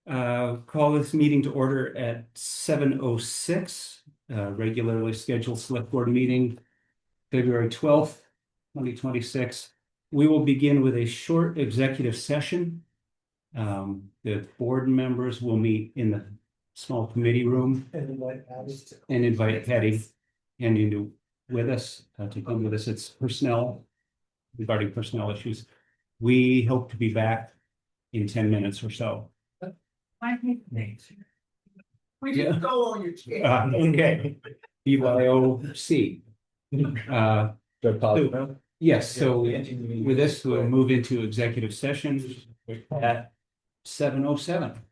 Call this meeting to order at 7:06, regularly scheduled select board meeting, February 12th, 2026. We will begin with a short executive session. The board members will meet in the small committee room and invite Patty and you with us to come with us. It's personnel, regarding personnel issues. We hope to be back in 10 minutes or so. We Yeah. didn't go on your chair. Okay. BYOC. Yes, so with this, we'll move into executive session at 7:07.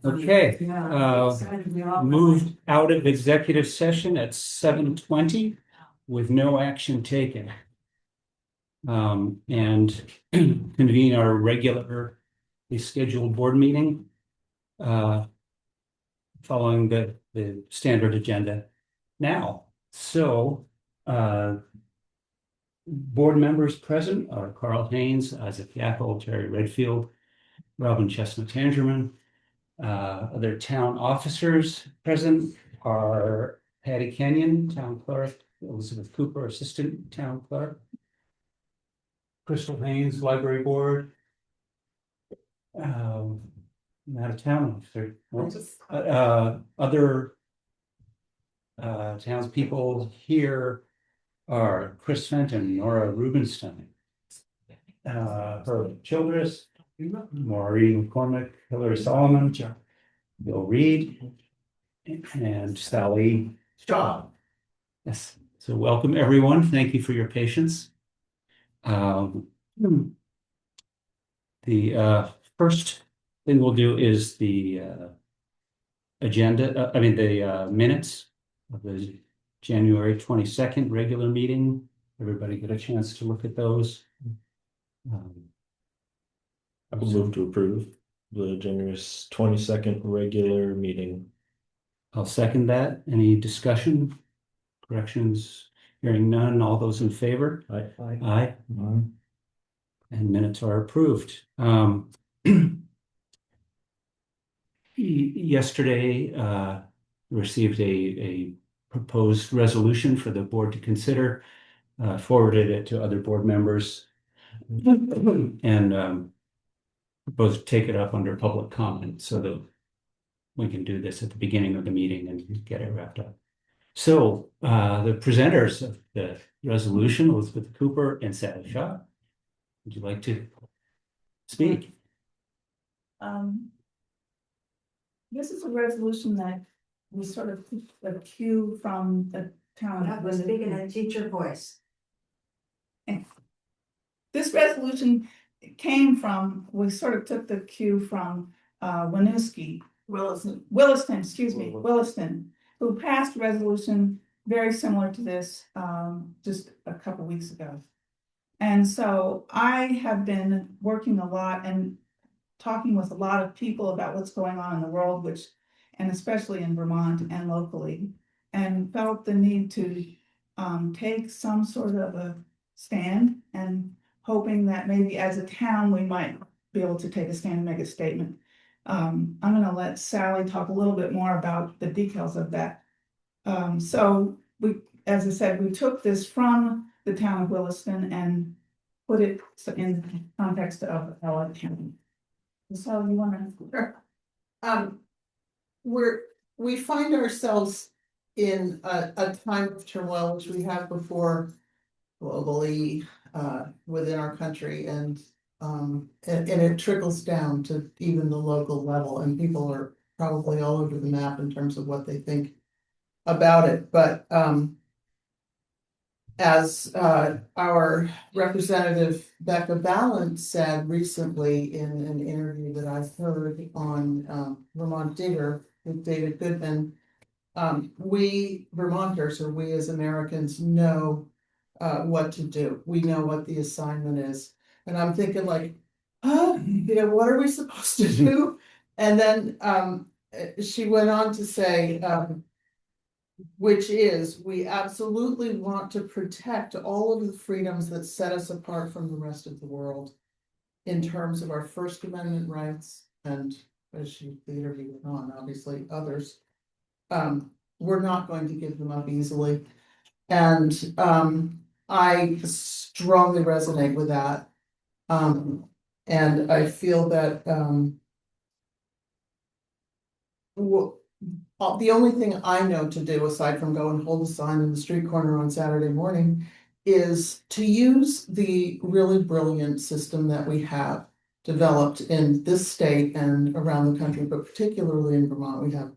Okay, moved out of executive session at 7:20 with no action taken. And convene our regular scheduled board meeting following the standard agenda now. So board members present are Carl Haynes, Isaac Yackle, Terry Redfield, Robin Chestnut-Tangerman. Other town officers present are Patty Kenyon, town clerk, Elizabeth Cooper, assistant town clerk, Crystal Haynes, library board. Out of town officer. Other townspeople here are Chris Fenton, Nora Rubenstein, Herb Childress, Maureen McCormick, Hillary Solomon, Bill Reed, and Sally Shaw. Yes, so welcome everyone. Thank you for your patience. The first thing we'll do is the agenda, the minutes of the January 22nd regular meeting. Everybody get a chance to look at those. I will move to approve the January 22nd regular meeting. I'll second that. Any discussion, corrections? Hearing none. All those in favor? Aye. And minutes are approved. Yesterday, received a proposed resolution for the board to consider, forwarded it to other board members, and both take it up under public comment so that we can do this at the beginning of the meeting and get it wrapped up. So the presenters of the resolution, Elizabeth Cooper and Sally Shaw, would you like to speak? This is a resolution that we sort of took the cue from the town. I was speaking in a teacher voice. This resolution came from, we sort of took the cue from Williston, who passed a resolution very similar to this just a couple weeks ago. And so I have been working a lot and talking with a lot of people about what's going on in the world, and especially in Vermont and locally, and felt the need to take some sort of a stand, and hoping that maybe as a town, we might be able to take a stand and make a statement. I'm gonna let Sally talk a little bit more about the details of that. So we, as I said, we took this from the town of Williston and put it in context of our county. So you want Sure. We find ourselves in a time of turmoil, which we have before globally, within our country, and it trickles down to even the local level, and people are probably all over the map in terms of what they think about it. But as our representative Becca Ballant said recently in an interview that I heard on Vermont Digger with David Goodman, we Vermonters, or we as Americans, know what to do. We know what the assignment is. And I'm thinking like, what are we supposed to do? And then she went on to say, which is, we absolutely want to protect all of the freedoms that set us apart from the rest of the world in terms of our First Amendment rights, and as the interview went on, obviously others. We're not going to give them up easily. And I strongly resonate with that. And I feel that the only thing I know to do, aside from go and hold a sign in the street corner on Saturday morning, is to use the really brilliant system that we have developed in this state and around the country, but particularly in Vermont. We have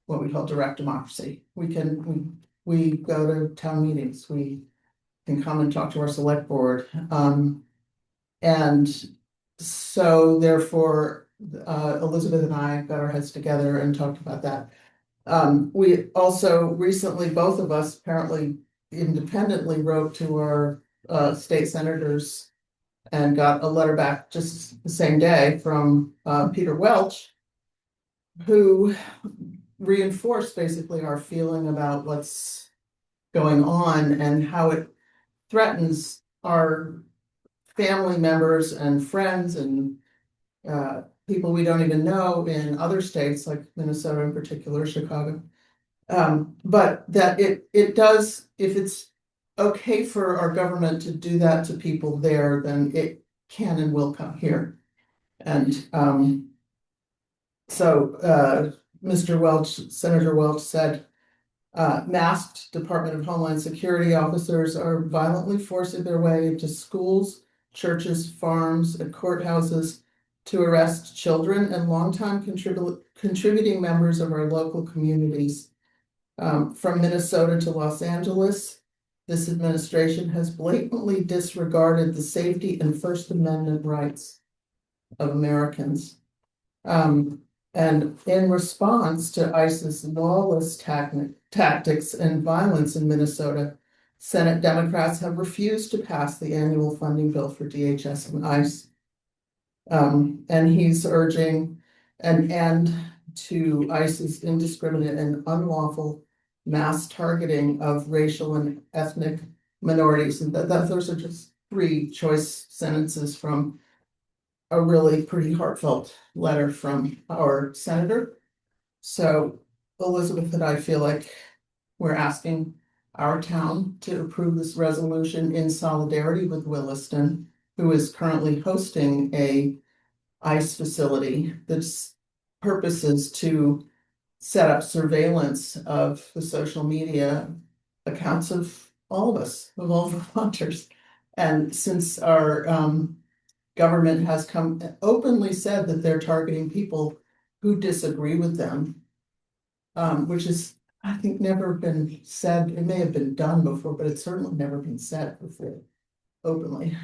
what we call direct democracy. We go to town meetings, we can come and talk to our select board. And so therefore, Elizabeth and I got our heads together and talked about that. We also recently, both of us apparently independently wrote to our state senators and got a letter back just the same day from Peter Welch, who reinforced basically our feeling about what's going on and how it threatens our family members and friends and people we don't even know in other states like Minnesota in particular, Chicago. But that it does, if it's okay for our government to do that to people there, then it can and will come here. And so Mr. Welch, Senator Welch said, masked Department of Homeland Security officers are violently forcing their way into schools, churches, farms, and courthouses to arrest children and longtime contributing members of our local communities. From Minnesota to Los Angeles, this administration has blatantly disregarded the safety and First Amendment rights of Americans. And in response to ICE's lawless tactics and violence in Minnesota, Senate Democrats have refused to pass the annual funding bill for DHS and ICE. And he's urging an end to ICE's indiscriminate and unlawful mass targeting of racial and ethnic minorities. And those are just 3 choice sentences from a really pretty heartfelt letter from our senator. So Elizabeth and I feel like we're asking our town to approve this resolution in solidarity with Williston, who is currently hosting a ICE facility that's purpose is to set up surveillance of the social media accounts of all of us, of all Vermonters. And since our government has come openly said that they're targeting people who disagree with them, which is, I think, never been said. It may have been done before, but it's certainly never been said before openly.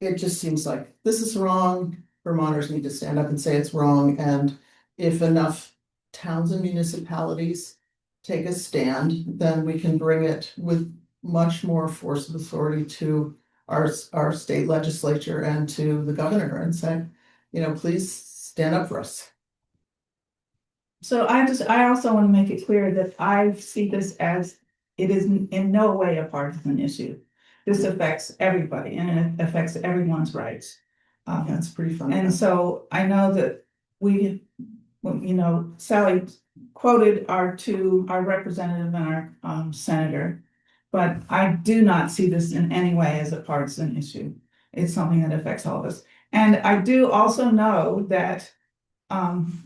It just seems like this is wrong. Vermonters need to stand up and say it's wrong. And if enough towns and municipalities take a stand, then we can bring it with much more force of authority to our state legislature and to the governor and say, please stand up for us. So I also want to make it clear that I see this as, it is in no way a partisan issue. This affects everybody and it affects everyone's rights. That's pretty funny. And so I know that Sally quoted our representative and our senator, but I do not see this in any way as a partisan issue. It's something that affects all of us. And I do also know that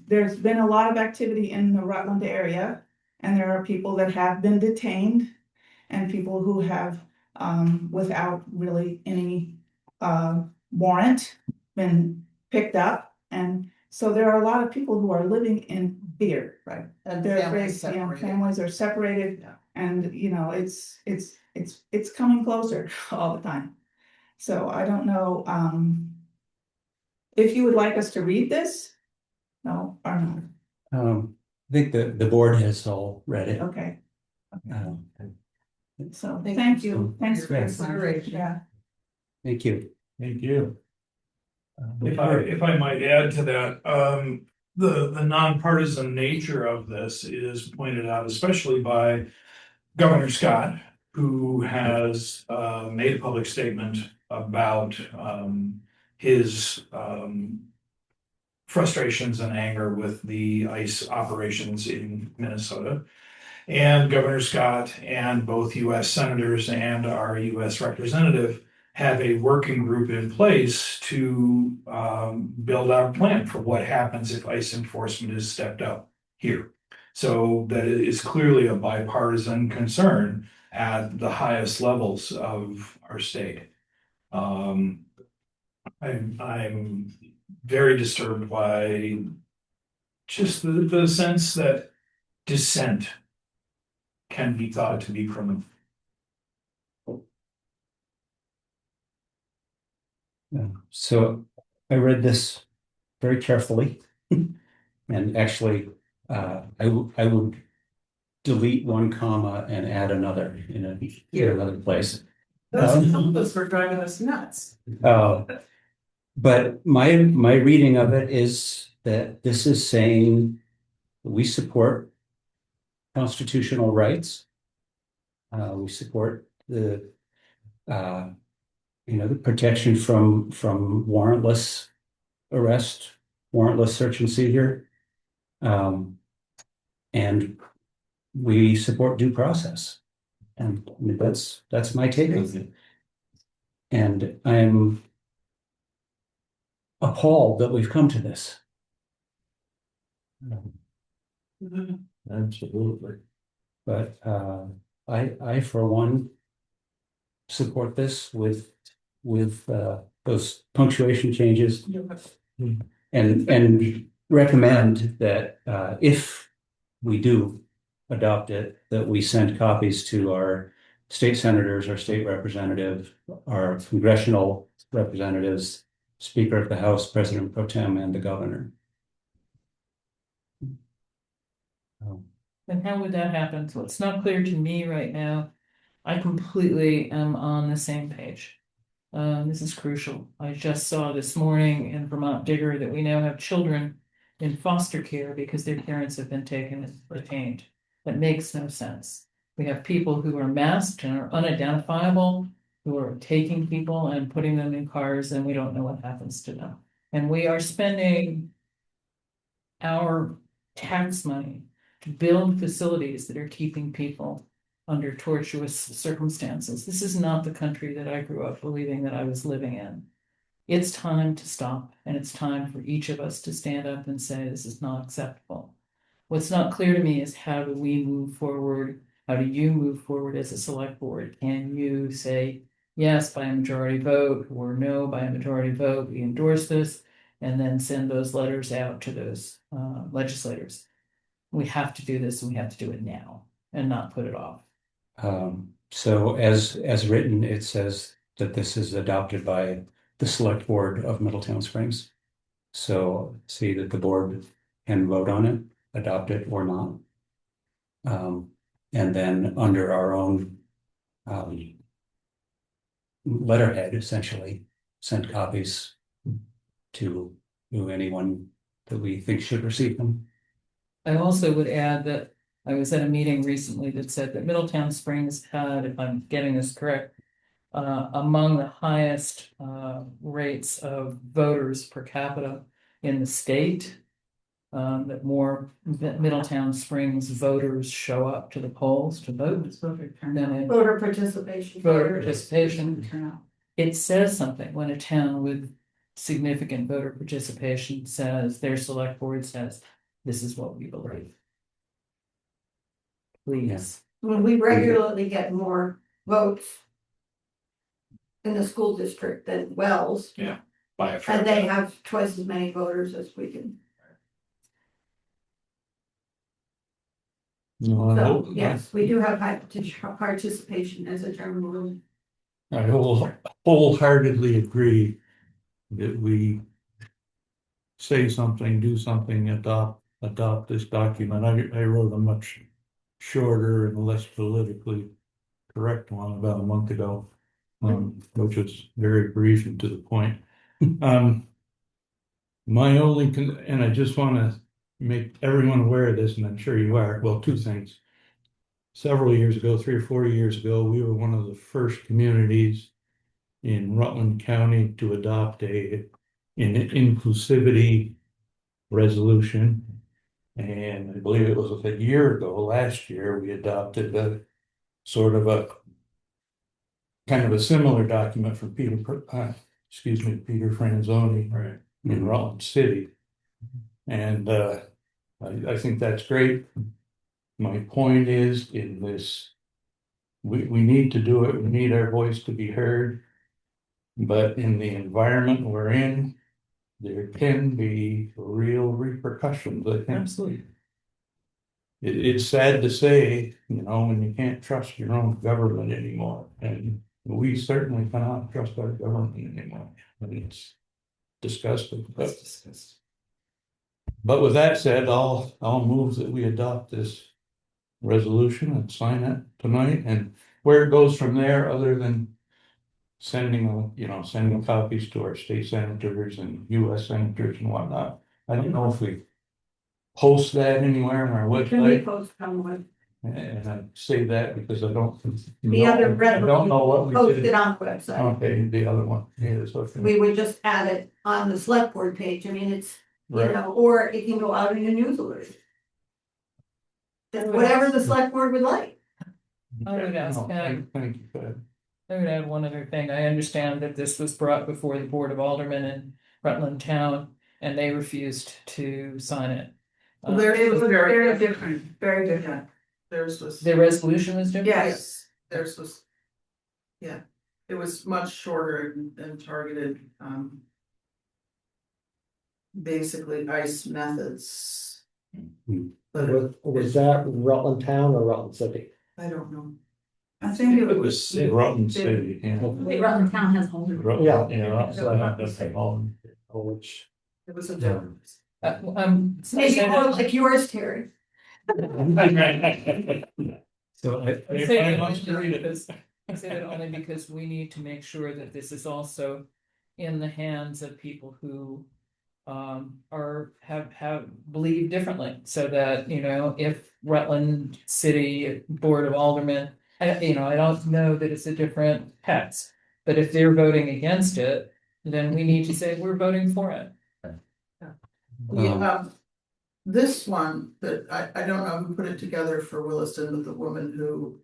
there's been a lot of activity in the Rutland area, and there are people that have been detained and people who have, without really any warrant, been picked up. And so there are a lot of people who are living in fear. Right. And They're families afraid, separated. families are separated. Yeah. And it's coming closer all the time. So I don't know if you would like us to read this. No, or not. I think the board has all read it. Okay. Um, So Thank thank you you. Thanks for your Yes. consideration. Yeah. Thank you. Thank you. If I might add to that, the nonpartisan nature of this is pointed out, especially by Governor Scott, who has made a public statement about his frustrations and anger with the ICE operations in Minnesota. And Governor Scott and both US senators and our US representative have a working group in place to build out a plan for what happens if ICE enforcement is stepped up here. So that it is clearly a bipartisan concern at the highest levels of our state. I'm very disturbed by just the sense that dissent can be thought to be criminal. So I read this very carefully. And actually, I would delete one comma and add another in another place. Those numbers were driving us nuts. But my reading of it is that this is saying we support constitutional rights. We support the the protection from warrantless arrest, warrantless search and seizure. And we support due process. And I mean, that's my take on it. And I'm appalled that we've come to this. Absolutely. But I for one support this with those punctuation changes and recommend that if we do adopt it, that we send copies to our state senators, our state representative, our congressional representatives, Speaker of the House, President Pro Tem, and the governor. And how would that happen? So it's not clear to me right now. I completely am on the same page. This is crucial. I just saw this morning in Vermont Digger that we now have children in foster care because their parents have been taken and detained. That makes no sense. We have people who are masked and are unidentifiable, who are taking people and putting them in cars, and we don't know what happens to them. And we are spending our tax money to build facilities that are keeping people under tortuous circumstances. This is not the country that I grew up believing that I was living in. It's time to stop, and it's time for each of us to stand up and say this is not acceptable. What's not clear to me is how do we move forward? How do you move forward as a select board? Can you say yes by a majority vote or no by a majority vote? We endorse this, and then send those letters out to those legislators. We have to do this, and we have to do it now and not put it off. So as written, it says that this is adopted by the select board of Middletown Springs. So see that the board can vote on it, adopt it or not. And then under our own letterhead, essentially, send copies to anyone that we think should receive them. I also would add that I was at a meeting recently that said that Middletown Springs had, if I'm getting this correct, among the highest rates of voters per capita in the state. That more Middletown Springs voters show up to the polls to vote. It's perfect. Voter participation. Voter participation. It says something when a town with significant voter participation says, their select board says, this is what we believe. Please. When we regularly get more votes in the school district than Wells, By a fair and they bit. have twice as many voters as we do. No, I So, hope, yes, we do have high participation as a term rule. I wholeheartedly agree that we say something, do something, adopt this document. I wrote a much shorter and less politically correct one about a month ago, which was very brief and to the point. My only, and I just want to make everyone aware of this, and I'm sure you are. Well, two things. Several years ago, 3 or 4 years ago, we were one of the first communities in Rutland County to adopt an inclusivity resolution. And I believe it was a year ago, last year, we adopted a sort of a kind of a similar document for Peter Franzoni Right. in Rutland City. And I think that's great. My point is in this, we need to do it. We need our voice to be heard. But in the environment we're in, there can be real repercussions, I think. Absolutely. It's sad to say, when you can't trust your own government anymore, and we certainly cannot trust our government anymore. And it's disgusting, but with that said, I'll move that we adopt this resolution and sign it tonight, and where it goes from there, other than sending copies to our state senators and US senators and whatnot. I don't know if we post that anywhere on our Can we website, post come with and I say that because I don't. the other I don't know what we posted did. on the website? Okay, the other one is, okay. We would just add it on the select board page. I mean, it's, Right. or it can go out in a news alert. Whatever the select board would like. I would ask, No, thank you, Pat. I would add one other thing. I understand that this was brought before the Board of Aldermen in Rutland Town, and they refused to sign it. Theirs was very different, very different. Theirs was, The resolution was different? yes, theirs was. Yeah, it was much shorter and targeted, basically ICE methods. But Was that Rutland Town or Rutland City? I don't know. I think It was Rutland City, yeah. Rutland Town has homes. Yeah. Which. It was a different. Maybe more like yours, Terry. So I say that only because, only because we need to make sure that this is also in the hands of people who have believe differently, so that, if Rutland City Board of Aldermen, I don't know that it's a different text, but if they're voting against it, then we need to say we're voting for it. This one that I don't know who put it together for Williston, but the woman who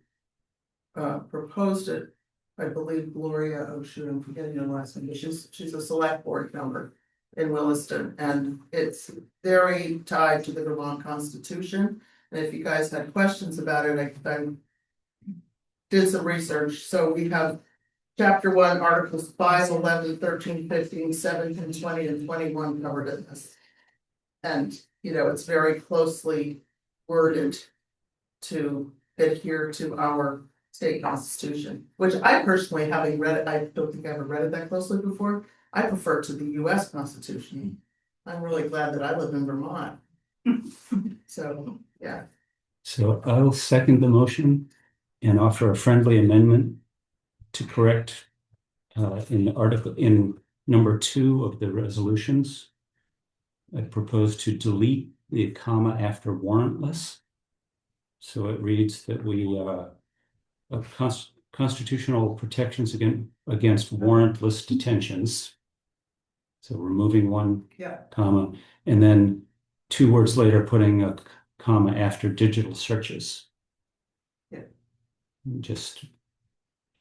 proposed it, I believe Gloria, oh shoot, I'm forgetting her last name, but she's a select board member in Williston, and it's very tied to the Vermont Constitution. And if you guys had questions about it, I did some research. So we have Chapter 1, Articles 5, 11, 13, 15, 17, 20, and 21 covered in this. And, it's very closely worded to adhere to our state constitution, which I personally, having read it, I don't think I ever read it that closely before. I prefer to the US Constitution. I'm really glad that I live in Vermont. So, yeah. So I'll second the motion and offer a friendly amendment to correct in number 2 of the resolutions. I propose to delete the comma after warrantless. So it reads that we constitutional protections against warrantless detentions. So removing one comma, and then 2 words later putting a comma after digital searches. Yeah. Just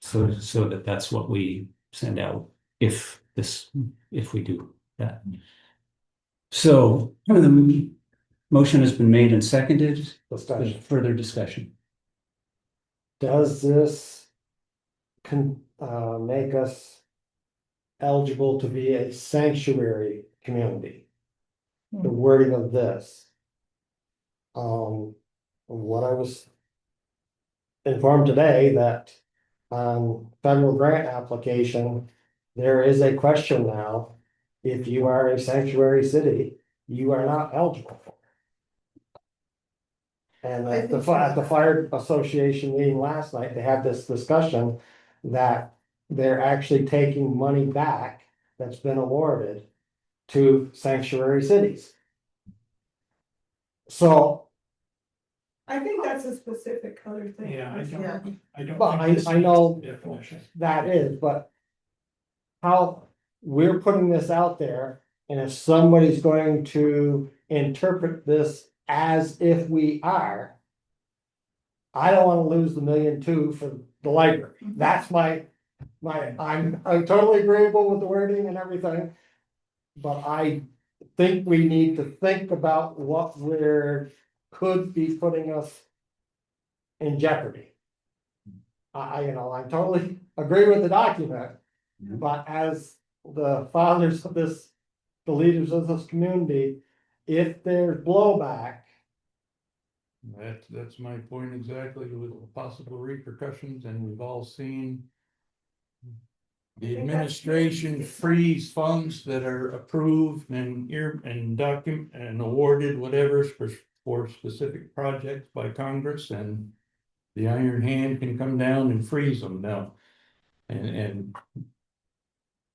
so that's what we send out if we do that. So the motion has been made and seconded. Discussion. Further discussion. Does this make us eligible to be a sanctuary community? The wording of this. What I was informed today that federal grant application, there is a question now. If you are a sanctuary city, you are not eligible for it. And at the fire association meeting last night, they had this discussion that they're actually taking money back that's been awarded to sanctuary cities. So, I think that's a specific other thing. Yeah, I don't. Well, think this I know- meets the definition. that is, but how we're putting this out there, and if somebody's going to interpret this as if we are, I don't wanna lose the 1,000,002 for the library. That's I'm totally agreeable with the wording and everything. But I think we need to think about what could be putting us in jeopardy. I totally agree with the document, but as the fathers of this, the leaders of this community, if there's blowback, That's my point exactly, with possible repercussions, and we've all seen the administration freeze funds that are approved and document and awarded whatever for specific projects by Congress, and the iron hand can come down and freeze them now. And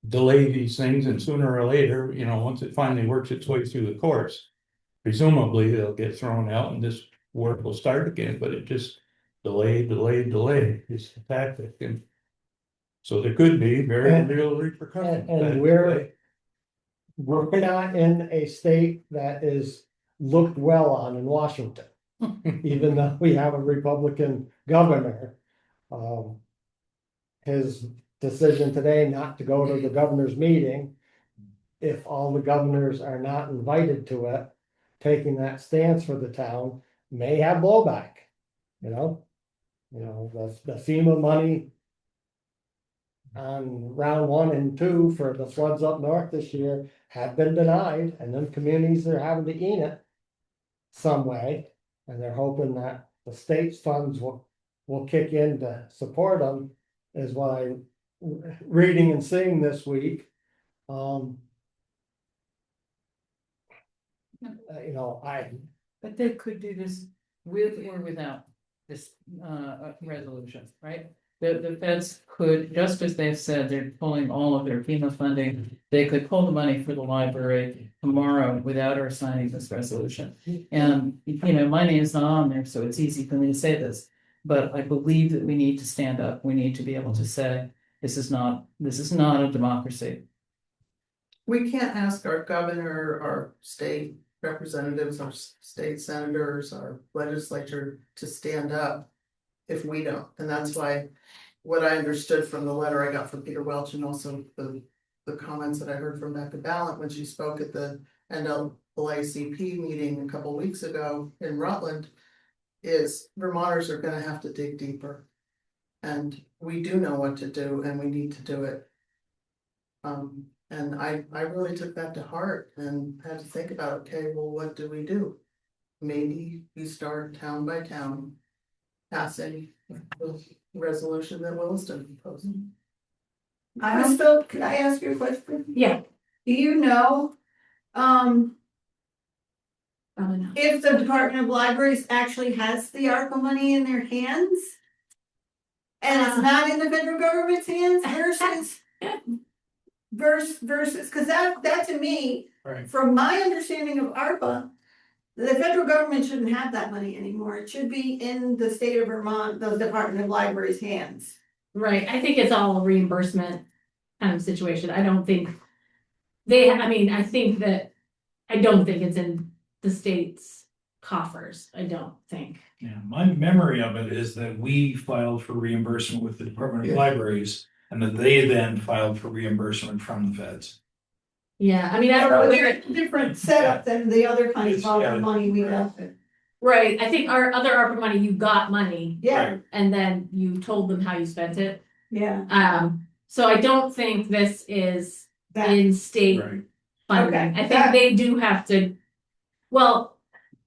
delay these things, and sooner or later, once it finally works its way through the courts, presumably they'll get thrown out and this work will start again, but it just delay is the tactic, and so there could be very And- real repercussions. and we're not in a state that is looked well on in Washington. Even though we have a Republican governor. His decision today not to go to the governor's meeting, if all the governors are not invited to it, taking that stance for the town, may have blowback, you know? The FEMA money on round 1 and 2 for the floods up north this year have been denied, and then communities are having to eat it some way, and they're hoping that the state's funds will kick in to support them, is what I'm reading and seeing this week. But they could do this with or without this resolution, right? The feds could, just as they've said, they're pulling all of their FEMA funding, they could pull the money for the library tomorrow without our signing this resolution. And, my name's not on there, so it's easy for me to say this, but I believe that we need to stand up. We need to be able to say, this is not a democracy. We can't ask our governor, our state representatives, our state senators, our legislature to stand up if we don't. And that's why what I understood from the letter I got from Peter Welch, and also the comments that I heard from Becca Ballant when she spoke at the NAACP meeting a couple weeks ago in Rutland, is Vermonters are gonna have to dig deeper. And we do know what to do, and we need to do it. And I really took that to heart and had to think about, okay, well, what do we do? Maybe we start town by town passing the resolution that Williston proposed. Crystal, can I ask you a question? Yeah. Do you know, if the Department of Libraries actually has the ARPA money in their hands? And it's not in the federal government's hands versus, cause that to me, Right. from my understanding of ARPA, the federal government shouldn't have that money anymore. It should be in the state of Vermont, the Department of Libraries' hands. Right, I think it's all a reimbursement kind of situation. I don't think I think that, I don't think it's in the state's coffers. I don't think. Yeah, my memory of it is that we filed for reimbursement with the Department of Libraries, and that they then filed for reimbursement from the feds. Yeah, I don't So know. they're different setup than the other kind of ARPA money we got. Right, I think our other ARPA money, you got money Yeah, and then you told them how you spent it. yeah. So I don't think this is That, in state Right. funding. Okay, I think that- they do have to, well,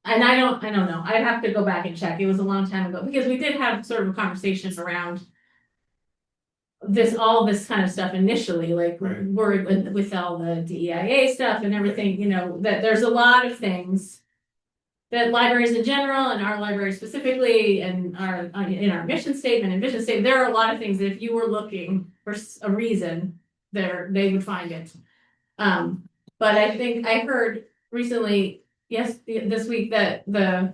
and I don't know. I'd have to go back and check. It was a long time ago, because we did have sort of a conversation around all this kind of stuff initially, like Right. we're with all the DEIA stuff and everything, that there's a lot of things that libraries in general and our library specifically and in our mission statement and vision statement, there are a lot of things that if you were looking for a reason, they would find it. But I think I heard recently this week that the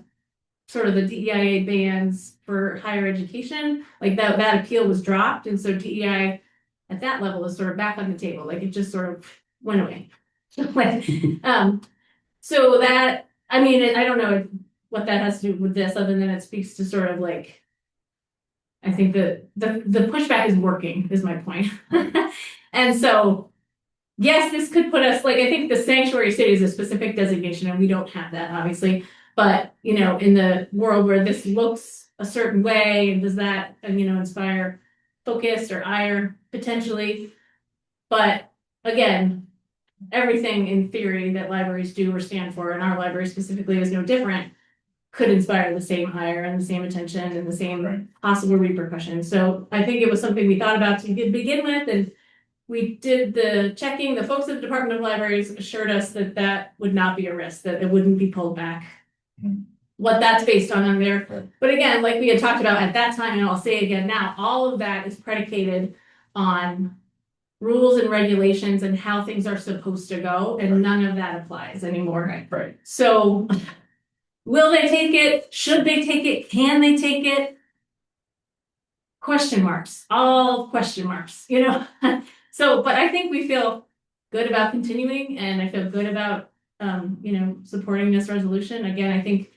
sort of the DEIA bans for higher education, like that appeal was dropped, and so DEI at that level is sort of back on the table, like it just sort of went away. So that, I mean, I don't know what that has to do with this, other than it speaks to sort of like, I think that the pushback is working, is my point. And so, yes, this could put us, like, I think the sanctuary city is a specific designation, and we don't have that, obviously. But, you know, in the world where this looks a certain way, and does that, you know, inspire focus or ire potentially? But again, everything in theory that libraries do or stand for, and our library specifically is no different, could inspire the same ire and the same attention and the same possible repercussions. So I think it was something we thought about to begin with, and we did the checking. The folks at the Department of Libraries assured us that that would not be a risk, that it wouldn't be pulled back. What that's based on there. But again, like we had talked about at that time, and I'll say again now, all of that is predicated on rules and regulations and how things are supposed to go, and none of that applies anymore. Right. So will they take it? Should they take it? Can they take it? Question marks, all question marks, you know? So, but I think we feel good about continuing, and I feel good about, you know, supporting this resolution. Again, I think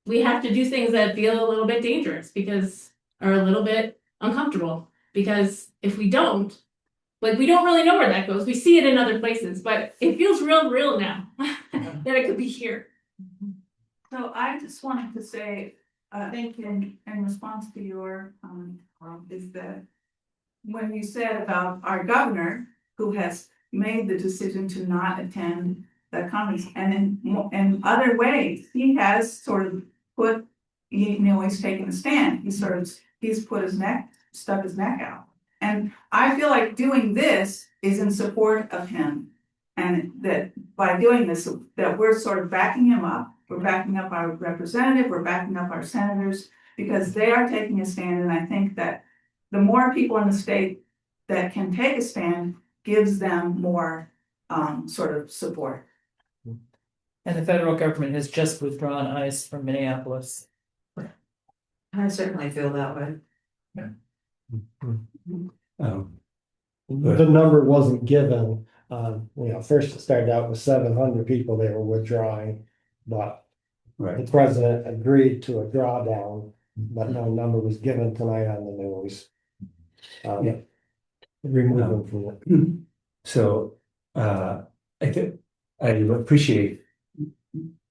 we have to do things that feel a little bit dangerous because, or a little bit uncomfortable, because if we don't, like, we don't really know where that goes. We see it in other places, but it feels real now that it could be here. So I just wanted to say, I think in response to your, is that when you said about our governor, who has made the decision to not attend the conference, and in other ways, he has sort of put, you know, he's taken a stand. He's put his neck, stuck his neck out. And I feel like doing this is in support of him. And that by doing this, that we're sort of backing him up. We're backing up our representative, we're backing up our senators, because they are taking a stand. And I think that the more people in the state that can take a stand gives them more sort of support. And the federal government has just withdrawn ICE from Minneapolis. I certainly feel that way. The number wasn't given, you know, first it started out with 700 people they were withdrawing, but the president agreed to a drawdown, but no number was given tonight on the news. Remove them from it. So, I think, I appreciate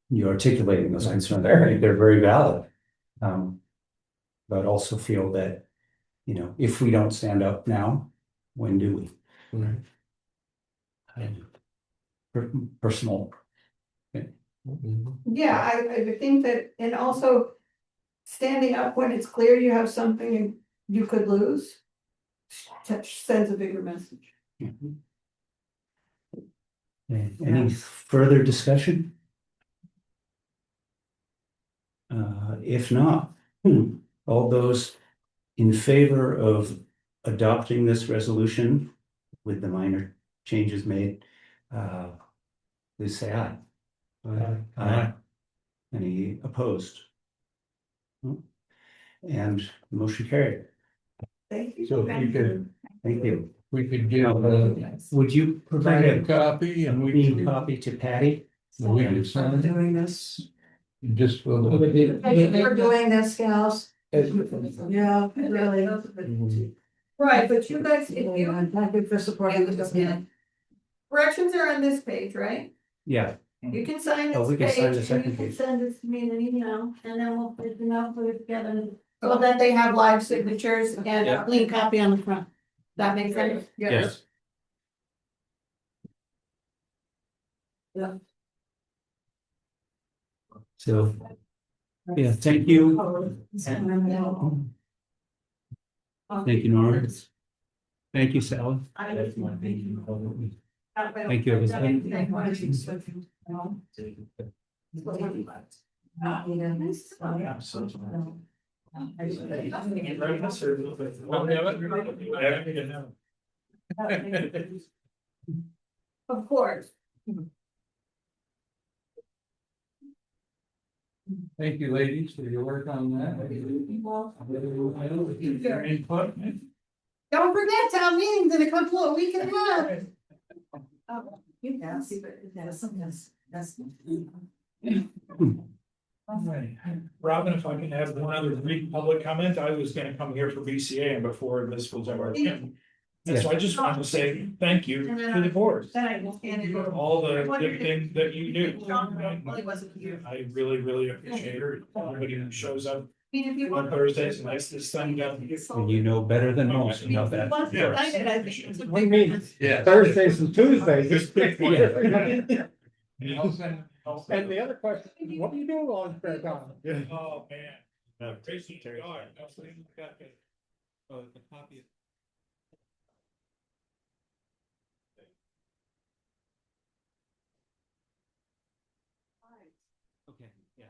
you articulating those concerns. I think they're very valid. But also feel that, you know, if we don't stand up now, when do we? Right. Personal. Yeah, I think that, and also standing up when it's clear you have something you could lose, sends a bigger message. Any further discussion? If not, all those in favor of adopting this resolution with the minor changes made, please say aye. Aye. Any opposed? And motion carried. Thank you. So if we could, Thank you. we could give Would you provide a a copy and we clean can, copy to Patty? we can send it Doing this. just for the. Thank you for doing this, gals. Yeah, really. Right, but you guys, if you, Thank you for supporting this. corrections are on this page, right? Yeah, You can sign Oh, we this can sign page, the and second you can page. send this to me in an email, and then we'll put it together. So that they have live signatures and a clean copy on the front. That makes sense? yes. Yeah. So, yeah, thank you. Thank you, Nora. Thank you, Sally. Thank you, everybody. Of course. Thank you, ladies, for your work on that. Your input. Don't forget, town meeting's in a couple of weeks and a half. Robin, if I can have one other brief public comment, I was gonna come here for BCA and before this was ever. And so I just wanted to say thank you to the board. For all the good things that you do. I really, really appreciate it. Everybody who shows up on Thursdays and likes this thing down. And you know better than most, you know that. What do you mean? Thursdays and Tuesdays. And the other question, what do you do on spare time? Oh, man. Tracy, God, Oh, the copy. Okay, yeah.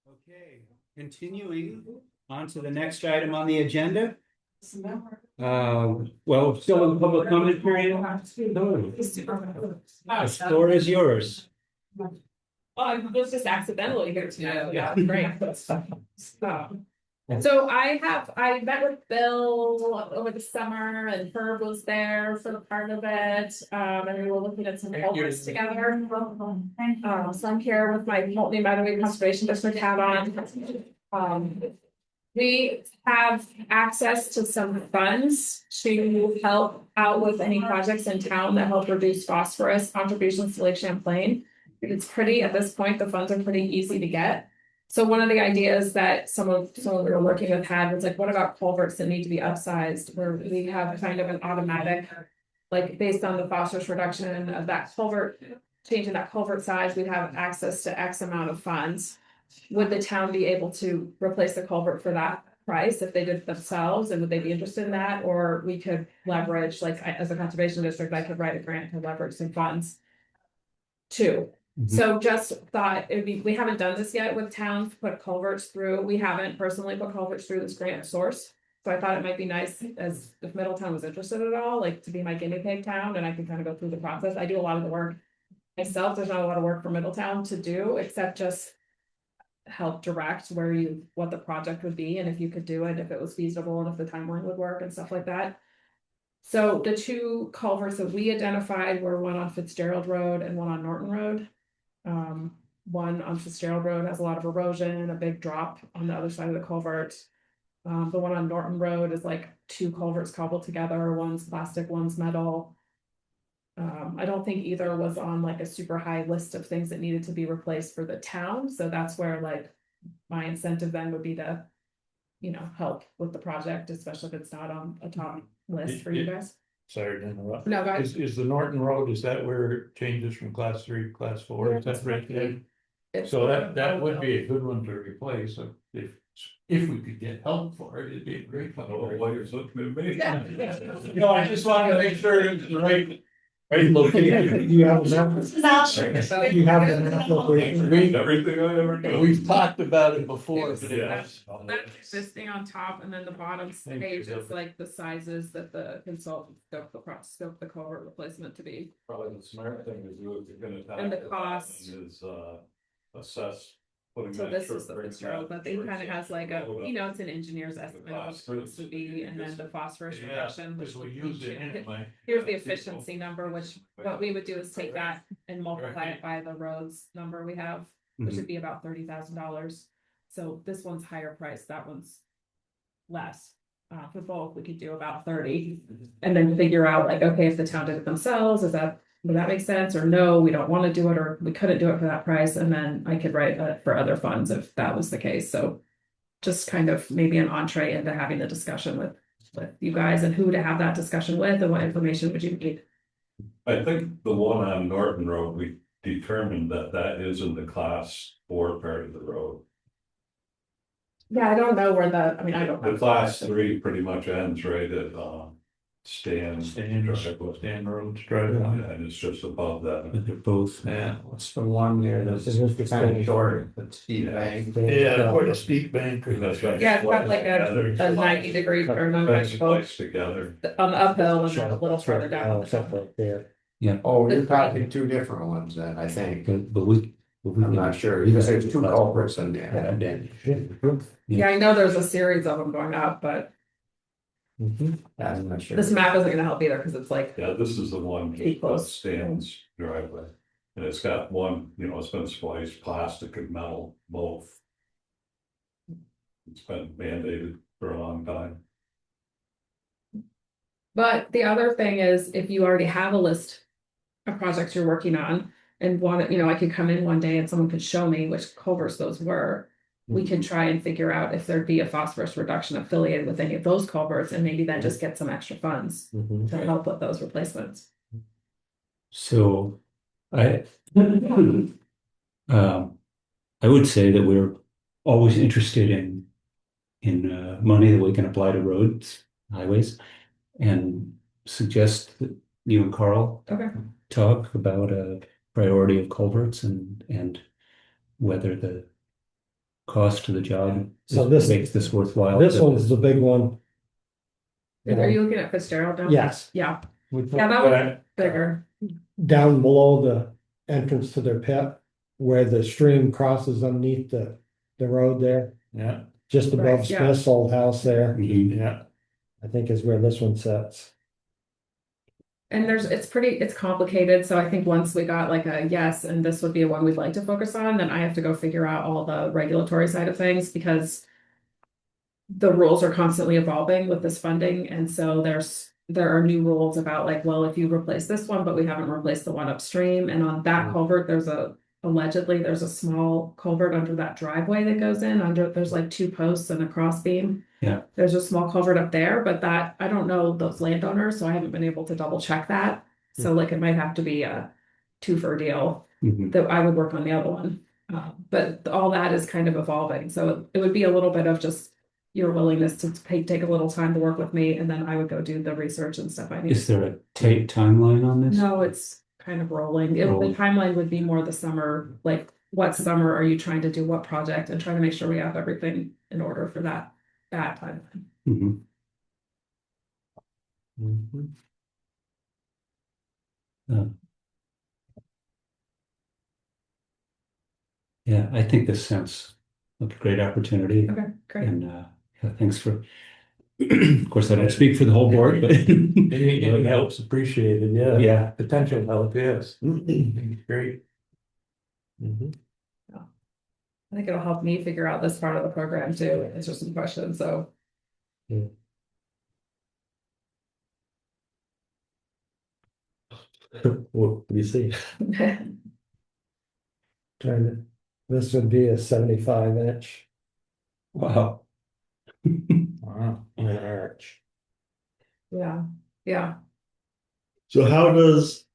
Okay, continuing on to the next item on the agenda. Well, still in the public comment period. The floor is yours. I was just accidentally here tonight. Yeah, great. So I met with Bill over the summer and Herb was there for the part of it. And we were looking at some culverts together. So I'm here with my Pulteney Meadowy Conservation District hat on. We have access to some funds to help out with any projects in town that help reduce phosphorus contributions to Lake Champlain. It's pretty, at this point, the funds are pretty easy to get. So one of the ideas that someone we were working with had was like, what about culverts that need to be upsized, where we have kind of an automatic, like based on the phosphorus reduction of that culvert, changing that culvert size, we'd have access to X amount of funds. Would the town be able to replace the culvert for that price if they did it themselves, and would they be interested in that? Or we could leverage, like as a conservation district, I could write a grant to leverage some funds too. So just thought it'd be, we haven't done this yet with towns, put culverts through, we haven't personally put culverts through this grant source. So I thought it might be nice, as if Middletown was interested at all, like to be my guinea pig town, and I can kind of go through the process. I do a lot of the work myself, there's not a lot of work for Middletown to do, except just help direct what the project would be, and if you could do it, if it was feasible, and if the timeline would work and stuff like that. So the two culverts that we identified were one on Fitzgerald Road and one on Norton Road. One on Fitzgerald Road has a lot of erosion, a big drop on the other side of the culvert. The one on Norton Road is like two culverts cobbled together, one's plastic, one's metal. I don't think either was on like a super high list of things that needed to be replaced for the town, so that's where like my incentive then would be to, help with the project, especially if it's not on a top list for you guys. Sorry to interrupt. No, go ahead. Is the Norton Road, is that where it changes from class 3 to class 4? Is that right there? It's- So that would be a good one to replace if we could get help for it, it'd be a great one. Why you're so committed? No, I just wanted to make sure it's the right location. You have that? You have the location? Everything I ever do. We've talked about it before, but Yes. That's existing on top, and then the bottom page is like the sizes that the consultant scope the culvert replacement to be. Probably the smart thing to do if you're gonna. And the tackle that cost. Is, assess. Putting So that this short is the break Fitzgerald, down but it kind of has like a, for- it's an engineer's estimate of what it would be, and then the phosphorus reduction. because we use it anyway. Here's the efficiency number, which what we would do is take that and multiply it by the roads number we have, which would be about $30,000. So this one's higher price, that one's less. For both, we could do about 30, and then figure out like, okay, if the town did it themselves, would that make sense? Or no, we don't want to do it, or we couldn't do it for that price, and then I could write it for other funds if that was the case. So just kind of maybe an entree into having the discussion with you guys, and who to have that discussion with, and what information would you need. I think the one on Norton Road, we determined that is in the class 4 part of the road. Yeah, I don't know where I don't know. The class 3 pretty much ends right at, Stan. Stan Roads Drive. And it's just above that. They're both. Yeah. What's the one there that's just kind of short, but steep bank? Quite a steep bank. That's right. Yeah, it's got like a 90-degree turn on That's angle placed together. on the uphill and then a little further down. Something like there. Oh, you're talking two different ones then, I think. But we. I'm not sure. We just- There's two culprits in there. Yeah, I know there's a series of them going up, but I'm not sure. this map isn't gonna help either, because it's like, Yeah, this is the one Pretty just above close. Stan's driveway. And it's got one, you know, it's been spliced plastic and metal both. It's been mandated for a long time. but the other thing is, if you already have a list of projects you're working on and want it, I could come in one day and someone could show me which culverts those were. We can try and figure out if there'd be a phosphorus reduction affiliated with any of those culverts, and maybe then just get some extra funds to help with those replacements. So I I would say that we're always interested in money that we can apply to roads, highways, and suggest that you and Carl Okay. talk about a priority of culverts and whether the cost to the job So this- makes this worthwhile. This one's the big one. Are you looking at Fitzgerald down? Yes. Yeah, We yeah, that was bigger. down below the entrance to their pit, where the stream crosses underneath the road there, Yeah, just above Right, yeah. Smith's old house there, Mhm. yeah. I think is where this one sits. And it's complicated, so I think once we got like a yes, and this would be a one we'd like to focus on, then I have to go figure out all the regulatory side of things, because the rules are constantly evolving with this funding, and so there are new rules about like, well, if you replace this one, but we haven't replaced the one upstream, and on that culvert, allegedly there's a small culvert under that driveway that goes in, there's like 2 posts and a cross beam. Yeah. There's a small culvert up there, but that, I don't know those landowners, so I haven't been able to double check that. So like, it might have to be a 2-for deal Mhm. that I would work on the other one. But all that is kind of evolving, so it would be a little bit of just your willingness to take a little time to work with me, and then I would go do the research and stuff I need. Is there a timeline on this? No, it's kind of rolling. Rolling. The timeline would be more the summer, like what summer are you trying to do what project, and trying to make sure we have everything in order for that time. Mhm. Yeah, I think this sounds like a great opportunity. Okay, great. And yeah, thanks for, of course, I don't speak for the whole board, but Any help's appreciated, yeah. yeah, Potential help, yes. Great. I think it'll help me figure out this part of the program too, answer some questions, so. What do you see? This would be a 75-inch wow. Wow. arch. Yeah, yeah. So how does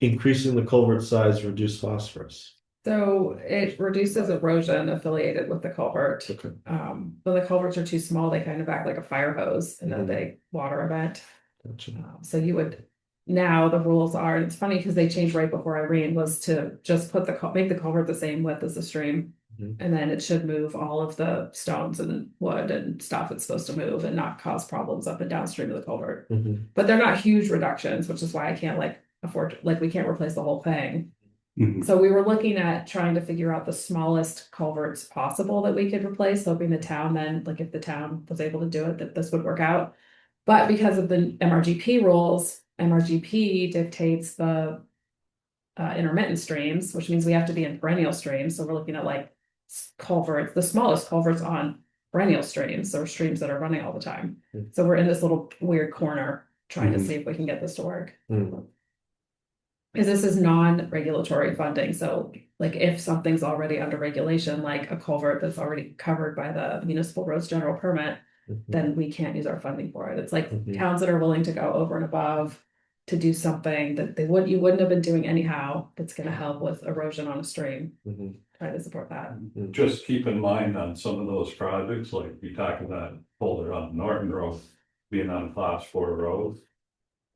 increasing the culvert size reduce phosphorus? So it reduces erosion affiliated with the culvert. Okay. When the culverts are too small, they kind of act like a fire hose in a big water event. Gotcha. So you would, now the rules are, and it's funny because they changed right before Irene, was to just put make the culvert the same width as the stream. Mhm. And then it should move all of the stones and wood and stuff it's supposed to move and not cause problems up and downstream of the culvert. Mhm. But they're not huge reductions, which is why I can't afford, we can't replace the whole thing. Mhm. So we were looking at trying to figure out the smallest culverts possible that we could replace, hoping the town then, if the town was able to do it, that this would work out. But because of the MRGP rules, MRGP dictates the intermittent streams, which means we have to be in perennial streams. So we're looking at culverts, the smallest culverts on perennial streams, or streams that are running all the time. So we're in this little weird corner trying to see if we can get this to work. Because this is non-regulatory funding, so if something's already under regulation, like a culvert that's already covered by the municipal roads general permit, then we can't use our funding for it. It's towns that are willing to go over and above to do something that you wouldn't have been doing anyhow, that's gonna help with erosion on a stream. Try to support that. Just keep in mind on some of those projects, like we talked about Boulder on Norton Road, being on Class 4 road.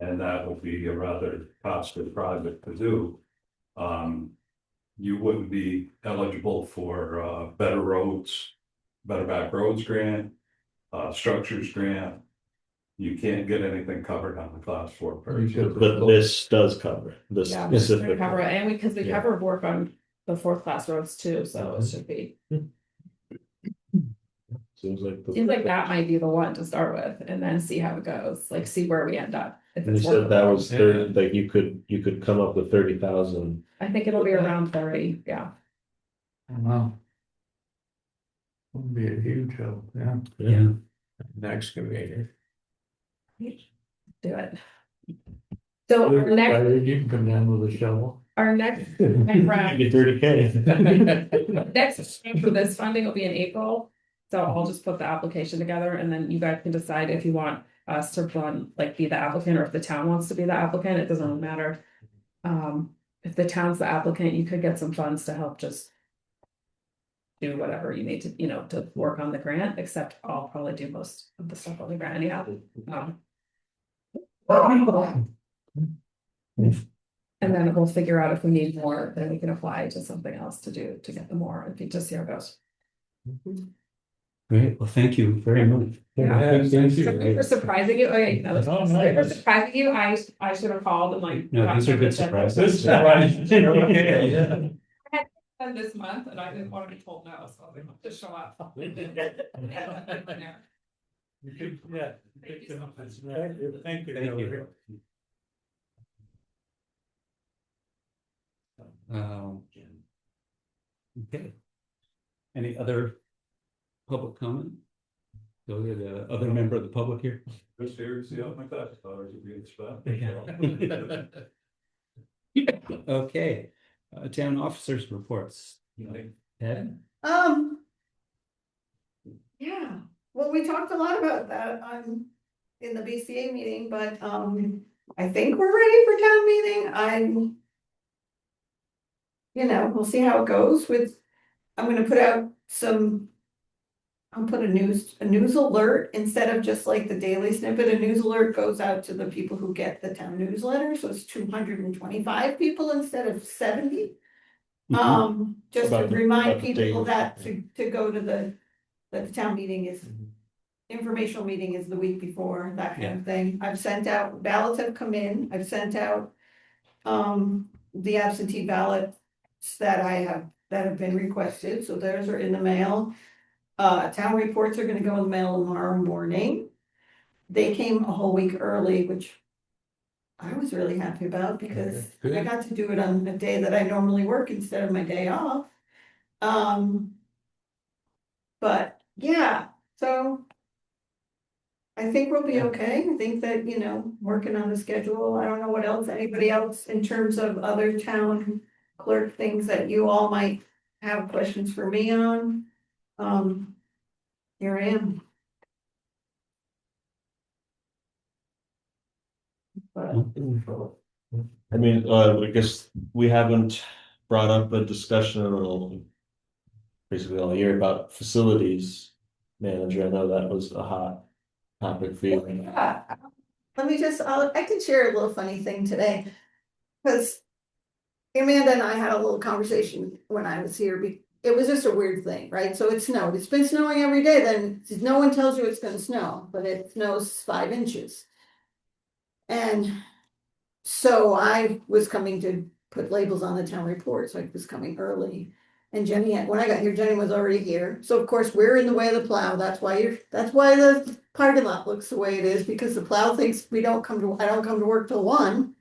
And that will be a rather costly project to do. You wouldn't be eligible for better roads, better back roads grant, structures grant. You can't get anything covered on the class 4 purchase. But this does cover it, this Yeah, we're specific. gonna cover it, and because we Yeah. cover work on the 4th class roads too, so it should be. Seems like. Seems like that might be the one to start with, and then see how it goes, like see where we end up. If And you it's said that workable. was 30, like you could come up with 30,000. I think it'll be around 30, yeah. Wow. Would be a huge help, yeah. Yeah. An excavator. Do it. So our next, You can come down with a shovel. our next round, Get 30K. next round for this funding will be in April. So I'll just put the application together, and then you guys can decide if you want us to run, like, be the applicant, or if the town wants to be the applicant, it doesn't really matter. If the town's the applicant, you could get some funds to help just do whatever you need to, to work on the grant, except I'll probably do most of the stuff on the grant anyhow. And then we'll figure out if we need more, then we can apply to something else to do, to get the more, and just see how it goes. Great, well, thank you very much. Yeah. Thank Sorry for surprising you, okay, no, Oh, sorry for nice. surprising you, I should have called and like. No, these are good surprises. Yeah. And this month, and I didn't want to be told no, so I was like, just show up. You could, yeah. Thank you so much. Thank you. Thank you. Okay. Any other public comment? Go get the other member of the public here. Just here to see how my class cars are being spent. Okay, town officers reports. Ed? Yeah, well, we talked a lot about that in the BCA meeting, but I think we're ready for town meeting. We'll see how it goes I'm gonna put out I'll put a news alert instead of just like the daily snippet. A news alert goes out to the people who get the town newsletter, so it's 225 people instead of 70. Just to About the remind people daily. that to go to that the town meeting is, informational meeting is the week before, that kind of thing. I've sent out, ballots have come in, I've sent out the absentee ballots that have been requested, so those are in the mail. Town reports are gonna go in the mail tomorrow morning. They came a whole week early, which I was really happy about because I got to do it on a day that I normally work instead of my day off. But yeah, so I think we'll be okay. I think that, working on the schedule, I don't know what else, anybody else in terms of other town clerk things that you all might have questions for me on. Here I am. But I mean, I guess we haven't brought up a discussion basically all year about facilities manager. I know that was a hot topic for you. yeah, let me I can share a little funny thing today. Because Amanda and I had a little conversation when I was here. It was just a weird thing, right? So it snowed. It's been snowing every day. Then no one tells you it's going to snow, but it snows 5 inches. And so I was coming to put labels on the town report, so I was coming early. And Jenny, when I got here, Jenny was already here. So of course we're in the way of the plow. That's why the parking lot looks the way it is, because the plow thinks I don't come to work till 1.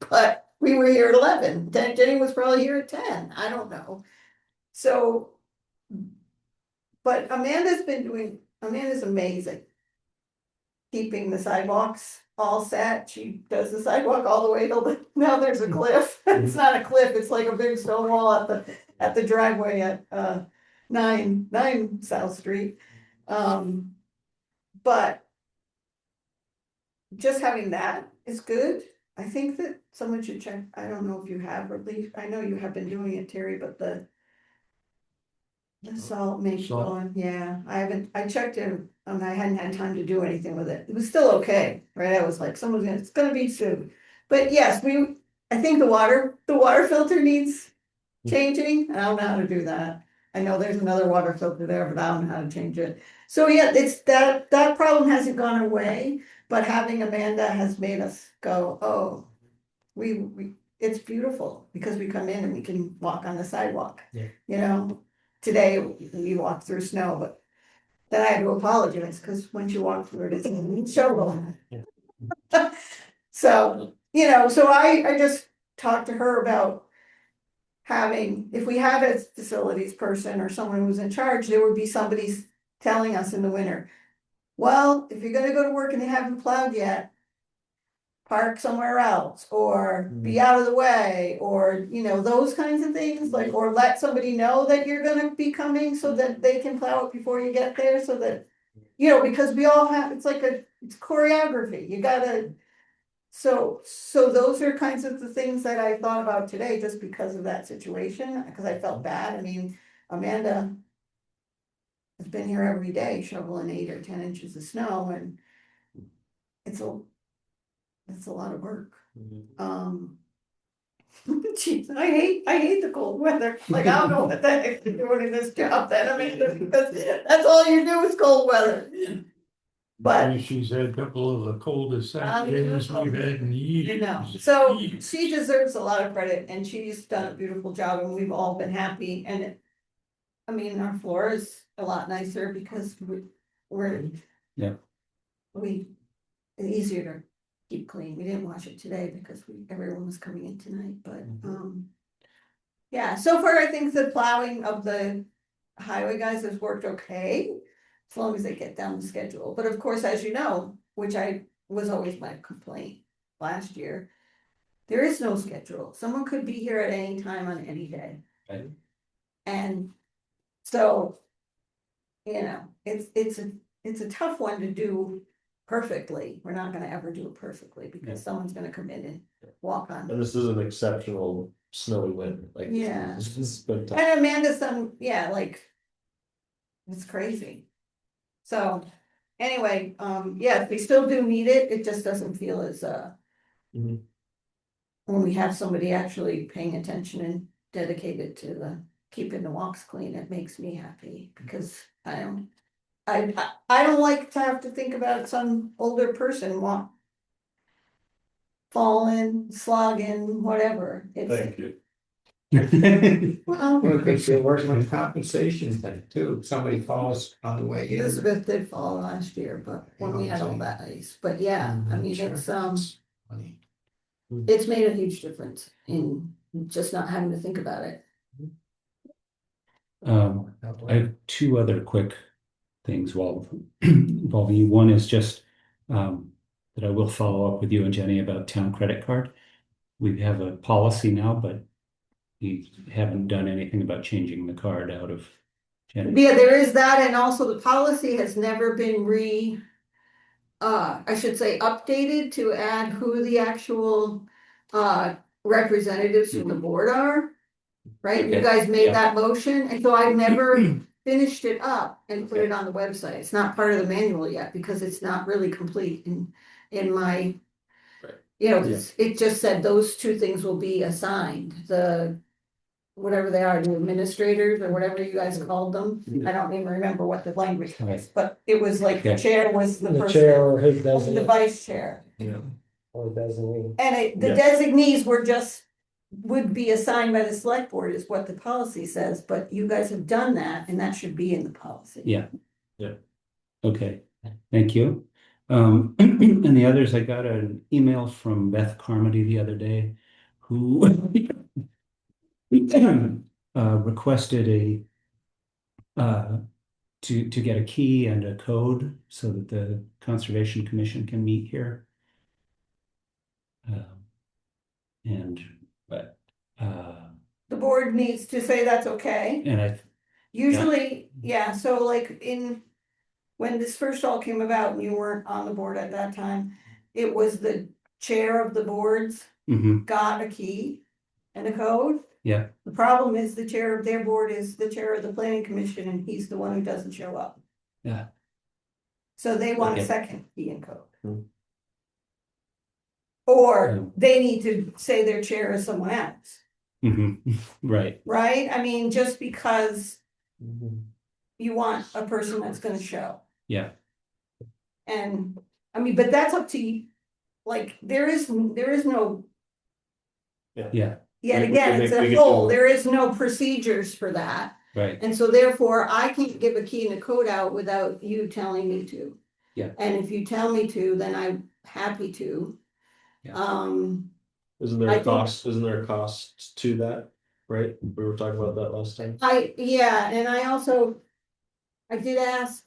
But we were here at 11. Jenny was probably here at 10. I don't know. So, but Amanda's amazing. Keeping the sidewalks all set. She does the sidewalk all the way till now there's a cliff. It's not a cliff, it's like a big stone wall at the driveway at 9 South Street. But just having that is good. I think that someone should check. I don't know if you have, or at least I know you have been doing it, Terry, but The salt makes Salt. going, yeah, I checked it, I hadn't had time to do anything with it, it was still okay, right, I was like, it's gonna be soon. But yes, I think the water filter needs changing, I don't know how to do that. I know there's another water filter there, but I don't know how to change it. So yeah, it's that problem hasn't gone away, but having Amanda has made us go, oh, it's beautiful, because we come in and we can walk on the sidewalk. Yeah. You know, today we walked through snow, but then I had to apologize, because once you walk through it, it's a shovel. So, so I just talked to her about having, if we had a facilities person or someone who's in charge, there would be somebody telling us in the winter, well, if you're gonna go to work and they haven't plowed yet, park somewhere else, or be out of the way, or, those kinds of things, like, or let somebody know that you're gonna be coming so that they can plow it before you get there, so that, because we all have, it's choreography, you gotta, so those are kinds of the things that I thought about today, just because of that situation, because I felt bad, I mean, Amanda has been here every day shoveling 8 or 10 inches of snow, and it's a lot of work. Geez, I hate the cold weather. Like, I don't know what the heck you're doing in this job then, I mean, because that's all you do is cold weather. But She's had a couple of the coldest Saturdays we've had in years. so she deserves a lot of credit, and she's done a beautiful job, and we've all been happy, and I mean, our floor is a lot nicer because we're Yeah. It's easier to keep clean. We didn't wash it today because everyone was coming in tonight, but yeah, so far I think the plowing of the highway guys has worked okay, as long as they get down the schedule. But of course, as you know, which was always my complaint last year, there is no schedule. Someone could be here at any time on any day. Right. And so, it's a tough one to do perfectly. We're not gonna ever do it perfectly, because someone's gonna come in and walk on. And this is an exceptional snowy winter, like. Yeah. This has been tough. And Amanda's done, it's crazy. So, anyway, yeah, we still do need it, it just doesn't feel as, Mhm. when we have somebody actually paying attention and dedicated to keeping the walks clean, it makes me happy, because I don't like to have to think about some older person falling, slogging, whatever. Thank you. Well, Well, because you're working with compensation thing too, if somebody falls on the way in. Elizabeth did fall last year, but when we had all that ice, but yeah, I mean, Funny. it's made a huge difference in just not having to think about it. I have two other quick things involving you. One is just that I will follow up with you and Jenny about town credit card. We have a policy now, but we haven't done anything about changing the card out of Jenny. Yeah, there is that, and also the policy has never been I should say updated to add who the actual representatives from the board are. Right, you Okay, guys made yeah. that motion, and so I've never finished it up and put it on the website. It's not part of the manual yet, because it's not really complete in my. Right. It just said those two things will be assigned, whatever they are, the administrators or whatever you guys called them. I don't even remember what the language was, but it was like the Okay. chair was the The person, chair or his the designee, vice chair. or designee. And the Yeah. designees would be assigned by the select board is what the policy says, but you guys have done that, and that should be in the policy. Yeah. Yeah. Okay, thank you. And the others, I got an email from Beth Carmody the other day, who requested to get a key and a code so that the Conservation Commission can meet here. The board needs to say that's okay. And Usually, yeah, so like when this first all came about and you weren't on the board at that time, it was the chair of the boards mhm, got a key and a code. Yeah. The problem is the chair of their board is the chair of the planning commission, and he's the one who doesn't show up. Yeah. So they want a Okay. second key and code. Hmm. Or they need to say their chair is someone else, Right. right? I mean, just because Mhm. you want a person that's gonna show. Yeah. And, I mean, but that's up to you. Like, there is no, Yeah. yet We again, could it's make- we a could whole, do- there is no procedures for that. Right. And so therefore, I can't give a key and a code out without you telling me to. Yeah. And if you tell me to, then I'm happy to. Yeah. Isn't there I a think- cost, isn't there a cost to that, right? We were talking about that last time. Yeah, and I also, I did ask.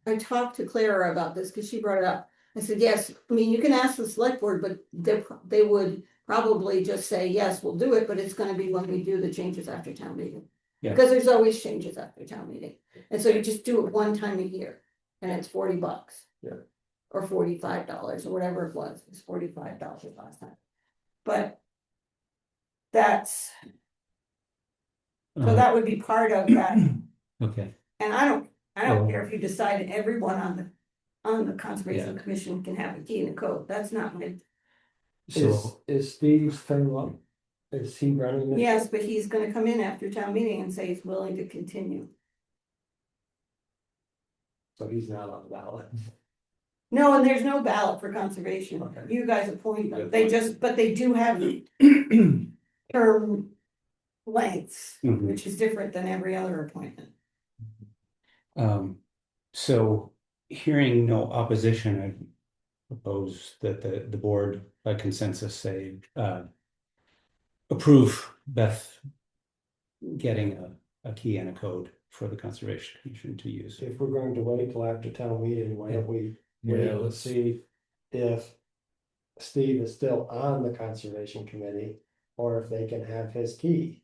I talked to Clara about this because she brought it up. I said, yes, I mean, you can ask the select board, but they would probably just say, yes, we'll do it, but it's gonna be when we do the changes after town meeting. Yeah. Because there's always changes after town meeting, and so you just do it one time a year, and it's $40. Yeah. Or $45 or whatever it was $45 last time, but. That's, so that would be part of that. Okay. And I don't Oh. care if you decide everyone on the conservation commission can have a key and a code, that's not my. So Is Steve's thing up? Is he running this? Yes, but he's gonna come in after town meeting and say he's willing to continue. So he's not on the ballot. No, and there's no ballot for conservation, Okay. you guys appoint them, Good but they do have term lengths, Mhm. which is different than every other appointment. So hearing no opposition, I propose that the board by consensus say, approve Beth getting a key and a code for the Conservation Commission to use. If we're going to wait till after town meeting, why don't we wait Yeah, and let's- see if Steve is still on the conservation committee, or if they can have his key.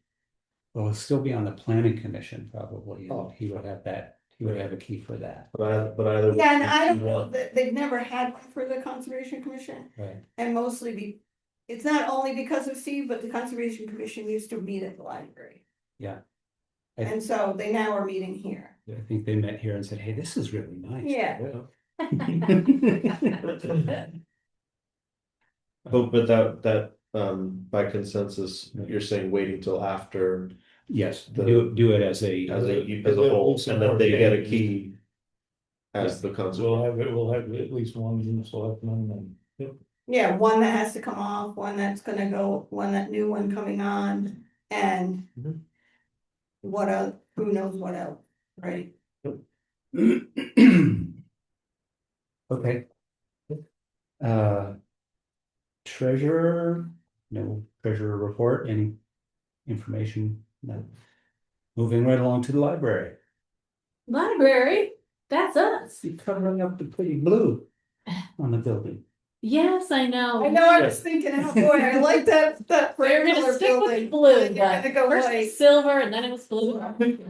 Well, it'll still be on the planning commission probably, and Oh. he would have that, he would have a key for that, But either. Yeah, and I don't know, that they've never had one for the conservation commission. right? And mostly it's not only because of Steve, but the Conservation Commission used to meet at the library. Yeah. And so they now are meeting here. I think they met here and said, hey, this is really nice. Yeah. But that, by consensus, you're saying waiting till after Yes, The- do it as a, as a whole, and that they get a key. As the conservation. We'll have at least one selectman and. Yeah, one that has to come off, one that's gonna go, that new one coming on, and Mhm. what else, who knows what else, right? okay. Treasurer, no treasurer report, any information? No. Moving right along to the library. Library, that's us. See, covering up the pretty blue on the building. Yes, I know. I know, I was thinking, oh boy, I like that We're bright gonna color stick with building. the blue, You're gonna but go first it white. was silver and then it was blue.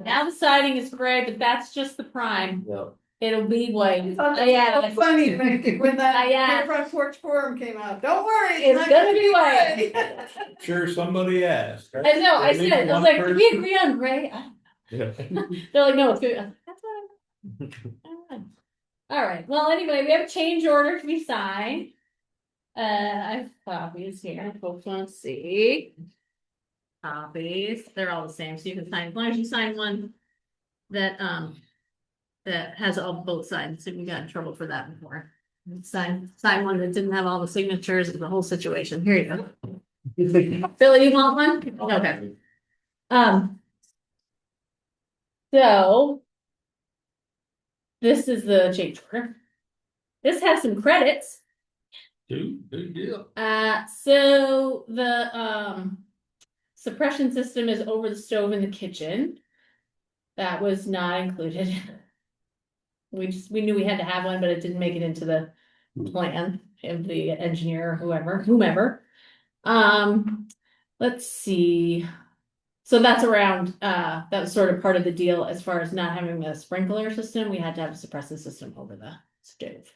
Now the siding is gray, but that's just the prime. Yeah. It'll be white. Yeah, Yeah, funny when that Yeah. front porch forum came out. Don't worry, It's not gonna be white. gray. Sure, somebody asked. I know, I Maybe said, I was one like, did we person- agree on gray? Yeah. They're like, no, it's good. I was like, that's fine. All right, well, anyway, we have a change order to be signed. I have copies here, folks want to see. Copies, they're all the same, so you can sign, as long as you sign one that has all both sides, so we got in trouble for that before. Sign one that didn't have all the signatures of the whole situation, here you go. Billy, you want one? Okay. So. This is the change order. This has some credits. Good deal. So the suppression system is over the stove in the kitchen. That was not included. We knew we had to have one, but it didn't make it into the plan of the engineer or whomever. Let's see. So that's around, that was sort of part of the deal as far as not having the sprinkler system, we had to have a suppressive system over the stove.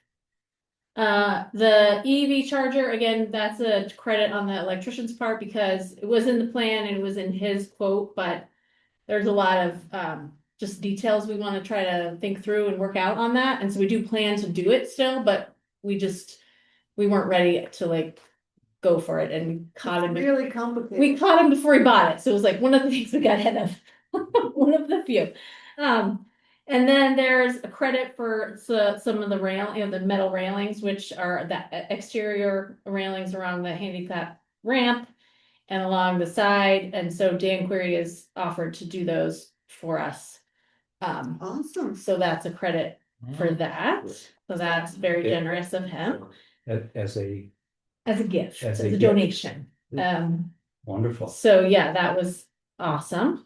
The EV charger, again, that's a credit on the electrician's part because it was in the plan and it was in his quote, but there's a lot of, just details we want to try to think through and work out on that. And so we do plan to do it still, but we weren't ready to like go for it and we caught him. Really complicated. We caught him before he bought it, so it was like one of the things we got ahead of, one of the few. And then there's a credit for some of the the metal railings, which are the exterior railings around the handicap ramp and along the side. And so Dan Query is offered to do those for us. Awesome. So that's a credit for that. So that's very generous of him As a gift, As as a a gift. donation. wonderful. So yeah, that was awesome.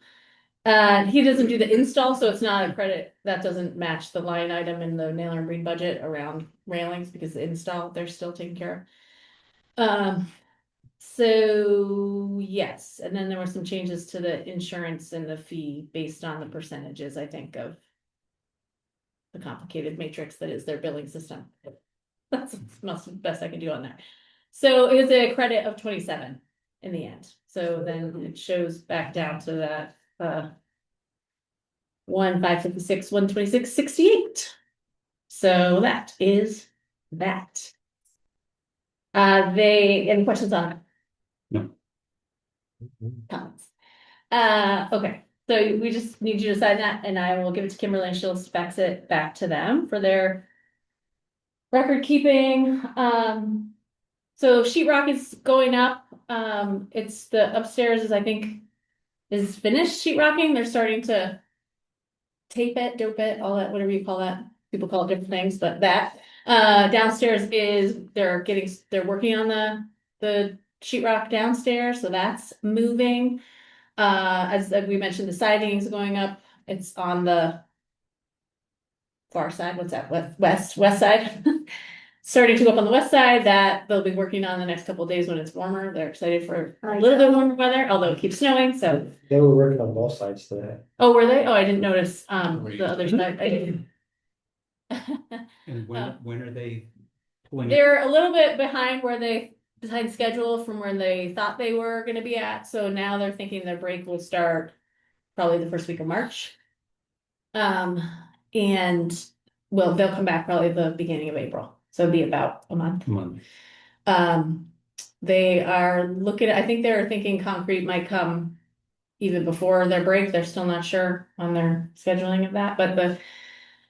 He doesn't do the install, so it's not a credit, that doesn't match the line item in the Naylor and Green budget around railings because the install, they're still taking care of. So yes, and then there were some changes to the insurance and the fee based on the percentages, I think, of the complicated matrix that is their billing system. That's the best I can do on that. So it was a credit of 27 in the end. So then it shows back down to that 1,556, 126, 68. So that is that. Any questions on it? No. Comments? Okay, so we just need you to sign that and I will give it to Kimberly and she'll fax it back to them for their record keeping. So sheetrock is going up. It's the upstairs is, I think, is finished sheetrocking. They're starting to tape it, dope it, all that, whatever you call that. People call it different things, but that. Downstairs is, they're working on the sheetrock downstairs, so that's moving. As we mentioned, the siding is going up. It's on the far side. What's that? West side. Starting to go up on the west side, that they'll be working on the next couple of days when it's warmer. They're excited for a little bit warmer weather, although it keeps snowing, so. They were working on both sides today. Oh, were they? Oh, I didn't notice, the other side. I didn't. And when are they pulling? They're a little bit behind behind schedule from where they thought they were gonna be at, so now they're thinking their break will start probably the first week of March. And, well, they'll come back probably the beginning of April, so it'll be about a month. They are I think they're thinking concrete might come even before their break. They're still not sure on their scheduling of that, but the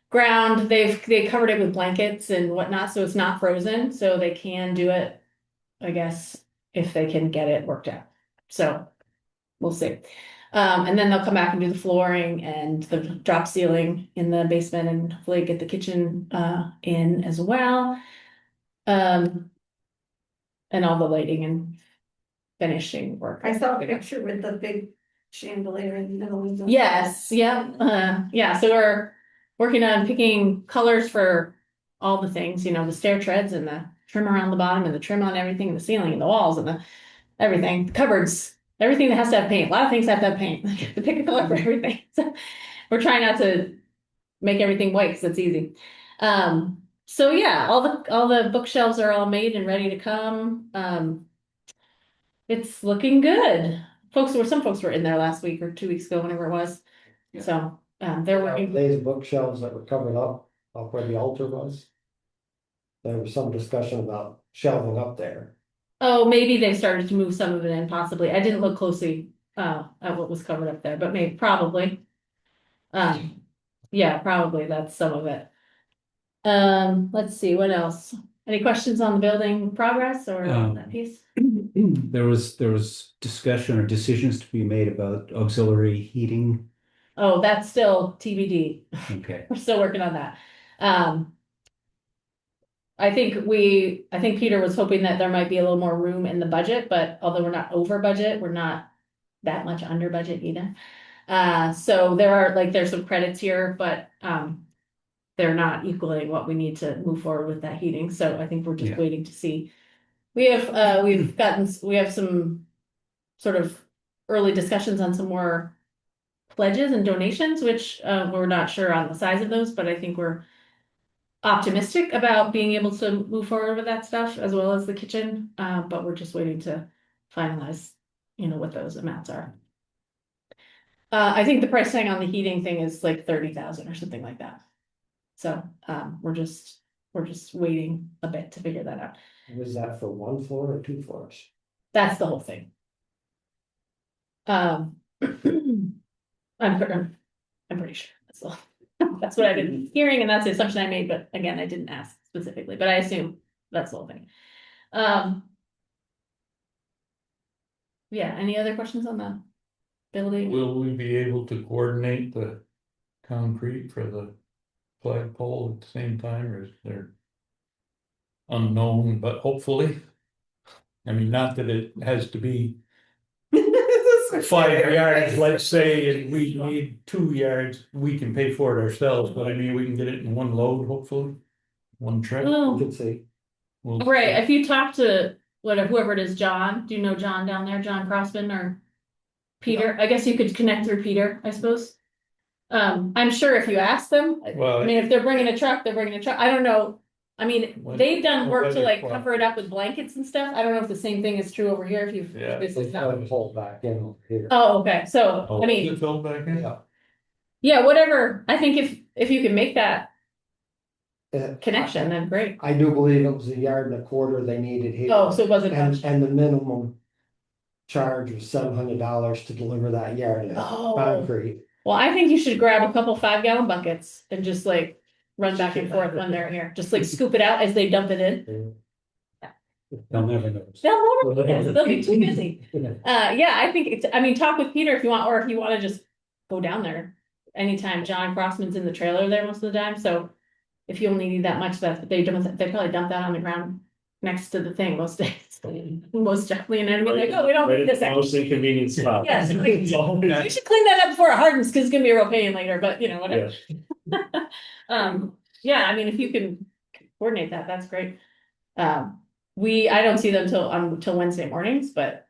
ground, they covered it with blankets and whatnot, so it's not frozen, so they can do it, I guess, if they can get it worked out. So we'll see. And then they'll come back and do the flooring and the drop ceiling in the basement and hopefully get the kitchen in as well. And all the lighting and finishing work. I saw a picture with the big chandelier in the middle of the. Yes, yeah, yeah, so we're working on picking colors for all the things, the stair treads and the trim around the bottom and the trim on everything, the ceiling and the walls and everything, cupboards, everything that has to have paint. A lot of things have to have paint. To pick a color for everything. So we're trying not to make everything white because it's easy. So yeah, all the bookshelves are all made and ready to come. It's looking good. Some folks were in there last week or 2 weeks ago, whenever it was. Yeah. So they're working. These bookshelves that were covered up where the altar was. There was some discussion about shelving up there. Oh, maybe they started to move some of it in, possibly. I didn't look closely at what was covered up there, but probably. Yeah, probably that's some of it. Let's see, what else? Any questions on the building progress or that piece? There was discussion or decisions to be made about auxiliary heating. Oh, that's still TBD. Okay. We're still working on that. I think Peter was hoping that there might be a little more room in the budget, but although we're not over budget, we're not that much under budget either. So there's some credits here, but they're not equaling what we need to move forward with that heating. So I think we're just waiting to see. We have some sort of early discussions on some more pledges and donations, which we're not sure on the size of those, but I think we're optimistic about being able to move forward with that stuff as well as the kitchen, but we're just waiting to finalize, what those amounts are. I think the price tag on the heating thing is like 30,000 or something like that. So, we're just waiting a bit to figure that out. Was that for 1 floor or 2 floors? That's the whole thing. I'm pretty sure that's all. That's what I've been hearing, and that's the assumption I made, but again, I didn't ask specifically, but I assume that's the whole thing. Yeah, any other questions on the building? Will we be able to coordinate the concrete for the flagpole at the same time, or is there unknown, but hopefully? I mean, not that it has to be 5 yards, let's say, and we need 2 yards, we can pay for it ourselves, but I mean, we can get it in one load, hopefully. One trip. Oh, You can see. right, if you talk to whoever it is, John, do you know John down there, John Crossman or Peter? I guess you could connect through Peter, I suppose. I'm sure if you ask them, I Well, mean, if they're bringing a truck, they're bringing a truck. I don't know. I mean, When- they've done work to weather like clock. cover it up with blankets and stuff. I don't know if the same thing is true over here, if you've. Yeah. this They is not- probably hold back in over here. Oh, okay, so, oh, I mean, is it filled back in? Yeah. yeah, whatever, I think if you can make that Uh, connection, then great. I do believe it was 1.25 yards they needed here. Oh, so it wasn't much. And the minimum charge was $700 to deliver that yard of Oh. concrete. Well, I think you should grab a couple 5-gallon buckets and just like run back and forth when they're here, just like scoop it out as they dump it in. They'll never know. They'll never, yes, they'll be too busy. Yeah, I think talk with Peter if you want, or if you wanna just go down there anytime. John Crossman's in the trailer there most of the time, so if you only need that much, they probably dump that on the ground next to the thing most days. Most definitely, and then be like, oh, we don't need this extra. Most inconvenient spot. Yes, like, you should clean that up before it hardens, cause it's gonna be a real pain later, but whatever. Yeah, I mean, if you can coordinate that, that's great. I don't see them till Wednesday mornings, but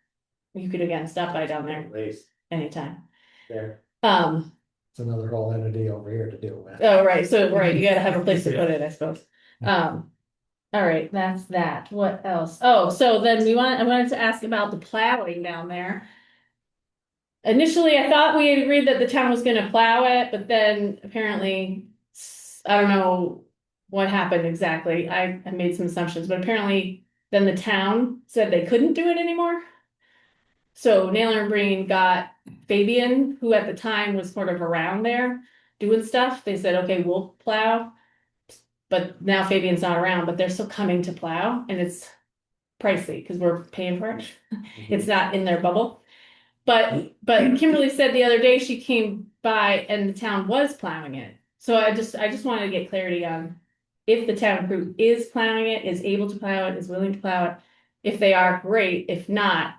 you could again stop by down there At least anytime. there. It's It's another whole entity over here to deal with. oh, right, so, right, you gotta have a place to put it, I suppose. All right, that's that. What else? Oh, so then I wanted to ask about the plowing down there. Initially, I thought we had agreed that the town was gonna plow it, but then apparently, I don't know what happened exactly. I made some assumptions, but apparently then the town said they couldn't do it anymore. So Naylor and Breen got Fabian, who at the time was sort of around there doing stuff. They said, okay, we'll plow. But now Fabian's not around, but they're still coming to plow, and it's pricey because we're paying for it. It's not in their bubble. But Kimberly said the other day she came by and the town was plowing it. So I just wanted to get clarity on if the town crew is plowing it, is able to plow it, is willing to plow it. If they are, great. If not,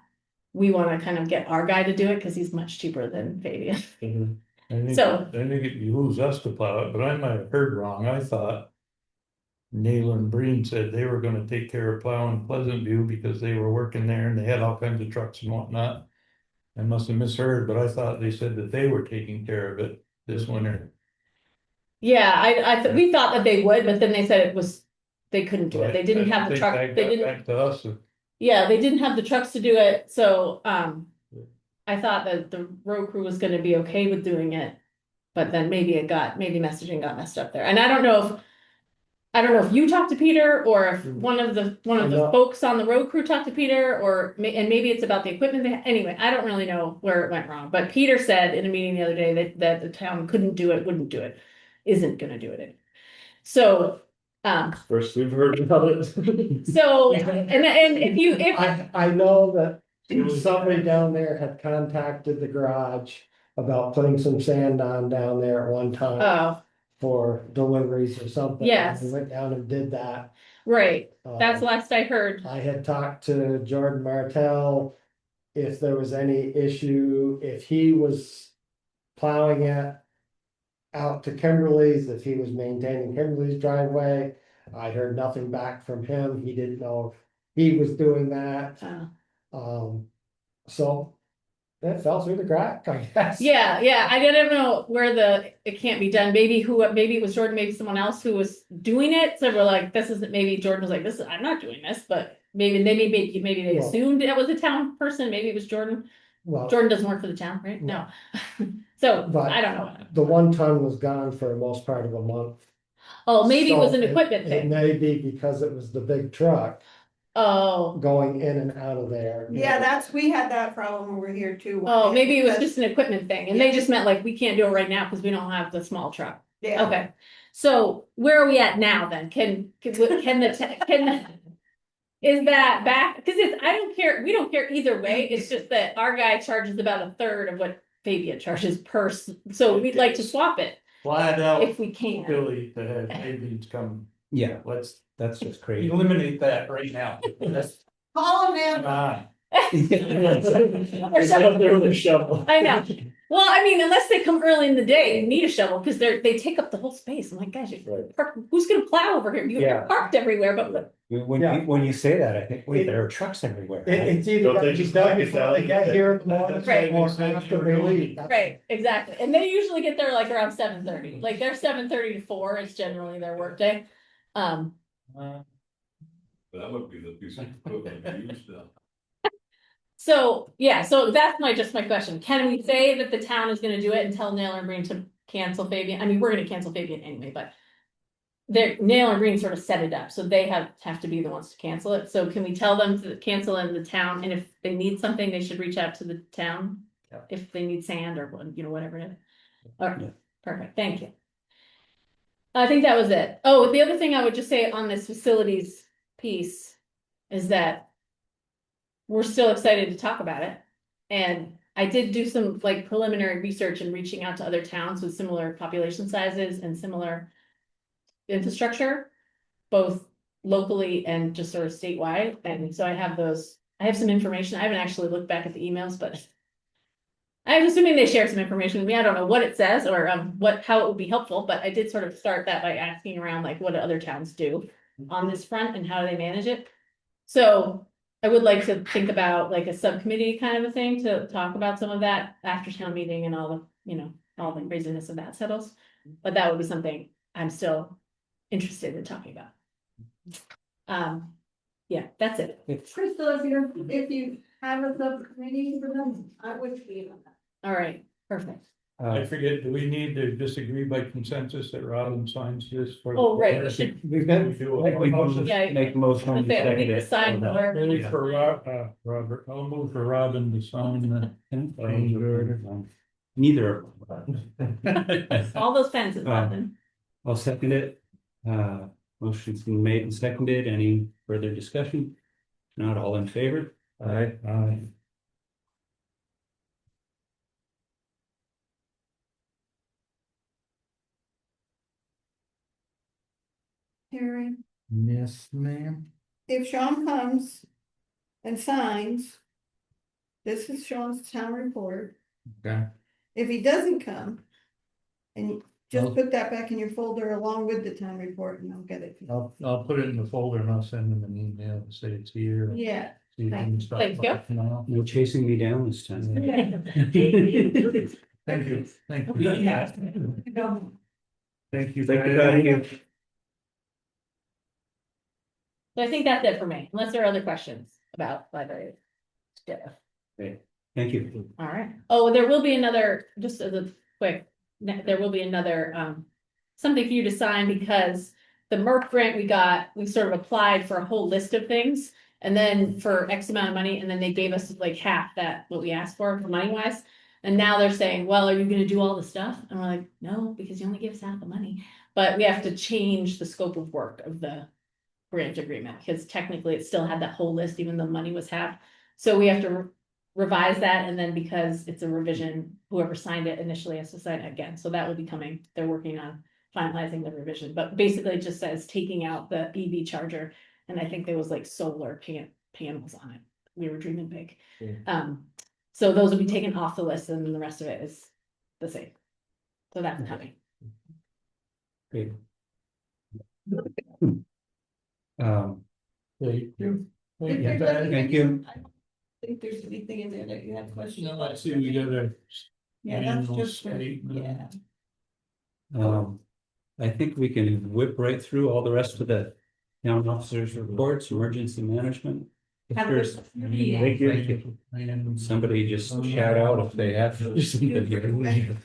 we want to kind of get our guy to do it because he's much cheaper than Fabian. I think it behooves us to plow it, but I might have heard wrong. I thought Naylor and Breen said they were gonna take care of plowing Pleasant View because they were working there and they had all kinds of trucks and whatnot. I must have misheard, but I thought they said that they were taking care of it this winter. Yeah, we thought that they would, but then they said they couldn't do it. They didn't have the truck. They didn't. Back to us. Yeah, they didn't have the trucks to do it, so I thought that the road crew was gonna be okay with doing it. But then maybe messaging got messed up there, and I don't know if you talked to Peter or if one of the folks on the road crew talked to Peter, and maybe it's about the equipment. Anyway, I don't really know where it went wrong, but Peter said in a meeting the other day that the town couldn't do it, wouldn't do it, isn't gonna do it. So, First we've heard about it. so, and if I know that somebody down there had contacted the garage about putting some sand on down there at one time. oh, For deliveries or something. Yes. We went down and did that. right, that's the last I heard. I had talked to Jordan Martell. If there was any issue, if he was plowing it out to Kimberly's, if he was maintaining Kimberly's driveway. I heard nothing back from him. He didn't know if he was doing that. Oh. So It fell through the crack, I guess. Yeah, yeah, I didn't know where it can't be done, maybe maybe it was Jordan, maybe someone else who was doing it, so we're like, this isn't, maybe Jordan was like, I'm not doing this, but maybe they Well- assumed it was a town person, maybe it was Jordan. Well, Jordan doesn't work for the town, right? No. So, But- I don't know. the 1 ton was gone for the most part of a month. Oh, maybe it was So an equipment It thing. may be because it was the big truck Oh, going in and out of there. Yeah, we had that problem over here too. oh, maybe it was just an equipment thing, and they just meant like, we can't do it right now because we don't have the small truck. Yeah. Okay, so where are we at now then? Is that back? Because I don't care, we don't care either way, it's just that our guy charges about a third of what Fabian charges so we'd like to swap it Flat out if we can. Billy to have Fabians come. Yeah, Let's that's just crazy. eliminate that right now. That's Call him in. fine. Or something. I know. Well, I mean, unless they come early in the day and need a shovel, because they take up the whole space. I'm like, guys, who's gonna plow over here? You're Yeah. parked everywhere, but When you say that, I think, wait, there are trucks everywhere. It's either Don't got they to be just done knock it before down? they get here in the morning Right. or after they leave. right, exactly. And they usually get there like around 7:30. Like they're 7:30 to 4 is generally their workday. That would be the piece of equipment used to. So yeah, so that's just my question. Can we say that the town is gonna do it and tell Nail and Green to cancel Fabian? I mean, we're gonna cancel Fabian anyway, but Nail and Green sort of set it up, so they have to be the ones to cancel it. So can we tell them to cancel in the town, and if they need something, they should reach out to the town? Yeah. If they need sand or whatever it is. All right, Yeah. perfect, thank you. I think that was it. Oh, the other thing I would just say on this facilities piece is that we're still excited to talk about it. And I did do some like preliminary research and reaching out to other towns with similar population sizes and similar infrastructure, both locally and just sort of statewide. And so I have some information. I haven't actually looked back at the emails, but I'm assuming they share some information with me. I don't know what it says or how it would be helpful, but I did sort of start that by asking around like what do other towns do on this front and how do they manage it. So I would like to think about like a subcommittee kind of a thing to talk about some of that after town meeting and all the craziness of that settles. But that would be something I'm still interested in talking about. Yeah, that's it. Crystal, if you have a subcommittee for them, I would be on that. All right, perfect. I forget, do we need to disagree by consensus that Robin signs this for? Oh, right, we should. We've got, We do like, we motion- Yeah. make a motion. I think we need to sign the- Really for Robert, I'll move for Robin to sign the. Neither. All those fences, Robin. I'll second it. Motion's been made and seconded. Any further discussion? Not all in favor? Aye. Aye. Harry, Yes, ma'am. if Sean comes and signs, this is Sean's town report. Okay. If he doesn't come, and you just Oh. put that back in your folder along with the town report and I'll get it. I'll put it in the folder and I'll send them an email and say it's here. Yeah. So you can stop Thank you. by tomorrow. No chasing me down this time. Thank you, thank you. Thank you. Thank you. So I think that's it for me, unless there are other questions about library stuff. Thank you. All right. Oh, there will be another, just as a quick, there will be another, something for you to sign because the MERP grant we sort of applied for a whole list of things. And then for X amount of money, and then they gave us like half that, what we asked for money wise. And now they're saying, well, are you gonna do all the stuff? And we're like, no, because you only give us half the money. But we have to change the scope of work of the grant agreement, because technically it still had that whole list, even though money was half. So we have to revise that, and then because it's a revision, whoever signed it initially has to sign it again. So that will be coming. They're working on finalizing the revision, but basically it just says taking out the EV charger. And I think there was like solar panels on it. We were dreaming big. So those will be taken off the list, and then the rest of it is the same. So that's coming. Great. Thank you. Thank you. think there's anything in there that you have questions No, about. I see we got a Yeah, that's annual just, statement. yeah. I think we can whip right through all the rest of the town officers' reports, emergency management. If Have a there's, good meeting. thank you. Somebody just shout out if they have something here.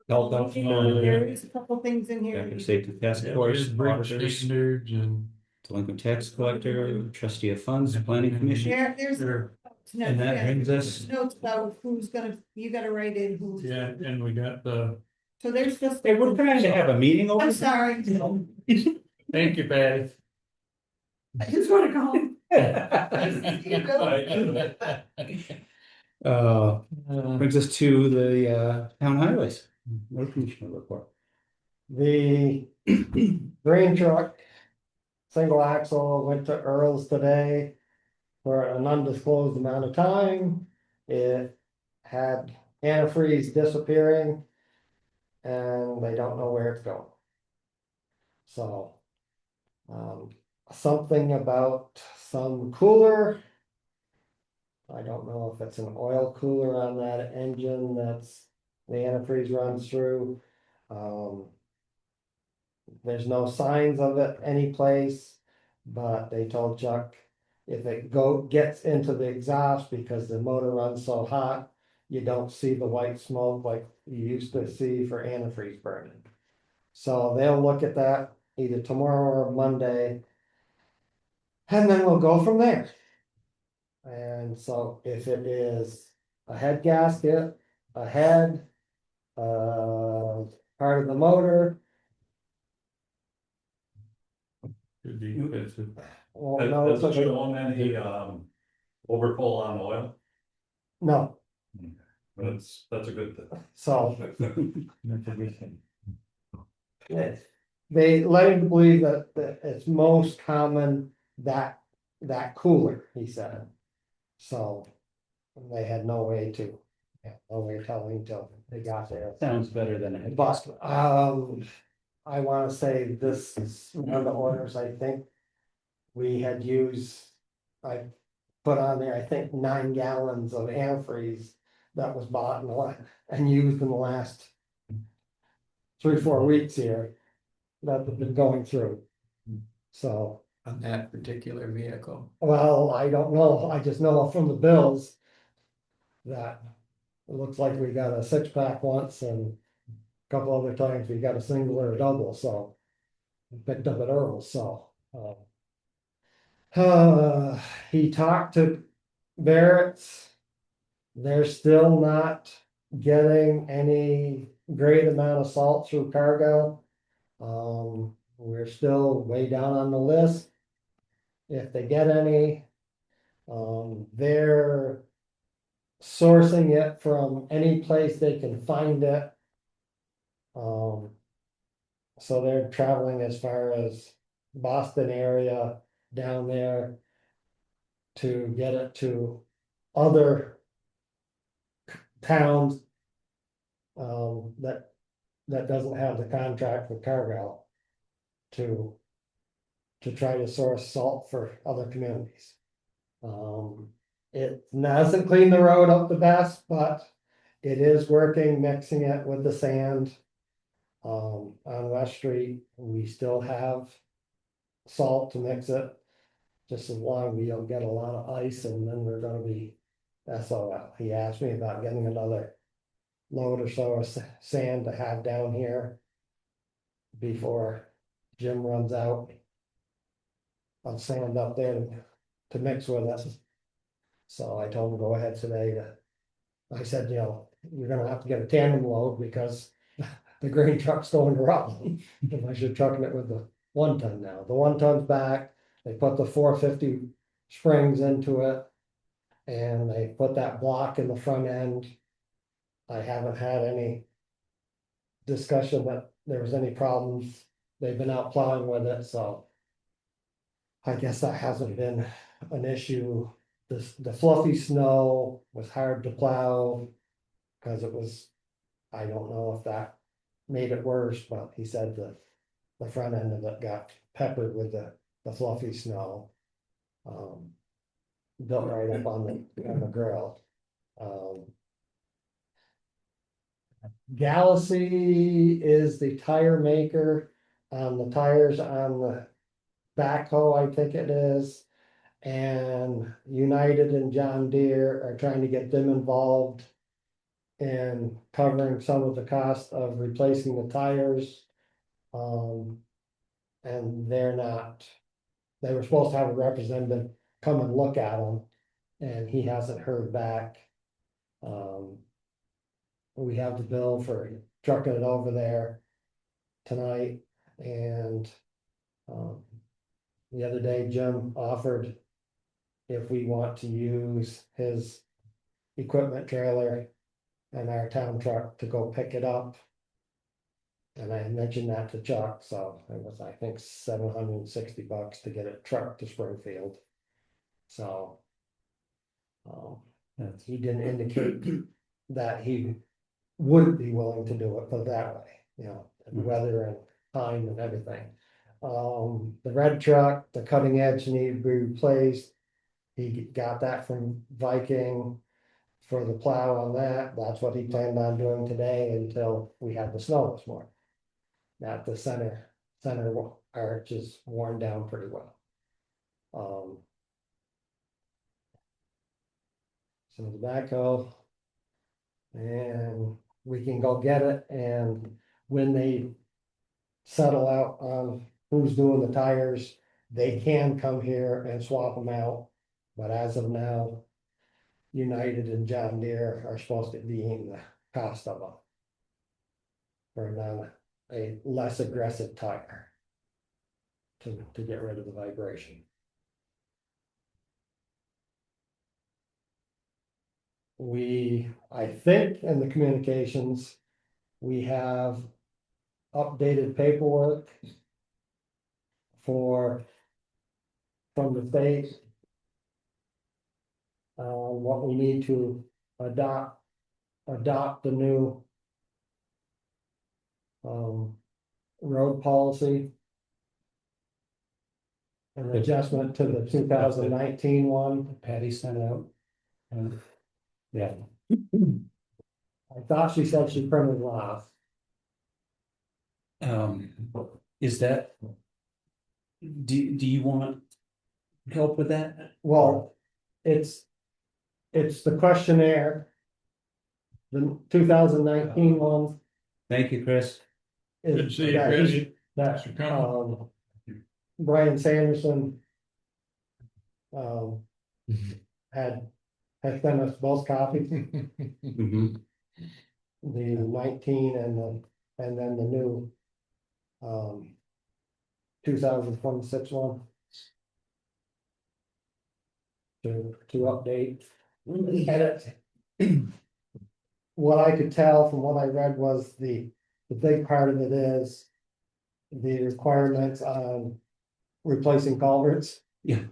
Help out. There is a couple things in here. Traffic safety task force, Bridge auditors, standards and. delinquent tax collector, trustee of funds, planning commission. There's. There, And that brings us, Notes about who's gonna, you gotta write in who's. yeah, and we got the, So there's just. hey, we're trying to have a meeting over. I'm sorry. thank you, Patty. I just wanna go home. Brings us to the town highways, road commissioner report. The grain truck, single axle, went to Earl's today for an undisclosed amount of time. It had antifreeze disappearing and they don't know where it's going. So, something about some cooler. I don't know if it's an oil cooler on that engine that's the antifreeze runs through. There's no signs of it anyplace, but they told Chuck if it gets into the exhaust because the motor runs so hot, you don't see the white smoke like you used to see for antifreeze burning. So they'll look at that either tomorrow or Monday, and then we'll go from there. And so if it is a head gasket, a head, part of the motor. Could be, it's a- Well, no, Does it show any overpull on oil? no, That's a good thing. so that's a good thing. they led him to believe that it's most common that cooler, he said. So they had no way to, no way of telling till they got there. Sounds better than a head. But, I wanna say this is one of the orders, I think. We had used, I put on there, I think 9 gallons of antifreeze that was bought and used in the last 3-4 weeks here. That have been going through. So, On that particular vehicle. well, I don't know, I just know from the bills. That it looks like we got a 6-pack once and a couple other times we got a single or a double, so. Picked up at Earl's, so. He talked to Barrett's. They're still not getting any great amount of salt through Cargill. We're still way down on the list. If they get any, they're sourcing it from any place they can find it. So they're traveling as far as Boston area down there to get it to other towns that doesn't have the contract with Cargill to try to source salt for other communities. It hasn't cleaned the road up the best, but it is working, mixing it with the sand. On West Street, we still have salt to mix it. Just as long as we don't get a lot of ice and then we're gonna be SOL. He asked me about getting another load or so of sand to have down here before Jim runs out of sand up there to mix with us. So I told him go ahead today I said, you're gonna have to get a tandem load because the grain truck's going to Rutland. Unless you're trucking it with the 1 ton now. The 1 ton's back, they put the 450 springs into it. And they put that block in the front end. I haven't had any discussion that there was any problems. They've been out plowing with it, so. I guess that hasn't been an issue. The fluffy snow was hard to plow. Cause it was, I don't know if that made it worse, but he said the front end of it got peppered with the fluffy snow. built right up on the grill. Galaxy is the tire maker on the tires on the backhoe, I think it is. And United and John Deere are trying to get them involved in covering some of the cost of replacing the tires. And they're not, they were supposed to have a representative come and look at them, and he hasn't heard back. We have the bill for trucking it over there tonight, and the other day Jim offered if we want to use his equipment trailer and our town truck to go pick it up. And I mentioned that to Chuck, so it was, I think, $760 to get it trucked to Springfield. So. He didn't indicate that he wouldn't be willing to do it, put it that way, you know, weather and time and everything. The red truck, the cutting edge needed to be replaced. He got that from Viking for the plow on that. That's what he planned on doing today until we had the snow this morning. That the center arch is worn down pretty well. So the backhoe, and we can go get it, and when they settle out on who's doing the tires, they can come here and swap them out. But as of now, United and John Deere are supposed to be in the cost of them. For a less aggressive tire. To get rid of the vibration. I think in the communications, we have updated paperwork from the state. What we need to adopt the new road policy. An adjustment to the 2019 one. Patty sent out. Yeah. I thought she said she printed it off. Is that? Do you want help with that? Well, it's the questionnaire. The 2019 one Thank you, Chris. Good to is see you, Chris. Thanks for that, coming. Brian Sanderson. Had sent us both copies, Mhm. the 19 and then the new 2026 one. To update. And what I could tell from what I read was the big part of it is the requirements on replacing culverts. Yeah.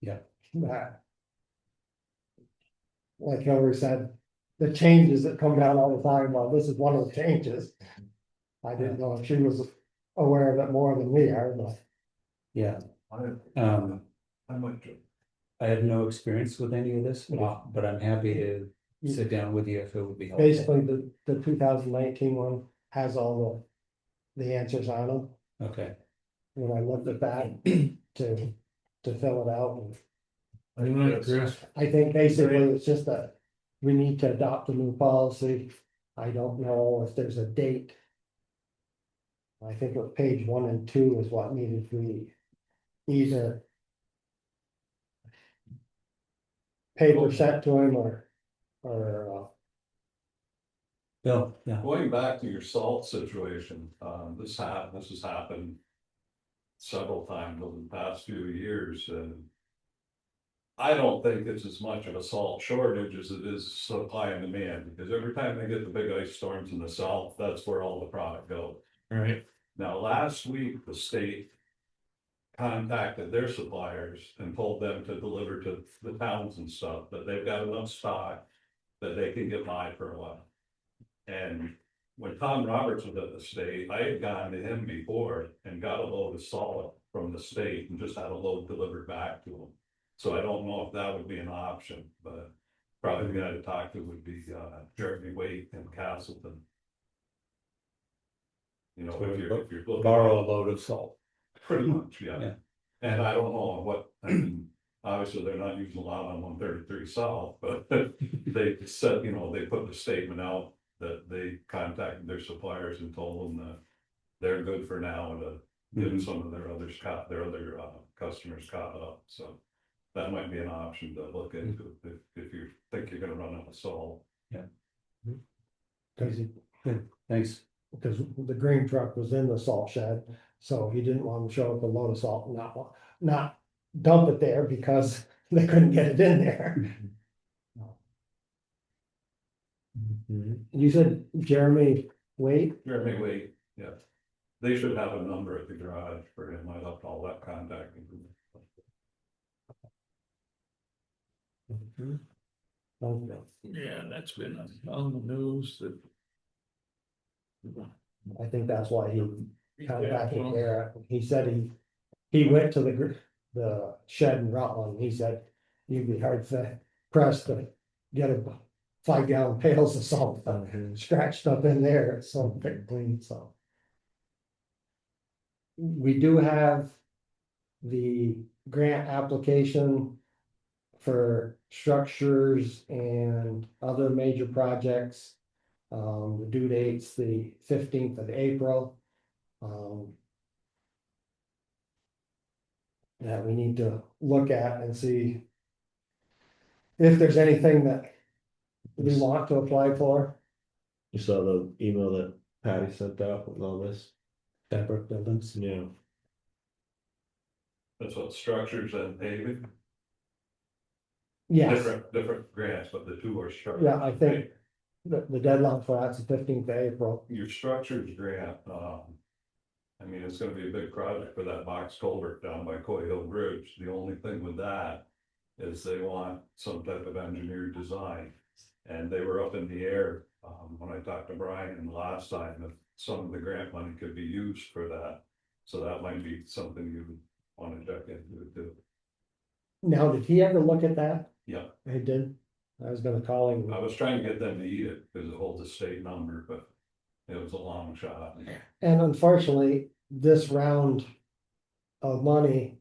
Yeah. Like Hillary said, the changes that come down all the time, well, this is one of the changes. I didn't know if she was aware of it more than we are, but. Yeah. I have no experience with any of this, but I'm happy to sit down with you if it would be helpful. Basically, the 2019 one has all the answers on them. Okay. When I looked at that to fill it out. Chris. I think basically it's just that we need to adopt a new policy. I don't know if there's a date. I think it was page 1 and 2 is what needed to be either paper sent to him or Bill, yeah. Going back to your salt situation, this has happened several times over the past few years, and I don't think it's as much of a salt shortage as it is supply and demand, because every time they get the big ice storms in the south, that's where all the product goes. Right. Now, last week, the state contacted their suppliers and told them to deliver to the towns and stuff, that they've got enough stock that they can get by for a while. And when Tom Roberts was at the state, I had gone to him before and got a load of salt from the state and just had a load delivered back to him. So I don't know if that would be an option, but probably the guy to talk to would be Jeremy Waite in Castleton. You know, if you're looking. Borrow a load of salt. Pretty much, Yeah. yeah. And I don't know what, I mean, obviously they're not using a lot on 133 South, but they said, you know, they put the statement out that they contacted their suppliers and told them that they're good for now and to give some of their other customers caught up, so that might be an option to look into if you think you're gonna run out of salt. Cause Thanks. because the green truck was in the salt shed, so he didn't want to show up a load of salt and not dump it there because they couldn't get it in there. You said Jeremy Wade? Jeremy Waite, yeah. They should have a number at the garage for him. I left all that contact information. Yeah, that's been on the news that. I think that's why he contacted Garrett. He said he went to the shed in Rutland. He said you'd be hard pressed to get a 5-gallon pails of salt scratched up in there. It's so pretty clean, so. We do have the grant application for structures and other major projects. The due date's the 15th of April. That we need to look at and see if there's anything that we want to apply for. You saw the email that Patty sent out with all this? Separate buildings. Yeah. That's what structures and paving, Yes, different grants, but the two are structures. yeah, I think the deadline for that's the 15th of April. Your structures grant, I mean, it's gonna be a big project for that box culvert down by Coy Hill Bridge. The only thing with that is they want some type of engineered design. And they were up in the air, when I talked to Brian last time, if some of the grant money could be used for that. So that might be something you wanna check into too. Now, did he ever look at that? Yeah, He did. I was gonna call him. I was trying to get them to eat it because it holds a state number, but it was a long shot. And unfortunately, this round of money,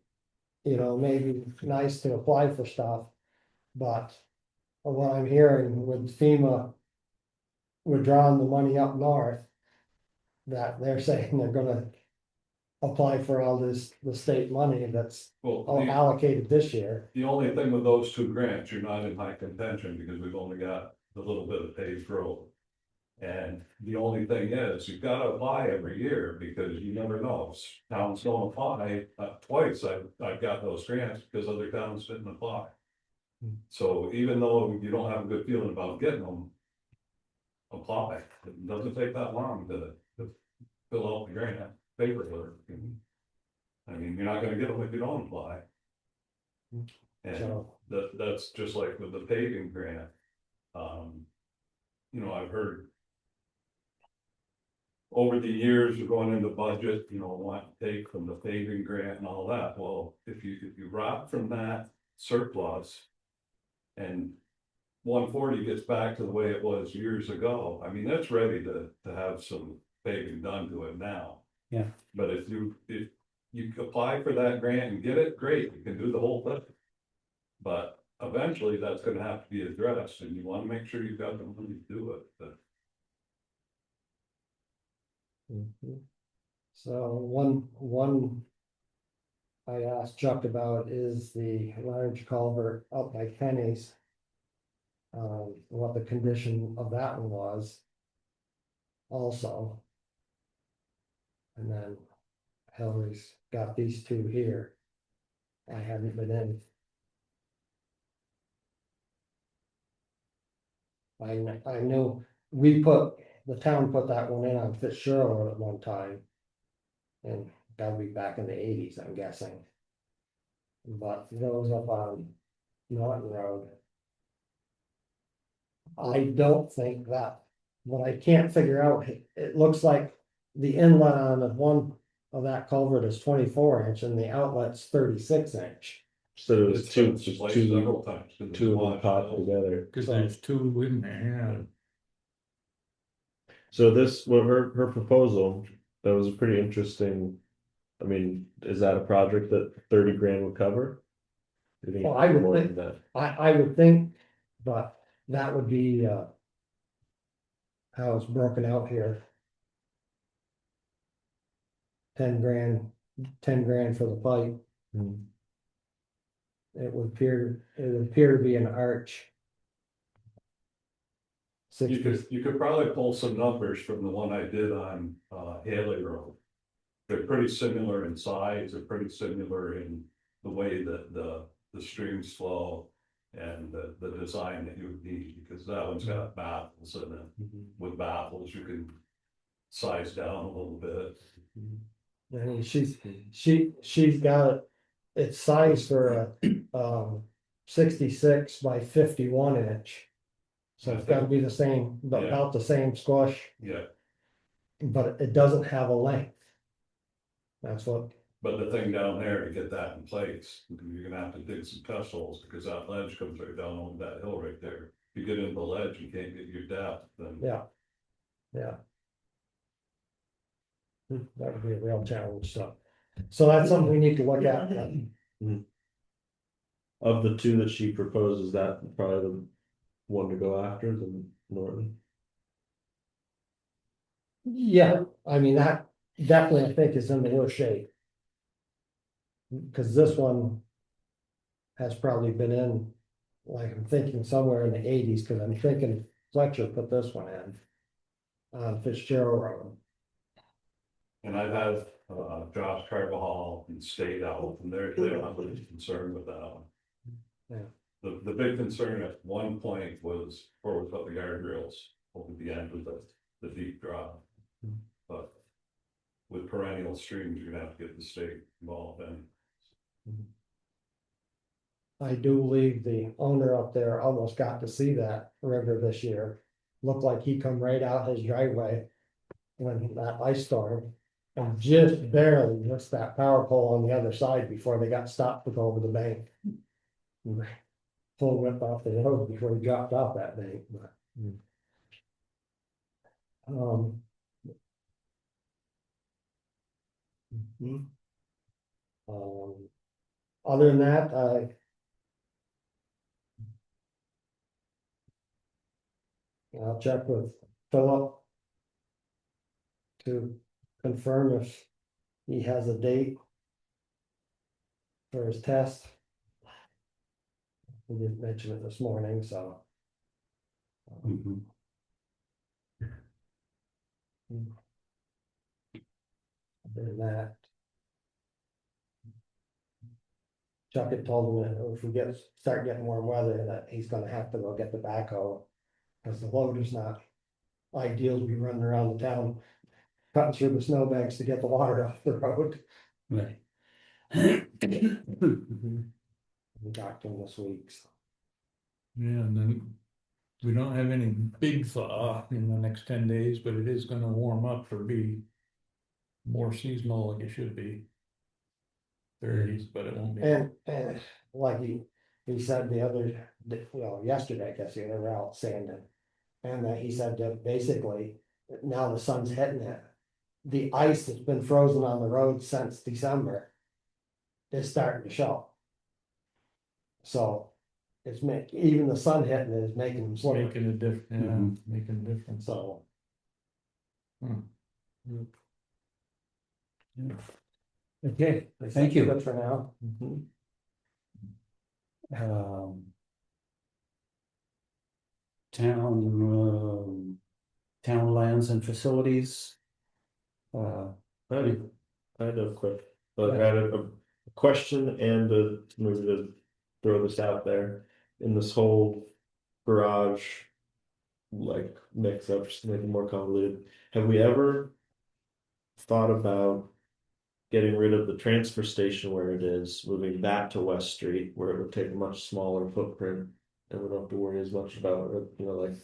may be nice to apply for stuff. But what I'm hearing with FEMA withdrawing the money up north, that they're saying they're gonna apply for all the state money that's Well, allocated this year. the only thing with those two grants, you're not in high contention because we've only got the little bit of paved road. And the only thing is, you've gotta apply every year because you never know. Towns don't apply, twice I've got those grants because other towns didn't apply. So even though you don't have a good feeling about getting them, apply. It doesn't take that long to fill out the grant paperwork. I mean, you're not gonna get them if you don't apply. And So, that's just like with the paving grant. I've heard over the years of going into budget, what to take from the paving grant and all that. Well, if you rob from that surplus and 140 gets back to the way it was years ago, I mean, that's ready to have some paving done to it now. Yeah. But if you apply for that grant and get it, great, you can do the whole thing. But eventually that's gonna have to be addressed and you wanna make sure you've got the money to do it, but. So one I asked Chuck about is the large culvert up by Kenny's. What the condition of that one was. Also. And then Hillary's got these two here. I haven't been in. I know the town put that one in on Fitzgerald at one time. And that'll be back in the 80s, I'm guessing. But those up on Norton Road. I don't think that, what I can't figure out, it looks like the inlet on the one of that culvert is 24 inch and the outlet's 36 inch. So it was two, It's like several times. two of them popped together. Cause there's two in there, So this, what her proposal, that was pretty interesting. I mean, is that a project that 30 grand would cover? Do you think Well, I would more think- than that? I would think, but that would be, how it's broken out here. 10 grand for the pipe. Hmm. It would appear to be an arch. You could probably pull some numbers from the one I did on Haley Road. They're pretty similar in size, they're pretty similar in the way that the streams flow. And the design that you would need, because that one's got baffles in it. With baffles, you can size down a little bit. I mean, she's got it's sized for a 66 by 51 inch. So it's gotta be the same, about the same squash, Yeah, but it doesn't have a length. That's what, but the thing down there to get that in place, you're gonna have to dig some test holes, because that ledge comes right down on that hill right there. If you get into the ledge, you can't get your depth, then. yeah. That would be a real challenge, so that's something we need to look at. Of the two that she proposes, that probably the one to go after, the Norton. Yeah, I mean, that definitely I think is in the worst shape. Cause this one has probably been in, like, I'm thinking somewhere in the 80s, cause I'm thinking Fletcher put this one in. On Fitzgerald Road. And I've had Josh Carbajal and State out, and they're not really concerned with that one. Yeah. The big concern at one point was where we put the guardrails over the end of the deep drop. But with perennial streams, you're gonna have to get the state involved in. I do believe the owner up there almost got to see that river this year. Looked like he come right out his driveway when that ice storm. And just barely missed that power pole on the other side before they got stopped to go over the bank. Full whip off the road before he dropped off that bank, but. Um. Other than that, I'll check with Philip. To confirm if he has a date. For his test. We didn't mention it this morning, so. Other than that. Chuck had told him that if we start getting warm weather, that he's gonna have to go get the backhoe. Cause the loader's not ideal to be running around the town. Cutting through the snowbanks to get the water off the road. Right. We talked to him this week, so. yeah, and then. We don't have any big thaw in the next 10 days, but it is gonna warm up or be. More seasonal like it should be. 30s, but it won't be. And like he said yesterday, I guess they were out sanding. And that he said that basically, now the sun's hitting it. The ice that's been frozen on the road since December. Is starting to show. So, it's even the sun hitting it is making them slippery, Making a difference, making a difference. so. Okay, thank you. Good for now. Town lands and facilities. I had a quick, I had a question and maybe to throw this out there in this whole garage. Like mix up, just to make it more convoluted. Have we ever thought about getting rid of the transfer station where it is, moving back to West Street, where it would take a much smaller footprint, and we don't have to worry as much about it,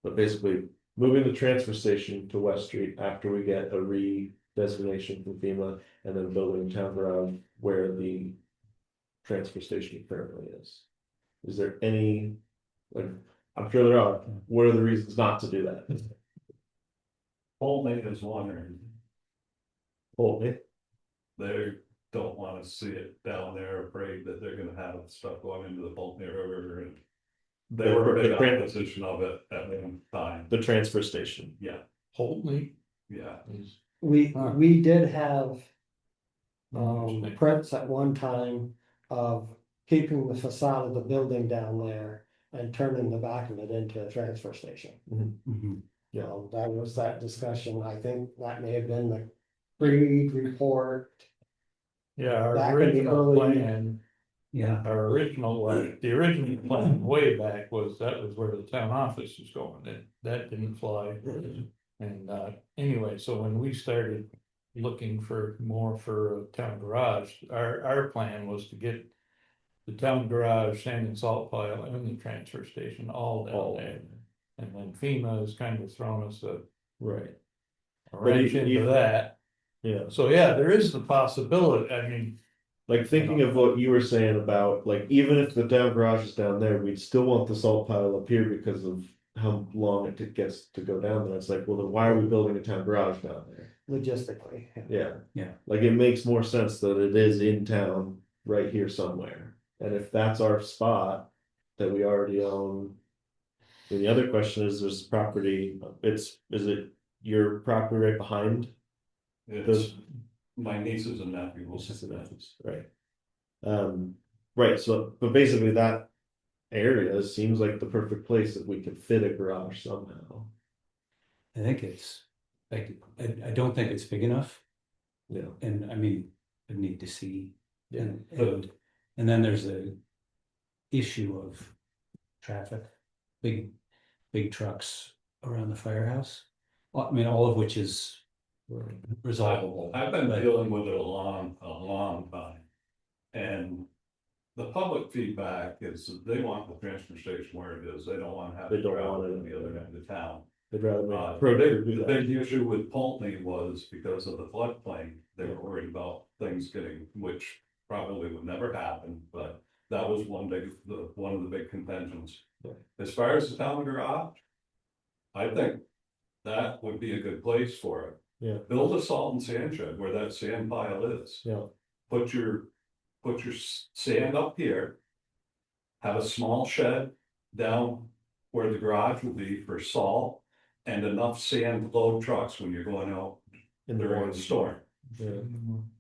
but basically moving the transfer station to West Street after we get a re-designation from FEMA, and then building a town garage where the transfer station currently is. Is there any, like, I'm sure there are, what are the reasons not to do that? Polk is wondering, Well, they don't wanna see it down there, afraid that they're gonna have stuff going into the Polk River and. They were a big opposition of it at one time, the transfer station. yeah, Holtney yeah. is. We did have Interesting. prints at one time of keeping the facade of the building down there and turning the back of it into a transfer station. Mhm. You know, that was that discussion. I think that may have been the Creed report. Yeah, our Back in the original early- plan, Yeah, the original plan way back was that was where the town office was going, that didn't fly. And anyway, so when we started looking for more for a town garage, our plan was to get. The town garage, sand and salt pile and the transfer station all down there. And then FEMA has kind of thrown us a Right, wrench you- into that. yeah. So yeah, there is the possibility, I mean. Like thinking of what you were saying about, like, even if the town garage is down there, we'd still want the salt pile up here because of how long gets to go down there. It's like, well, then why are we building a town garage down there? Logistically. Yeah. Yeah. Like, it makes more sense that it is in town, right here somewhere. And if that's our spot that we already own. Then the other question is, there's property, is it your property right behind? It's my nieces and nephews. It's just right. Right, so, but basically that area seems like the perfect place that we could fit a garage somehow. I think it's, like, I don't think it's big enough, Yeah. and I mean, I need to see. Yeah. And then there's a issue of traffic, big trucks around the firehouse. Well, I mean, all of which is resolvable. I've been but- dealing with it a long time. And the public feedback is that they want the transfer station where it is, they don't wanna have They it don't around want it. on the other end of town. They'd rather make. The big issue with Pulteney was because of the floodplain, they were worried about things getting, which probably would never happen, but that was one of the big contentions. Yeah. As far as the town garage, I think that would be a good place for it. Yeah. Build a salt and sand shed where that sand pile is. Yeah. Put your sand up here. Have a small shed down where the garage will be for salt and enough sand to load trucks when you're going out during a storm. Yeah.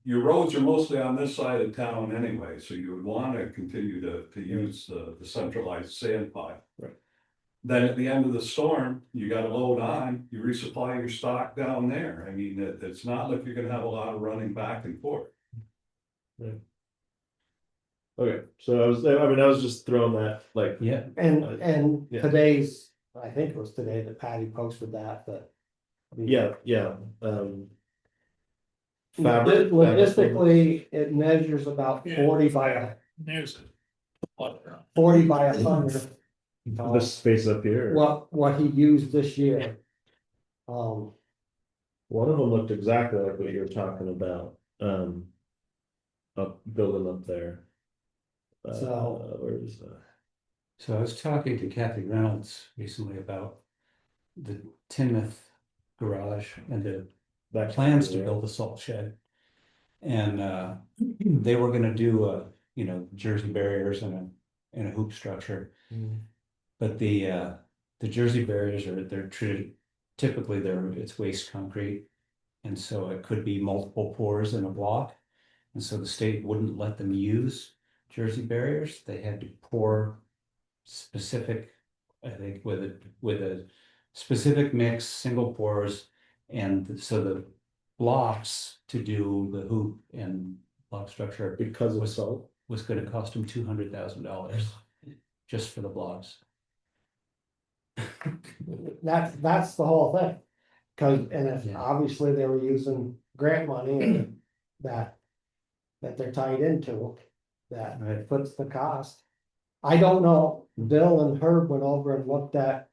Your roads are mostly on this side of town anyway, so you would want to continue to use the centralized sand pile. Right. Then at the end of the storm, you got a load on, you resupply your stock down there. I mean, it's not like you're gonna have a lot of running back and forth. Okay, so I was just throwing that, like, Yeah, And Yeah. today's, I think it was today that Patty posted that. yeah, fabric. Logistically, it measures about Yeah. 40 by There's a. 40 by 100. The space up here. What he used this year. One of them looked exactly like what you were talking about, up building up there. So- Where is that? so I was talking to Kathy Reynolds recently about the Tinmouth garage and the That plans to there. build a salt shed. And they were gonna do Jersey barriers and a hoop structure. Mm. But the Jersey barriers typically it's waste concrete. And so it could be multiple pours in a block. And so the state wouldn't let them use Jersey barriers. They had to pour specific, I think, with a specific mix, single pours. And so the blocks to do the hoop and block structure Because of salt. was gonna cost them $200,000 just for the blocks. That's the whole thing. And if Yeah. obviously they were using grant money that they're tied into, that Right. puts the cost. I don't know, Bill and Herb went over and looked at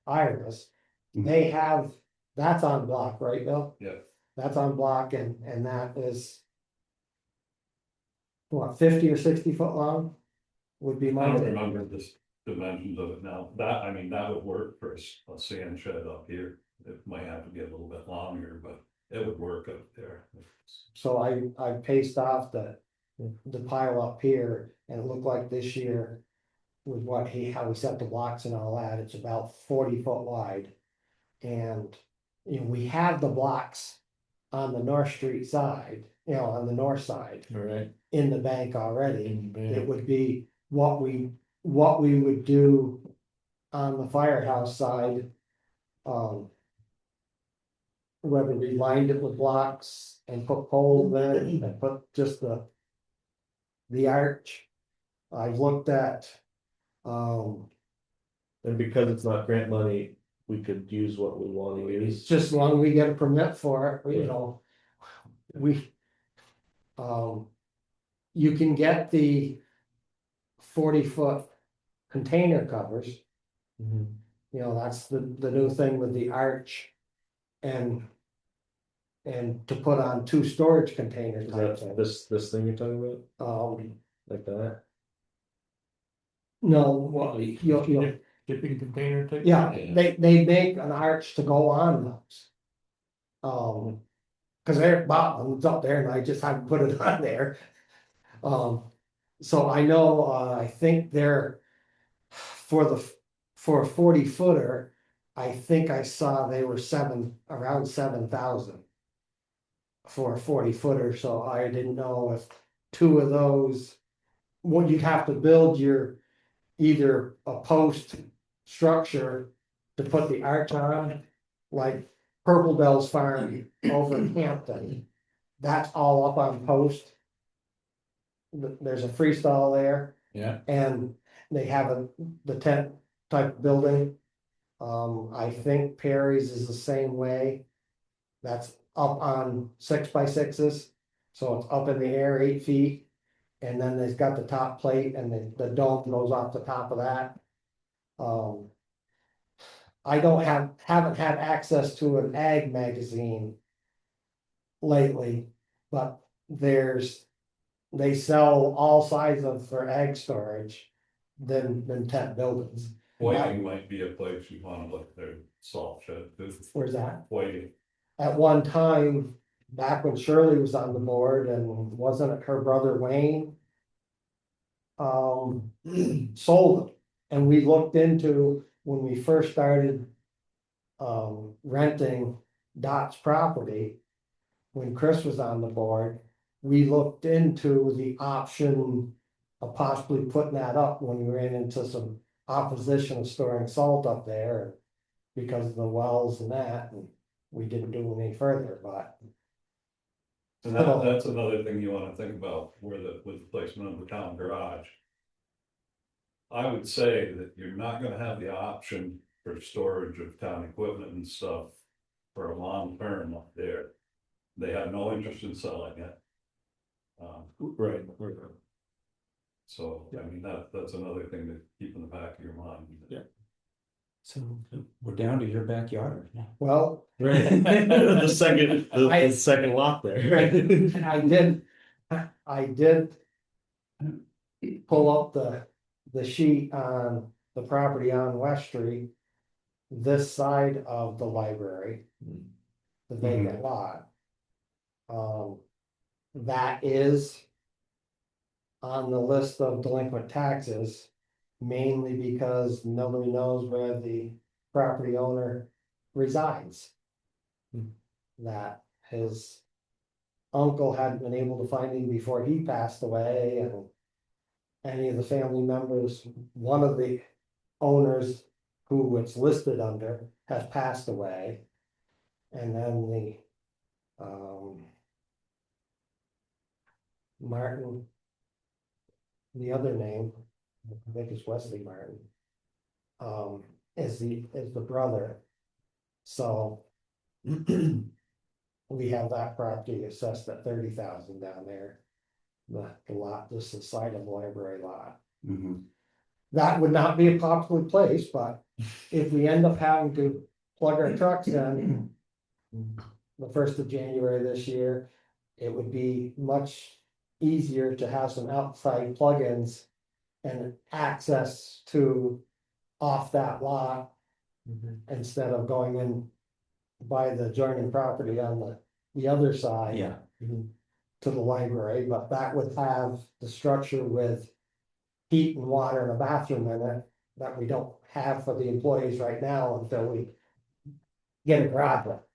Iris. They have, that's on block, right, Bill? Yeah. That's on block and that is what, 50 or 60 foot long? Would be I my. don't remember the dimensions of it now, that, I mean, that would work for a sand shed up here. It might have to be a little bit longer, but it would work up there. So I paced off the pile up here, and it looked like this year. With how he set the blocks and all that, it's about 40 foot wide. And, we have the blocks on the North Street side, on the north side, Right. in the bank already. In the It bank. would be what we would do on the firehouse side. Whether we lined it with blocks and put poles in and put just the arch. I've looked at, And because it's not grant money, we could use what we want to it's use. just as long as we get a permit for it, we. You can get the 40 foot container covers, Mhm. that's the new thing with the arch. And to put on 2 storage containers Is type that thing. this thing you're talking about, Um, like that? no, well, you'll, Shipping container type? yeah, they make an arch to go on those. Cause they're bottom, it's up there and I just haven't put it on there. So I know, I think they're for a 40 footer, I think I saw they were around 7,000. For a 40 footer, so I didn't know if 2 of those, well, you'd have to build either a post structure to put the arch on, like Purple Bell's farm over in Hampton. That's all up on post. There's a freestyle there. Yeah. And they have the tent type building. I think Perry's is the same way. That's up on 6x6s, so it's up in the air 8 feet. And then they've got the top plate and the dome goes off the top of that. I haven't had access to an ag magazine lately, but they sell all sizes for ag storage than tent buildings. Whiting might be a place you wanna look there, salt shed, Where's that? Whiting. At one time, back when Shirley was on the board, and wasn't it her brother Wayne? Sold it, and we looked into, when we first started. Renting Dot's property. When Chris was on the board, we looked into the option of possibly putting that up when we ran into some opposition of storing salt up there. Because of the wells and that, and we didn't do any further, but. And that's another thing you wanna think about, with the placement of the town garage. I would say that you're not gonna have the option for storage of town equipment and stuff for a long term up there. They have no interest in selling it. Right. So, I mean, that's another thing to keep in the back of your mind. Yeah. So we're down to your backyard now. Well, Right. The second lot there. and I did. Pull up the sheet on the property on West Street. This side of the library. The vacant lot. That is. On the list of delinquent taxes. Mainly because nobody knows where the property owner resides. That his uncle hadn't been able to find him before he passed away, and any of the family members, one of the owners who it's listed under has passed away. And then Martin, the other name, I think it's Wesley Martin, is the brother. So we have that property assessed at 30,000 down there. The lot, this is the side of the library lot. That would not be a popular place, but if we end up having to plug our trucks in the 1st of January this year, it would be much easier to have some outside plugins and access to off that lot instead of going in by the adjoining property on the other side. Yeah. To the library, but that would have the structure with heat and water and a bathroom in it that we don't have for the employees right now until we get a project.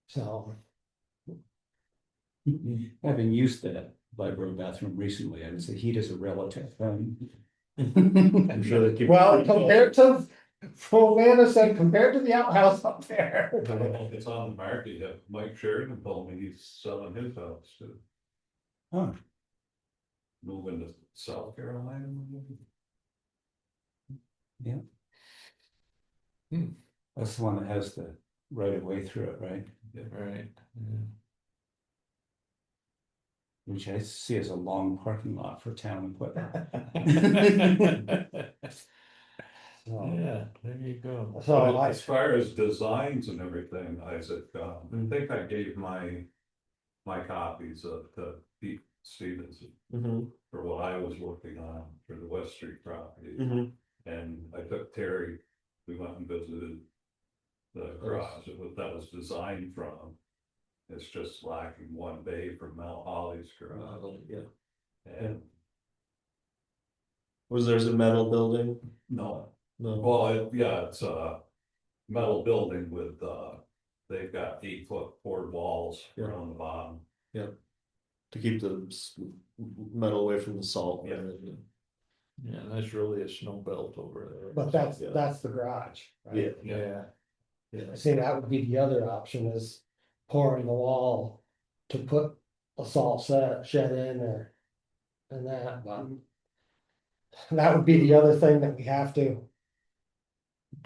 So, Having used the library bathroom recently, I would say heat is a relative. I'm sure they keep. well, compared to, Amanda said, compared to the outhouse up there. It's on the market, yeah. Mike Sheridan told me he's selling his house too. Huh. Moving to South Carolina. Yeah. That's the one that has the right of way through it, right? Yeah. Right. Which I see as a long parking lot for town equipment. Yeah, there you go. So But I, as far as designs and everything, Isaac, I think I gave my copies to Pete Stevenson for what I was working on for the West Street property. And I took Terry, we went and visited the garage that was designed from. It's just lacking one bay from Mount Holly's garage. And Was there's a metal building? no, No. well, yeah, it's a metal building with, they've got 8-foot board walls around the bottom. To keep the metal away from the salt. Yeah. Yeah, that's really a snow belt over there. but that's the garage, right? Yeah. I see that would be the other option is pouring the wall to put a salt shed in there. And that, but that would be the other thing that we have to.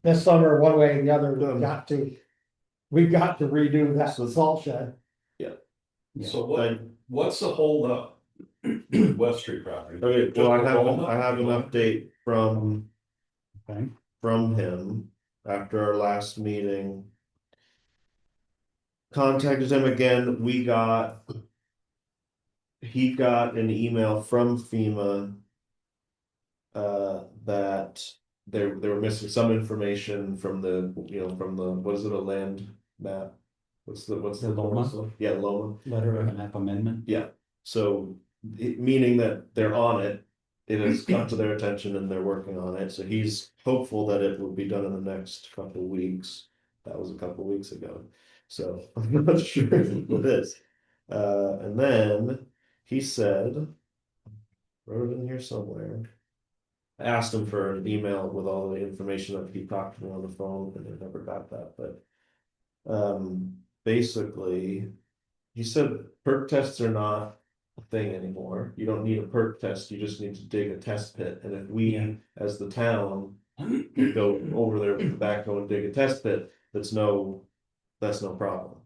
This summer, one way or the other, we've got to redo that salt shed. So what's the hold up with West Street property? Okay, well, I have an update from Okay. him after our last meeting. Contacted him again, he got an email from FEMA. That they were missing some information from what is it, a land map? What's the Loma? Yeah, Loma. Letter of map amendment. Yeah, so meaning that they're on it. It has come to their attention and they're working on it, so he's hopeful that it will be done in the next couple of weeks. That was a couple of weeks ago, so I'm not sure if it is. And then he said, wrote it in here somewhere. I asked him for an email with all the information that he talked to me on the phone, and I never got that, but basically, he said perk tests are not a thing anymore. You don't need a perk test, you just need to dig a test pit, and if we, as the town, could go over there with the backhoe and dig a test pit, that's no problem.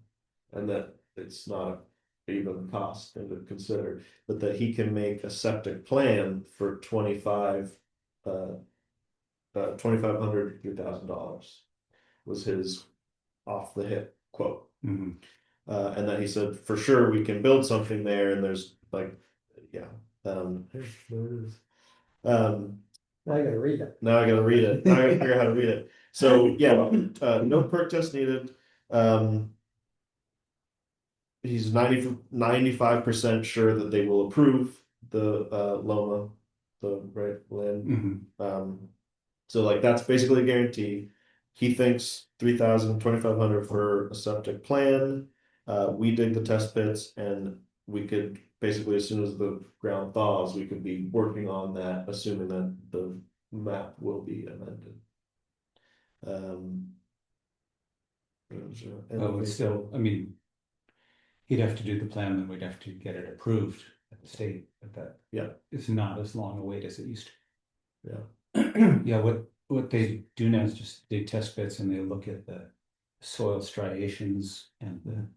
And that it's not even a cost to consider, but that he can make a septic plan for $2,500 to $3,000 was his off the hip quote. And then he said, for sure, we can build something there, and there's like, there it is. Now I gotta read it. Now I gotta read it. Now I gotta figure out how to read it. So yeah, no perk test needed. He's 95% sure that they will approve the Loma, the right land. So like that's basically a guarantee. He thinks 3,000, 2,500 for a septic plan. We dig the test pits, and we could basically, as soon as the ground thaws, we could be working on that, assuming that the map will be amended. Well, it's still, I mean, he'd have to do the plan, then we'd have to get it approved at the state, but that is not as long a wait as it used to. Yeah, what they do now is just dig test pits, and they look at the soil striations and the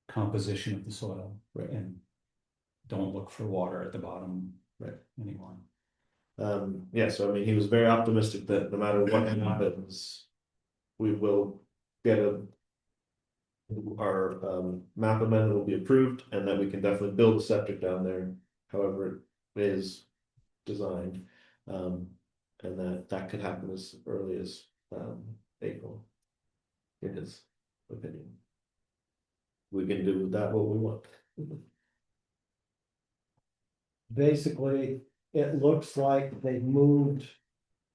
composition of the soil, and don't look for water at the bottom anymore. Yeah, so I mean, he was very optimistic that no matter what happens, we will get our map amendment will be approved and that we can definitely build a septic down there, however it is designed. And that could happen as early as April. In his opinion. We can do with that what we want. Basically, it looks like they've moved.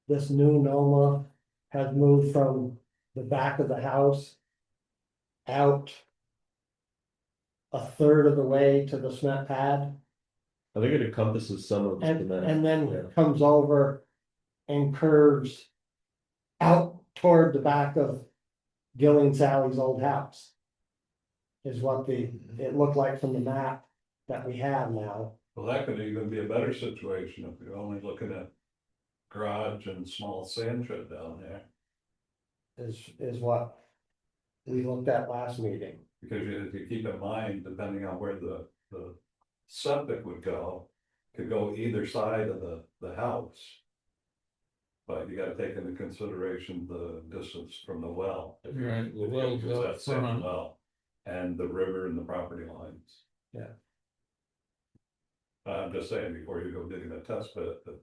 This new NOMA has moved from the back of the house out a third of the way to the cement pad, I think it encompasses some of and that. then Yeah. comes over and curves out toward the back of Gilly and Sally's old house. Is what it looked like from the map that we have now. Well, that could even be a better situation if you're only looking at garage and small sand shed down there. Is what we looked at last meeting. Because you keep in mind, depending on where the septic would go, could go either side of the house. But you gotta take into consideration the distance from the well. Right, the If you well's use up that same front. well, and the river and the property lines. Yeah. I'm just saying, before you go digging a test pit, that.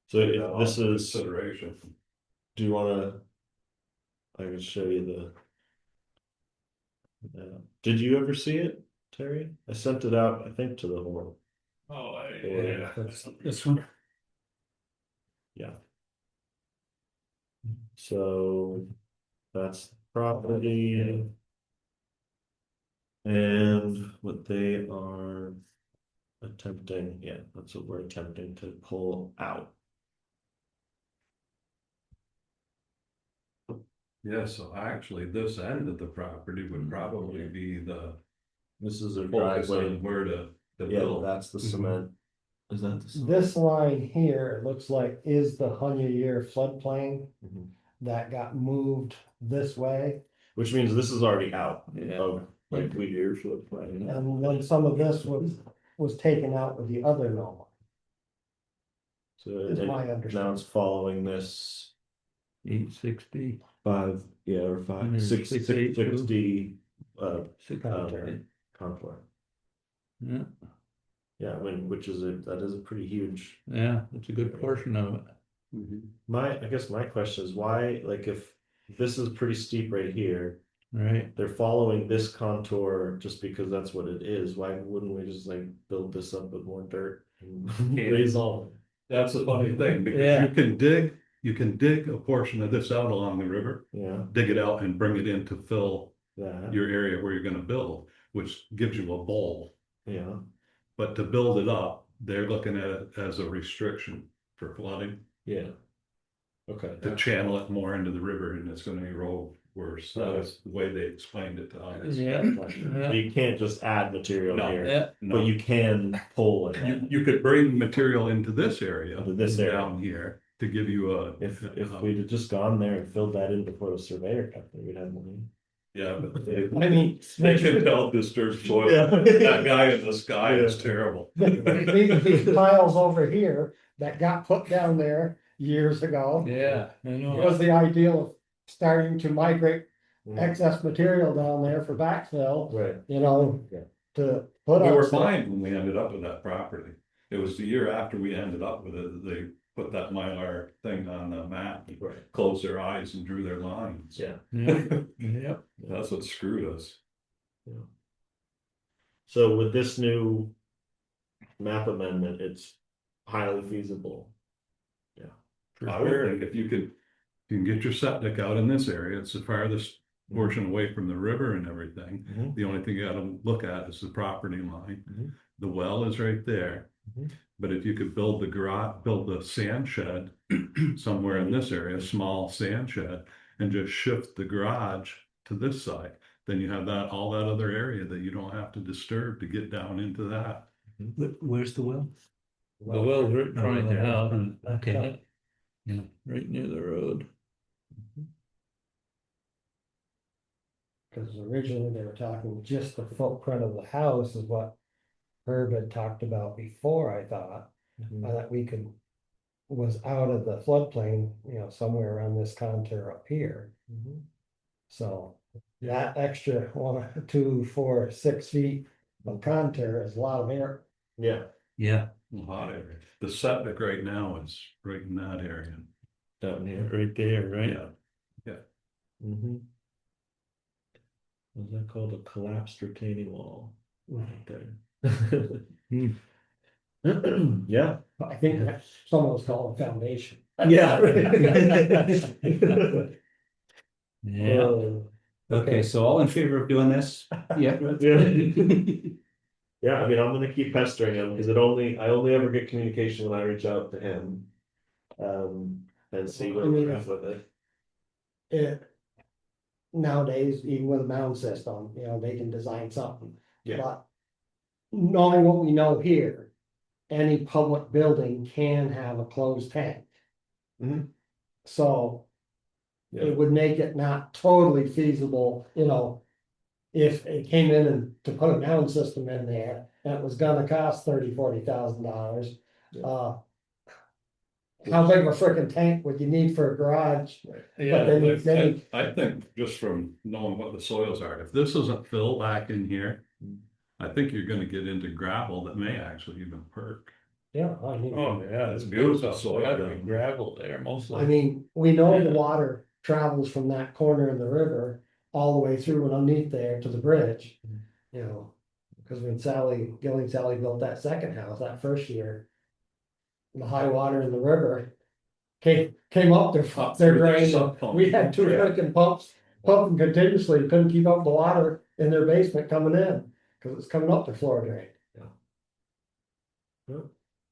So take that if this into is, consideration. do you wanna? I can show you did you ever see it, Terry? I sent it out, I think, to the whole. Oh, Yeah. This one. Yeah. So that's property. And what they are attempting, yeah, that's what we're attempting to pull out. Yeah, so actually, this end of the property would probably be the This is a focus driveway. on where to Yeah, build. that's the cement. Is that the cement? This line here, it looks like is the 100-year floodplain Mhm. that got moved this way. Which means this is already out. Yeah. Of like we years of planning. And then some of this was taken out with the other NOMA. So Is and my now understanding. it's following this 860. 5, yeah, or 5, And there's 660 Commentary. contour. Yeah, Yeah, I mean, that is a pretty huge. yeah, it's a good portion of it. I guess my question is why, like, if this is pretty steep right here, Right, they're following this contour just because that's what it is. Why wouldn't we just like build this up with more dirt and raise all? That's the funny thing, because Yeah. you can dig a portion of this out along the river, Yeah, dig it out and bring it in to fill that, your area where you're gonna build, which gives you a bowl. yeah, But to build it up, they're looking at it as a restriction for flooding, yeah. Okay. to channel it more into the river and it's gonna erode worse. That's the way they explained it to us. yeah, So you can't just add material No. here, yeah, but you can pull it. You could bring material into this area. Into this area. Down here to give you a. If we'd have just gone there and filled that in before the surveyor got there, we'd have money. Yeah, but they I mean, can tell disturbed soil. Yeah. That guy in the sky is Yeah. terrible. these piles over here that got put down there years ago. yeah, I know. Was the ideal of starting to migrate Mm. excess material down there for backfill, Right. you know, Yeah. to put We up. were stuff. fine when we ended up with that property. It was the year after we ended up with it, they put that Mylar thing on the map. Right. Closed their eyes and drew their lines. Yeah. Yeah, yeah, That's what screwed us. So with this new map amendment, it's highly feasible. for I would sure. think if you can get your septic out in this area, it's the farthest portion away from the river and everything. Mhm. The only thing you gotta look at is the property line. Mhm. The well is right there. Mhm. But if you could build the sand shed somewhere in this area, a small sand shed, and just shift the garage to this side, then you have all that other area that you don't have to disturb to get down into that. Where's the well? The well's right in front of the house. Okay. Yeah, right near the road. Cause originally they were talking just the footprint of the house is what Herb had talked about before, I thought. That we could, was out of the floodplain, you know, somewhere around this contour up here. Mhm. So that extra 1, 2, 4, 6 feet of contour is a lot of air. Yeah, Yeah, A hot area. The septic right now is right in that area. down here. Right there, right? Yeah. Mm-hmm. What's that called? A collapsed retaining wall. Right there. Yeah. I think that's some of us call it foundation. Yeah. Yeah. Oh, okay, so all in favor of doing this? Yeah. yeah, I mean, I'm gonna keep pestering him, because I only ever get communication when I reach out to him. And see where we're at with it. It, nowadays, even with a mound system, they can design something. Yeah. But knowing what we know here, any public building can have a closed tank. Mhm. So Yeah. it would make it not totally feasible, if it came in and to put a mound system in there, and it was gonna cost $30,000-$40,000. How big of a frickin' tank would you need for a garage? Yeah, then you- I think just from knowing what the soils are, if this isn't fill back in here, I think you're gonna get into gravel that may actually even perk. Yeah, I mean. Oh, yeah, It's it's beautiful beautiful soil soil, down. gravel there mostly. I mean, we know the water travels from that corner of the river all the way through and underneath there to the bridge. Cause when Sally built that second house, that first year. The high water in the river came up their Up their through the drain. sump pump. We had 2 freaking pumps pumping continuously, couldn't keep up the water in their basement coming in, cause it's coming up their floor drain. Yeah.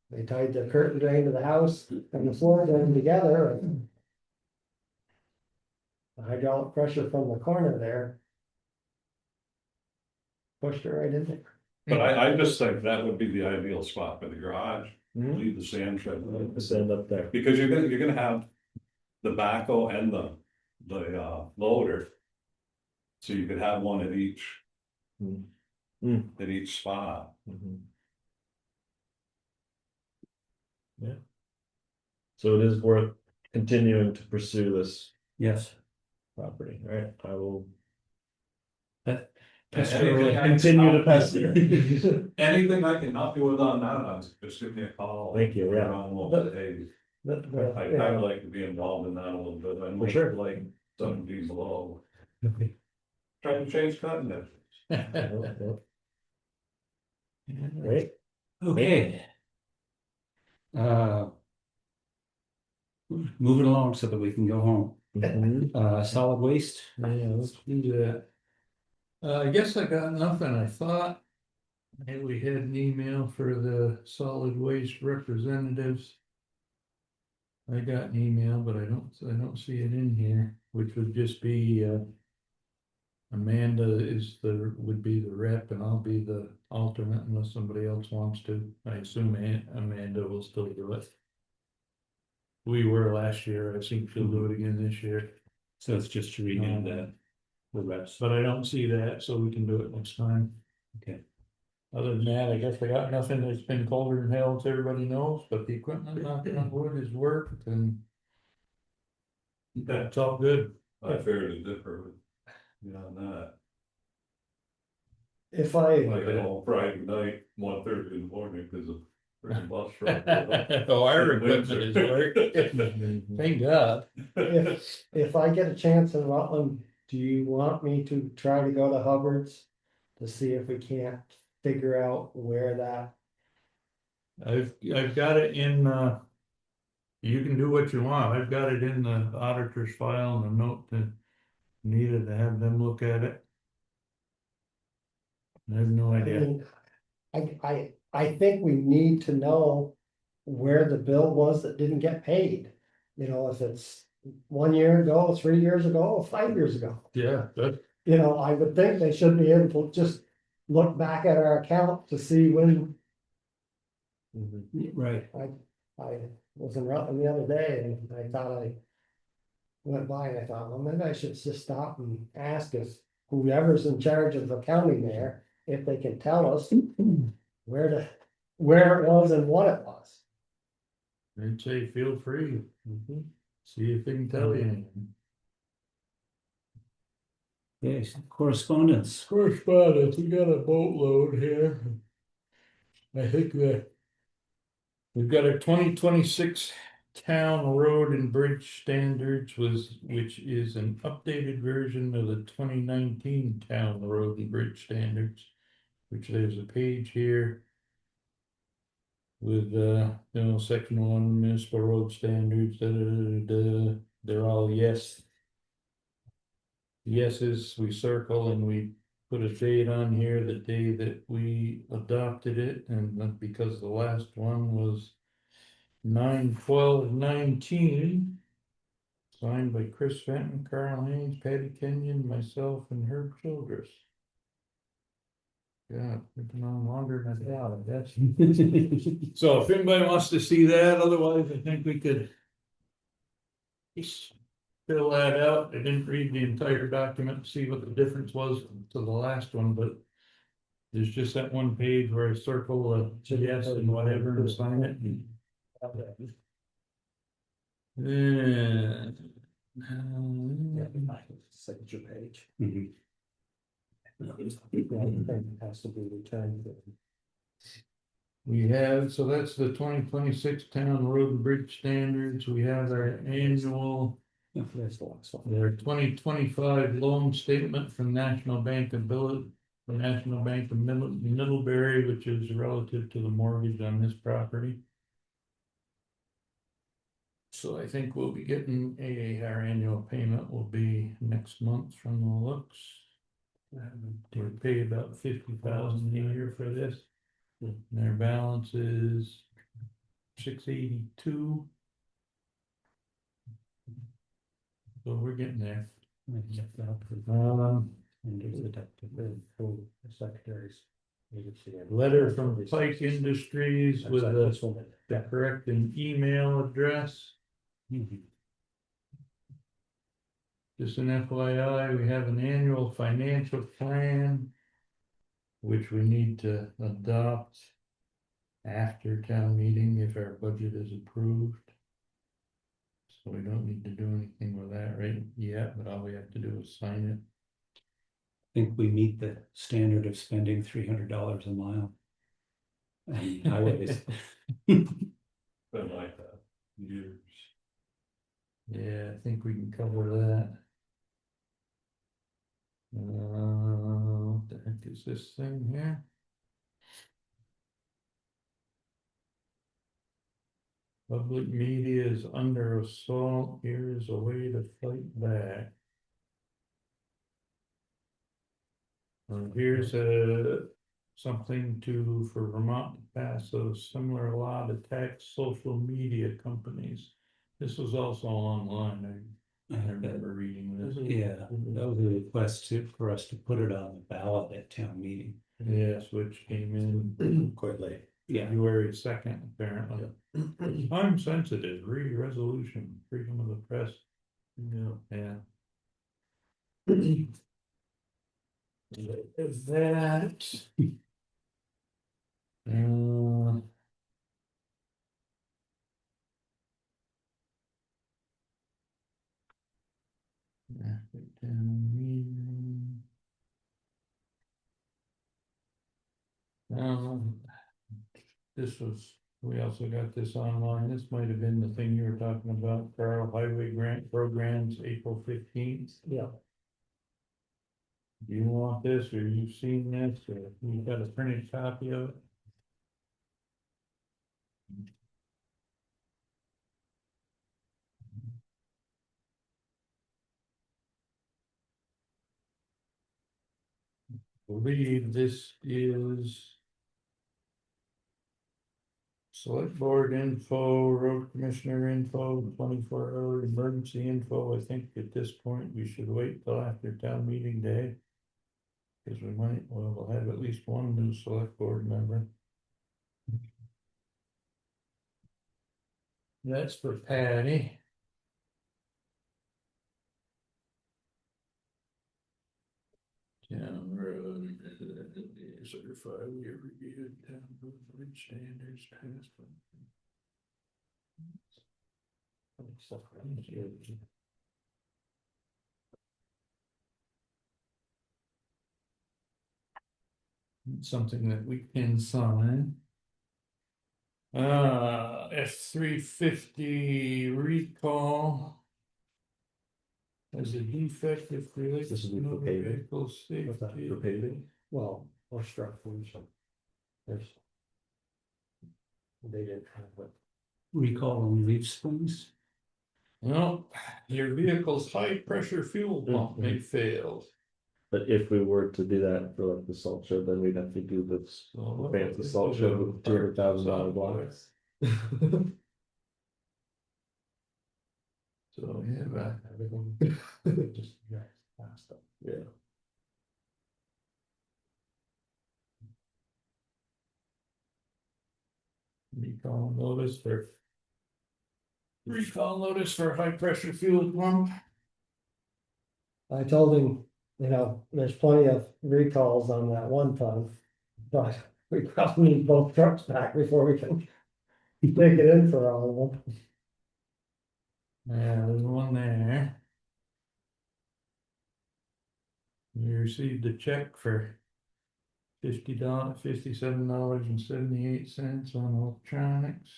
They tied the curtain drain to the house and the floor drain together and. The hydraulic pressure from the corner there. Pushed it right in there. But I just think that would be the ideal spot for the garage, Mhm. leave the sand shed. Stand up there. Because you're gonna have the backhoe and the loader. So you could have one at each. Mm. At each spot. Mhm. Yeah. So it is worth continuing to pursue this Yes. property, right? I will Anything I can continue to help pester. you- Anything I can help you with on that, just give me a call. Thank you, yeah. Around a little bit, hey, I kind of like to be involved in that a little bit, I For sure. like some below. Trying to change cotton there. Great. Okay. Moving along so that we can go home. Mhm. Solid waste. Yeah, let's do that. I guess I got nothing. I thought maybe we had an email for the solid waste representatives. I got an email, but I don't see it in here, which would just be, Amanda would be the rep and I'll be the alternate unless somebody else wants to. I assume Amanda will still do it. We were last year. I think she'll do it again this year. So it's just to renew the reps. But I don't see that, so we can do it next time. Okay. Other than that, I guess I got nothing. It's been colder than hell, as everybody knows, but the equipment, knocking on wood, has worked and it's all good. I figured it differ, on that. If I, Like on Friday night, 1:30 in the morning, because of freaking bus truck. Oh, our equipment is working. Thank God. if I get a chance in Rutland, do you want me to try to go to Hubbard's? To see if we can't figure out where that, I've got it in, you can do what you want. I've got it in the auditor's file and a note to Nita to have them look at it. I have no I idea. mean, I think we need to know. Where the bill was that didn't get paid, if it's 1 year ago, 3 years ago, or 5 years ago. Yeah, that, I would think they should be able to just look back at our account to see when. Right. I was in Rutland the other day and I thought I went by and I thought, well, maybe I should just stop and ask if whoever's in charge of accounting there, if they can tell us where it was and what it was. I'd say feel free. See if they can tell you anything. Yes, correspondence. Correspondence, we got a boatload here. I think that. We've got our 2026 town road and bridge standards which is an updated version of the 2019 town road and bridge standards. Which there's a page here. With section 1 municipal road standards, they're all yes. Yeses, we circle and we put a date on here, the day that we adopted it, and because the last one was 9/12/19. Signed by Chris Fenton, Carl Haynes, Patty Kenyon, myself, and Herb Childress. Yeah, we've been on longer than I thought, I guess. So if anybody wants to see that, otherwise I think we could just fill that out. I didn't read the entire document to see what the difference was to the last one, but there's just that one page where I circle a yes and whatever and sign it. Signature page. Mhm. Has to be returned. We have, so that's the 2026 town road and bridge standards. We have our annual. That's the last one. Their 2025 loan statement from National Bank of Middlebury, which is relative to the mortgage on this property. So I think we'll be getting our annual payment will be next month from the looks. They pay about 50,000 a year for this. Their balance is 682. So we're getting there. Secretaries. Letter from Pike Industries with the correct email address. Just an FYI, we have an annual financial plan, which we need to adopt after town meeting if our budget is approved. So we don't need to do anything with that right yet, but all we have to do is sign it. I think we meet the standard of spending $300 a mile. And highways. Been like that years. Yeah, I think we can cover that. What the heck is this thing here? Public media is under assault. Here is a way to fight back. Here's something for Vermont to pass a similar law to tax social media companies. This was also online. I remember reading this. Yeah, that was a request for us to put it on the ballot at town meeting. Yes, which came in Quite late. Yeah. February 2nd, apparently. Time sensitive, read resolution, freedom of the press. Yeah. Is that? We also got this online. This might have been the thing you were talking about, Carl, highway grant programs, April 15th. Yeah. Do you want this, or you've seen this, or you got a printed copy of it? I believe this is select board info, road commissioner info, 24-hour emergency info. I think at this point we should wait till after town meeting day. Because we'll have at least one new select board member. That's for Patty. Town road, certified, we have reviewed town road bridge standards, passed. something that we can sign. F-350 recall. As a defect if related This is to motor for paving. vehicle What's that, safety. for paving? Well, or structures. There's. They didn't have it. Recall on leaf springs. No, your vehicle's high pressure fuel pump may fail. But if we were to do that for like the salt shed, then we'd have to do this So fancy salt shed with $200,000 blocks. So, yeah, but Just, yeah, fast up. Yeah. recall notice for high pressure fuel pump. I told him, there's plenty of recalls on that 1 ton. But we probably need both trucks back before we can take it in for all of them. Yeah, there's one there. We received a check for $57.78 on electronics.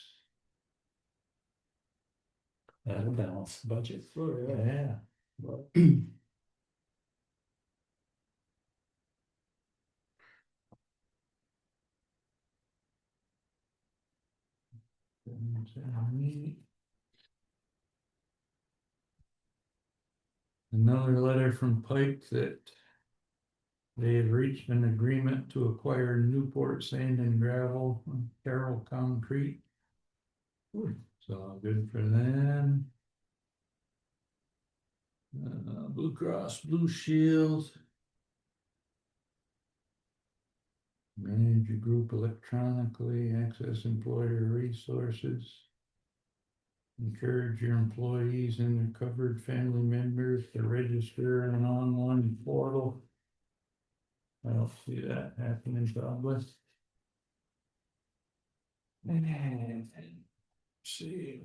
That'll balance the budget. Yeah. Another letter from Pike that they have reached an agreement to acquire Newport Sand and Gravel and Carroll Concrete. So good for them. Blue Cross Blue Shield. Manage your group electronically, access employer resources. Encourage your employees and their covered family members to register in an online portal. I don't see that happening probably. And see.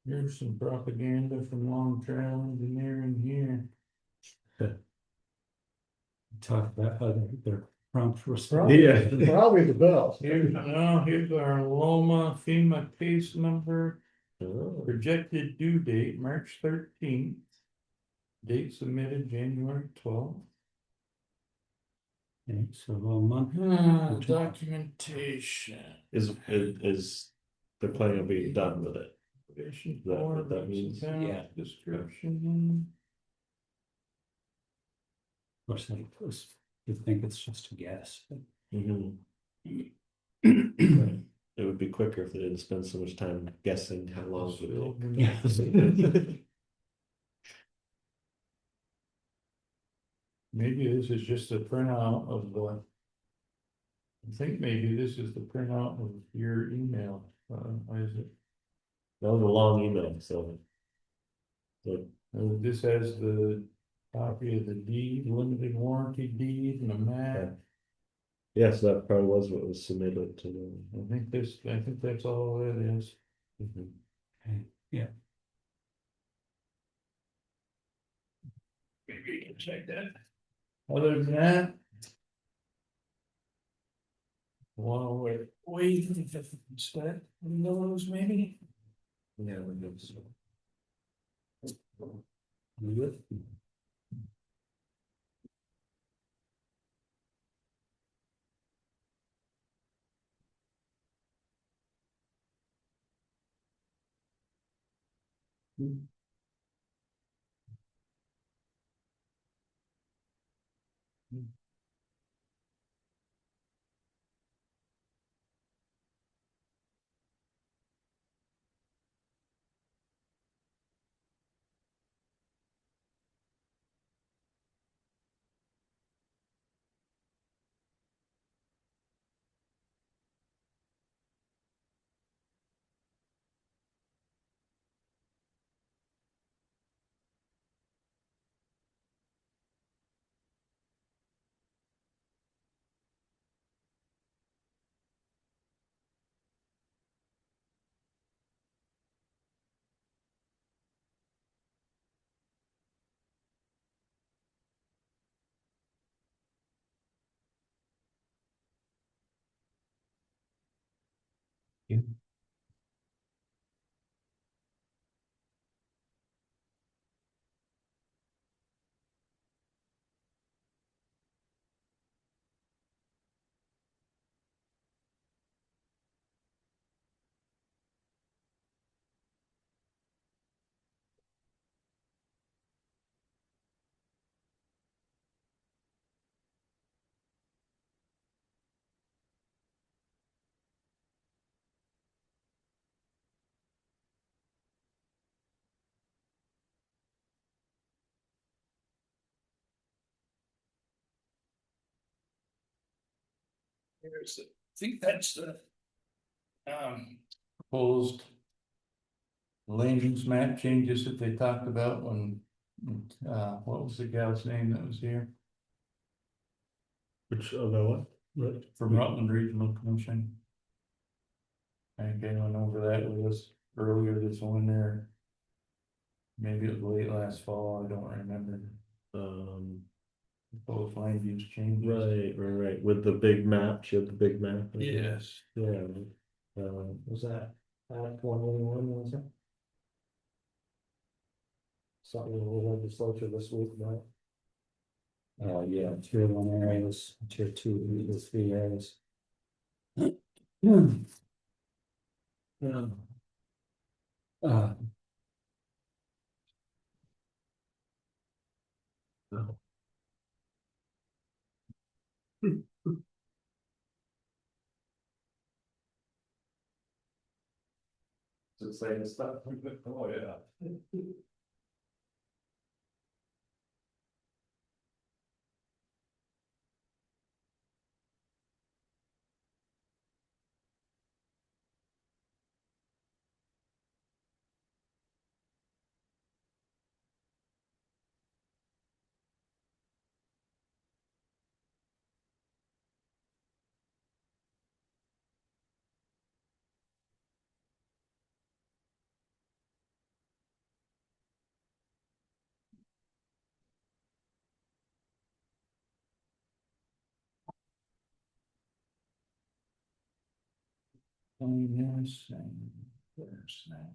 Here's some propaganda from Long Trail Engineering here. Talk about how they're prompt response. Probably the bill. Here's our Loma FEMA case number. Oh. Projected due date, March 13th. Date submitted January 12th. Okay, so a month. Documentation. Is they're planning on being done with it? Is that what that means? Yeah. Description. Of course, you think it's just a guess. But It would be quicker if they didn't spend so much time guessing how long it would take. Yeah. Maybe this is just a printout of the. I think maybe this is the printout of your email. Is it? That was a long email, so. This has the copy of the deed, limited warranty deed and a map. Yes, that probably was what was submitted to them. I think that's all it is. Okay, yeah. Maybe you can check that. Other than that. While we're waiting, if I can start those maybe. Yeah, we do. Good. you. I think that's the proposed land use map changes that they talked about when, what was the gal's name that was here? Which, about what? From Rutland Regional Commission. I think they went over that with us earlier this winter. Maybe it was late last fall, I don't remember. Both land use changes. Right, with the big map, she had the big map. Yes. Yeah. Was that, 21, was it? Something in the legislature this week, right? Yeah, tier one areas, tier two, tier three areas. Yeah. Uh, It's the same stuff. Oh, yeah. Yes, and there's that.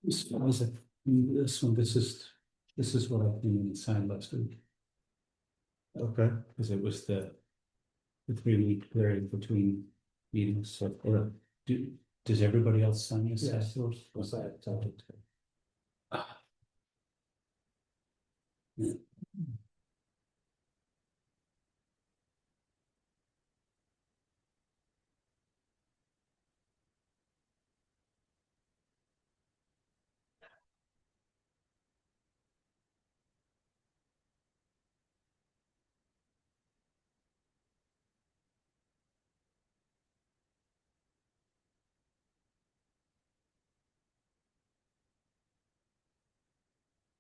this was this one, this is what I came in and signed last week, Okay. because it was the 3 week period between meetings, so, does everybody else sign this? Yes. Was that,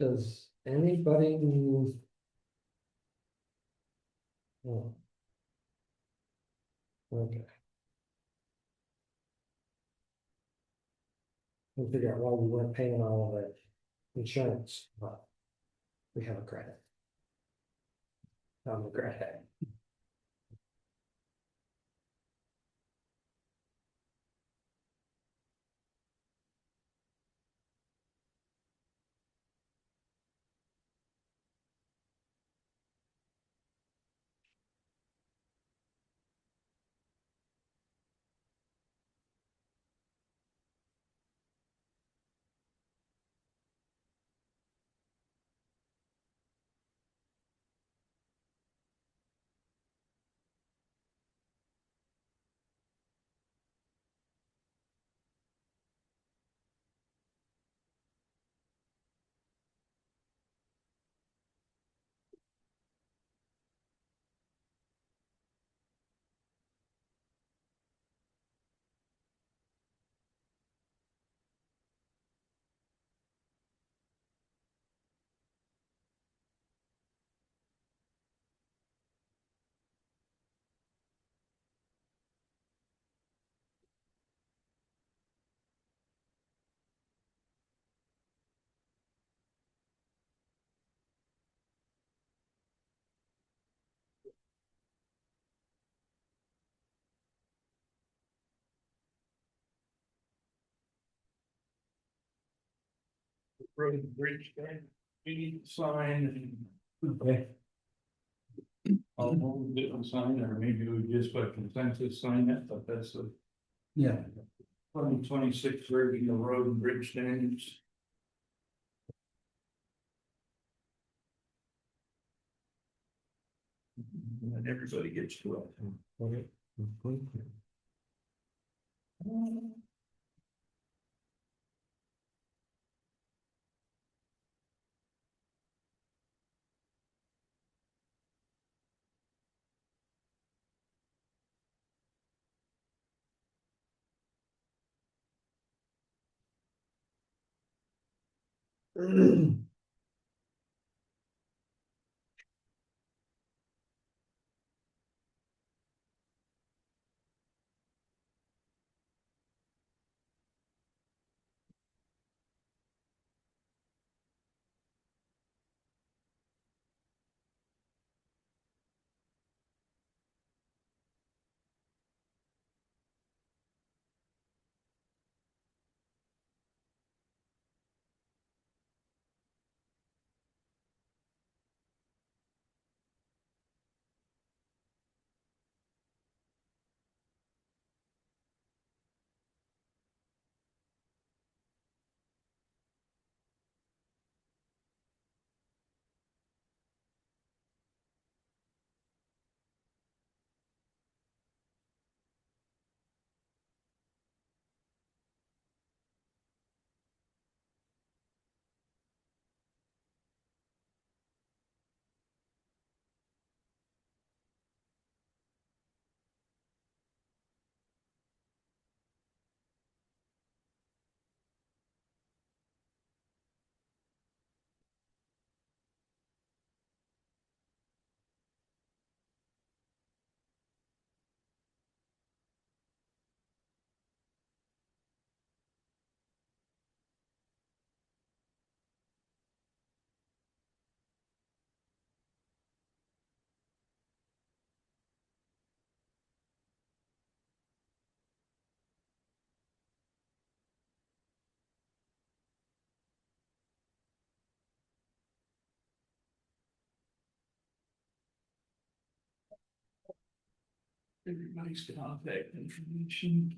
does anybody? Oh. Okay. We'll figure out why we weren't paying all of the insurance, but we have a credit. On the credit. road and bridge thing, we need to sign Okay. and I'll move it and sign, or maybe we just by consensus sign it, but that's the Yeah. 2026 version of road and bridge standards. And everybody gets to it. Everybody's contact information.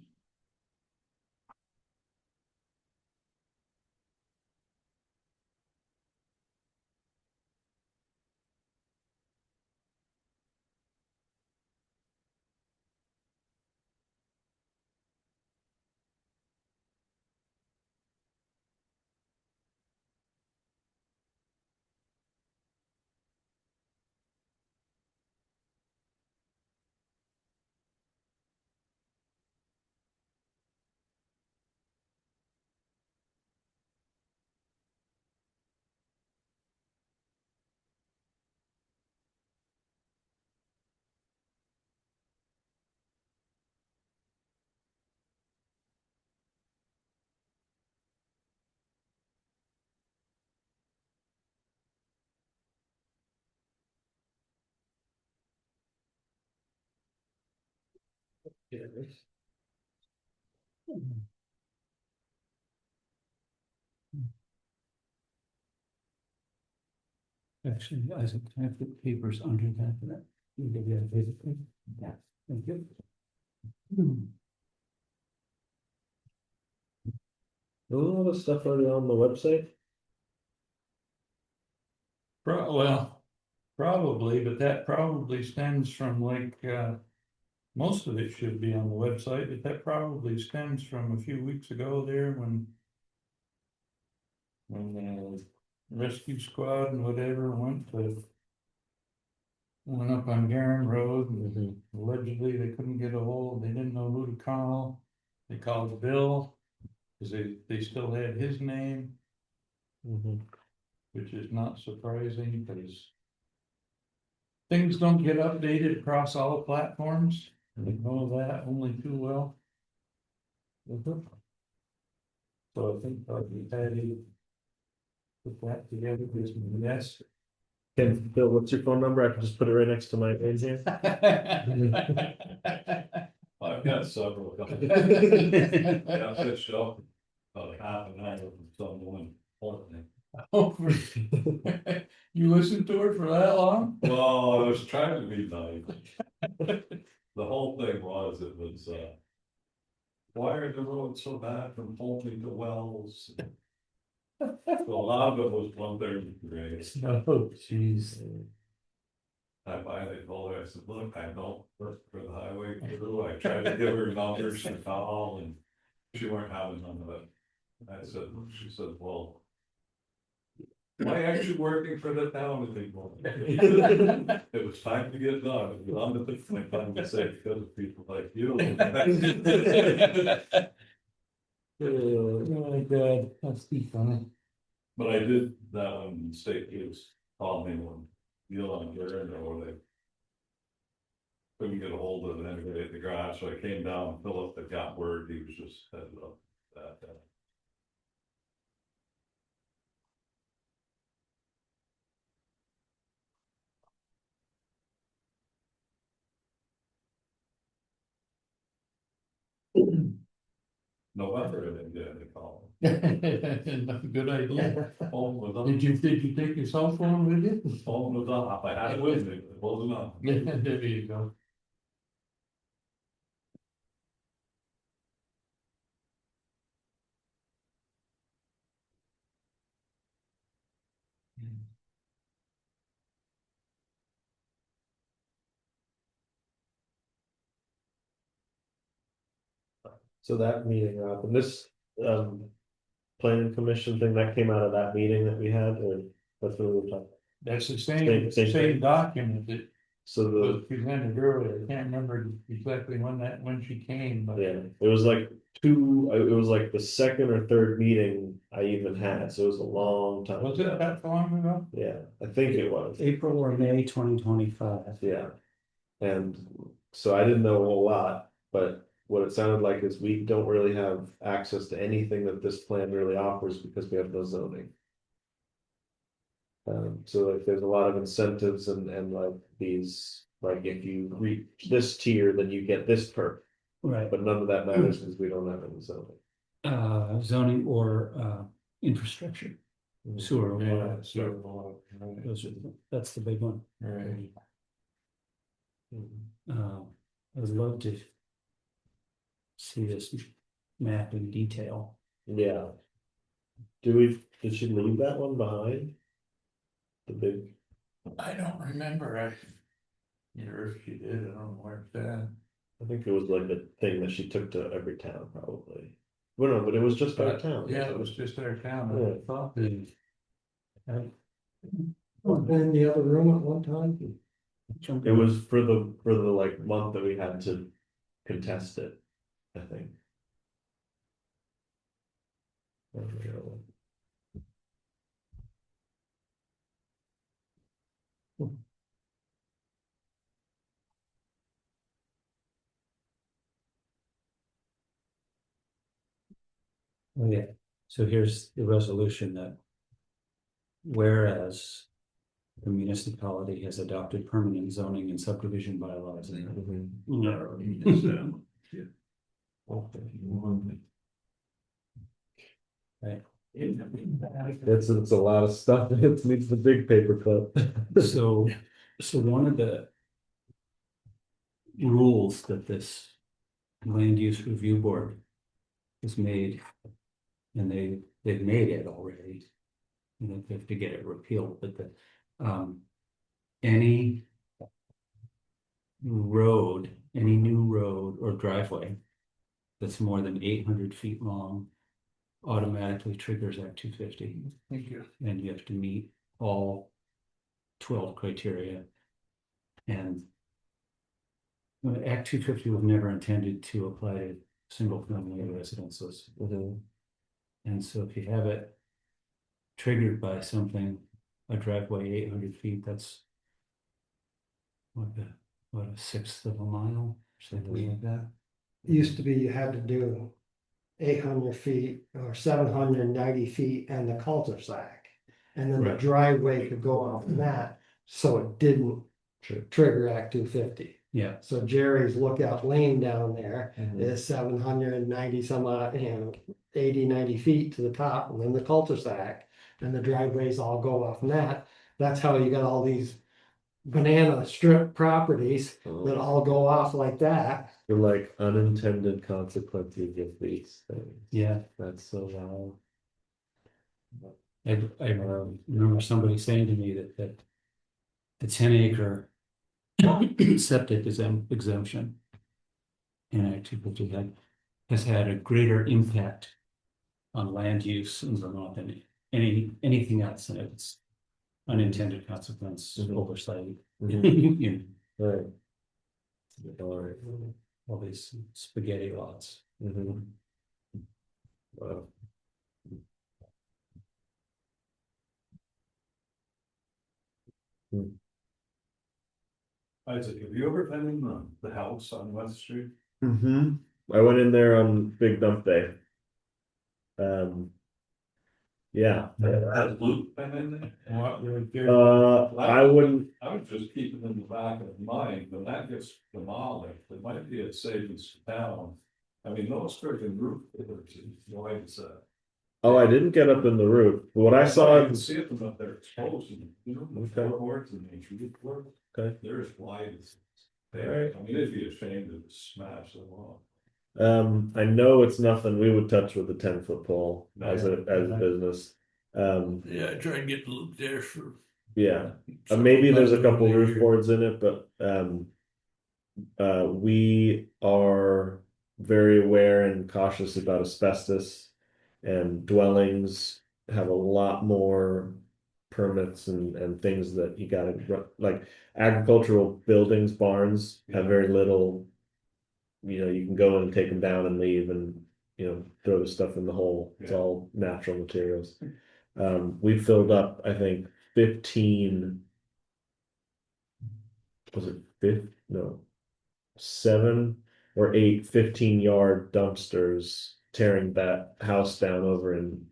Actually, Isaac, can I put papers under that for that? You give you that basically? Yeah, thank you. All the stuff already on the website? Well, probably, but that probably stems from like, most of it should be on the website, but that probably stems from a few weeks ago there when the rescue squad and whatever went up on Garum Road and allegedly they couldn't get a hold, they didn't know who to call. They called Bill, cause they still had his name, which is not surprising, because things don't get updated across all platforms. We know that only too well. So I think probably Patty put that together, yes. Ken, Bill, what's your phone number? I can just put it right next to my name here. I've got several. Yeah, I switched up about half an hour from someone You listened to it for that long? Well, I was trying to be nice. The whole thing was, why are the roads so bad from Pulte to Wells? So a lot of it was 133. Oh, jeez. I finally told her, I said, look, I don't work for the highway crew. I tried to give her numbers to call and she weren't having none of it. She said, well, why aren't you working for the town anymore? It was time to get done. It was on the time to say because of people like you. Oh my God, that's too funny. But I did that when state police called me when deal on Gary or they couldn't get a hold of anybody at the garage, so I came down. Philip that got word he was just headed up that. November, I didn't get any call. Good idea. Phone was up. Did you take your cell phone with you? Phone was up. I had it with me. It wasn't up. There you go. So that meeting, and this, planning commission thing that came out of that meeting that we had, or that's what we were talking. That's the Same same thing. document that So was presented earlier. I can't remember exactly when she came, but. yeah, it was like it was like the second or third meeting I even had, so it was a long time. Was it that long ago? Yeah, I think it was. April or May 2025. Yeah. And so I didn't know a whole lot, but what it sounded like is we don't really have access to anything that this plan really offers because we have no zoning. So like there's a lot of incentives and like these, like if you reach this tier, then you get this perk, Right. but none of that matters because we don't have any zoning. Zoning or infrastructure, sewer, or Yeah, water. sewer, water, right. That's the big one. Right. I would love to see this map in detail. Yeah. Did she leave that one behind? The big. I don't remember. If she did, I don't know where it's at. I think it was like the thing that she took to every town, probably. Well, no, but it was just our town. Yeah, it was just our town. Yeah. I thought. Was in the other room at one time? It was for the like month that we had to contest it, I think. Oh, yeah, so here's the resolution that. Whereas. The municipality has adopted permanent zoning and subdivision bylaws. Right. It's a lot of stuff. It needs the big paper clip. So one of the. Rules that this land use review board. Has made. And they've made it already. You know, they have to get it repealed, but any. Road, any new road or driveway. That's more than 800 feet long. Automatically triggers Act 250. Thank you. And you have to meet all 12 criteria. And Act 250 was never intended to apply to single family residences. And so if you have it triggered by something, a driveway 800 feet, that's what a sixth of a mile, something like that. Used to be you had to do 800 feet or 790 feet and the cul-de-sac. And then the Right. driveway could go off that, so it didn't trigger Act 250. Yeah. So Jerry's Lookout Lane down there is 790 some odd, 80, 90 feet to the top, and then the cul-de-sac. and the driveways all go off that. That's how you got all these banana strip properties that all go off like that. They're like unintended consequences of these things. Yeah, That's so loud. I remember somebody saying to me that the 10 acre septic exemption in Act 250 has had a greater impact on land use in Vermont than anything else, and it's unintended consequence oversight. You know, Right. Alright. all these spaghetti lots. Mhm. Wow. Isaac, have you ever been in the house on West Street? I went in there on Big Dump Day. Yeah. Has Luke been in there? I wouldn't. I would just keep it in the back of mind, when that gets demolished, it might be a savings to town. I mean, those freaking roof pillars, why is that? Oh, I didn't get up in the roof. What I saw. You can see it from up there exposed, and, you know, the floorboards and the roof work. Okay. They're as wide as. Alright. I mean, it'd be a shame to smash them off. I know it's nothing we would touch with a 10-foot pole as a Yeah. business. Yeah, I tried to get Luke there for. Yeah, maybe there's a couple roof boards in it, but we are very aware and cautious about asbestos, and dwellings have a lot more permits and things that you gotta like agricultural buildings, barns have very little. You know, you can go in and take them down and leave, and you know, throw the stuff in the hole. It's all natural materials. We filled up, I think, 15. Was it 5? No, 7 or 8 15-yard dumpsters tearing that house down over in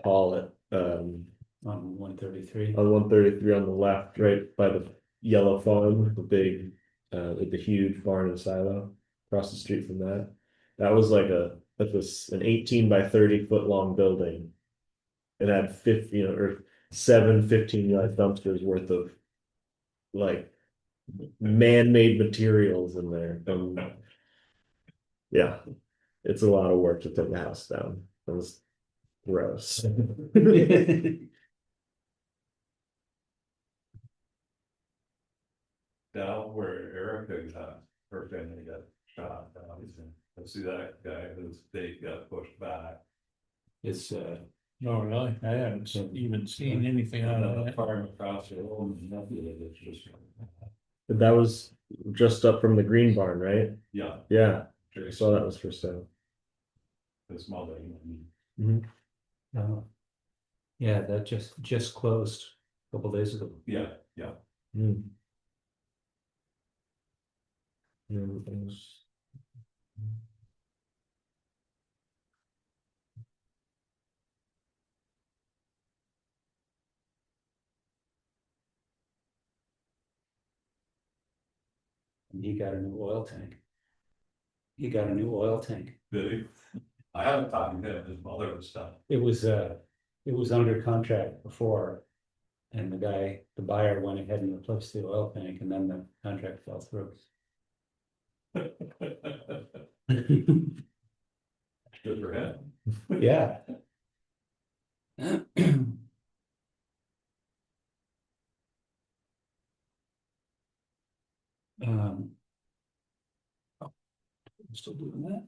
Pollitt, On 133. on 133 on the left, right by the yellow farm, the big, like the huge barn and silo across the street from that. That was like an 18 by 30 foot long building. It had 50, or 7 15-yard dumpsters worth of like man-made materials in there. Yeah, it's a lot of work to take a house down. It was gross. Down where Erica got, her family got shot down, I see that guy, his date got pushed back. It's No, really, I haven't even seen anything out of that. Farm across the road, and nothing, it's just. That was just up from the green barn, right? Yeah. Yeah, I saw that was for sale. His mother. yeah, that just closed a couple days ago. Yeah, yeah. And he got a new oil tank. He got a new oil tank. Did he? I haven't talked to him, his mother was stuff. It was under contract before. And the buyer went ahead and replaced the oil tank, and then the contract fell through. Good for him. Yeah. I'm still doing that.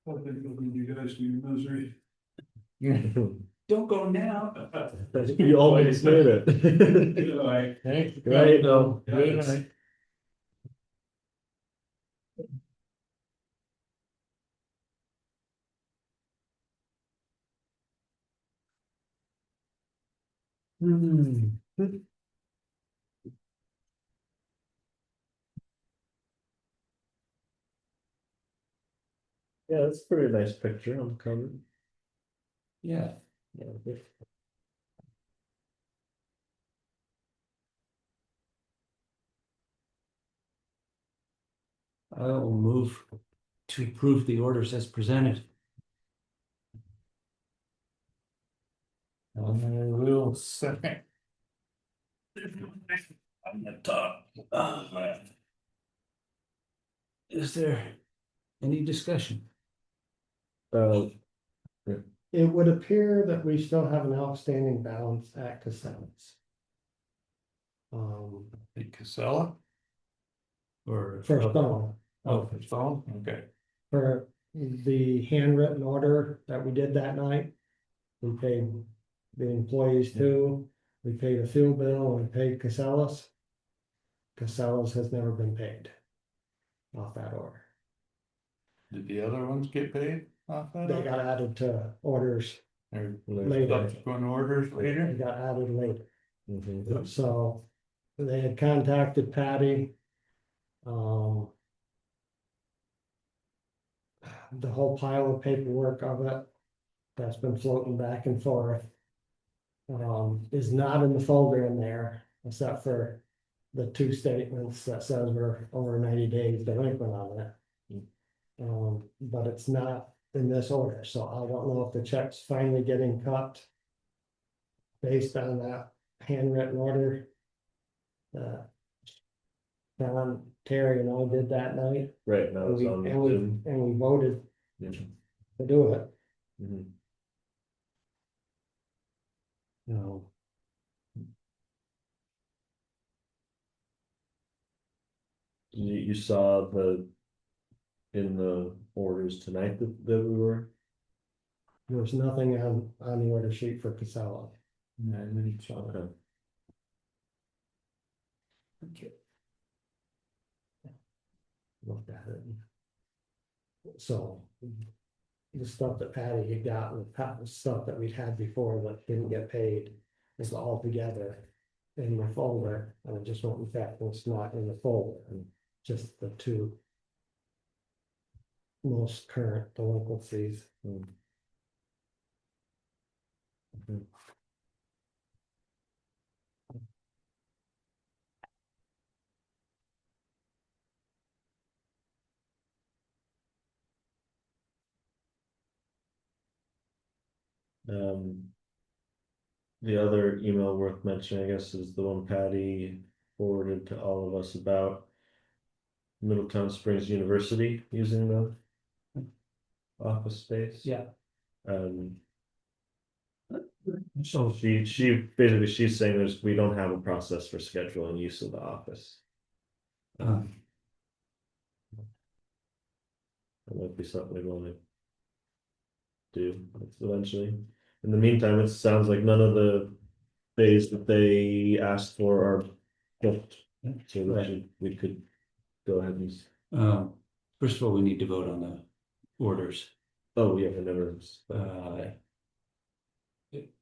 I think you guys do your misery. Don't go now. You almost made it. Good night. Hey, Right, no. good night. Yeah, that's a pretty nice picture on the cover. Yeah. Yeah, good. I will move to approve the orders as presented. I will second. On the top. Is there any discussion? Uh, It would appear that we still have an outstanding balance at Casellas. The Casella? Or For stone, Oh, for stone, okay. for the handwritten order that we did that night. We paid the employees too, we paid a fuel bill, and we paid Casellas. Casellas has never been paid off that order. Did the other ones get paid off that? They got added to orders, Or later. subsequent orders they later? got added later. mhm. So they had contacted Patty. Um. The whole pile of paperwork of it that's been floating back and forth. Is not in the folder in there, except for the two statements that says we're over 90 days delinquent on it. But it's not in this order, so I don't know if the check's finally getting cut. Based on that handwritten order. Don, Terry and I did that night. Right now it's on Zoom. And we voted Yeah. to do it. Mhm. No. You saw in the orders tonight that we were, There was nothing on the order sheet for Casella. Yeah, and then it's okay, Okay. Looked at it. So. The stuff that Patty had gotten, the stuff that we'd had before that didn't get paid is all together in my folder, and I just went in fact, it's not in the folder, and just the two most current delinquencies. um. The other email worth mentioning, I guess, is the one Patty forwarded to all of us about Middletown Springs University using the office space. Yeah. So she basically, she's saying we don't have a process for scheduling use of the office. Um, That might be something we want to do eventually. In the meantime, it sounds like none of the days that they asked for are booked. So we could go ahead and. First of all, we need to vote on the orders. Oh, yeah, I never.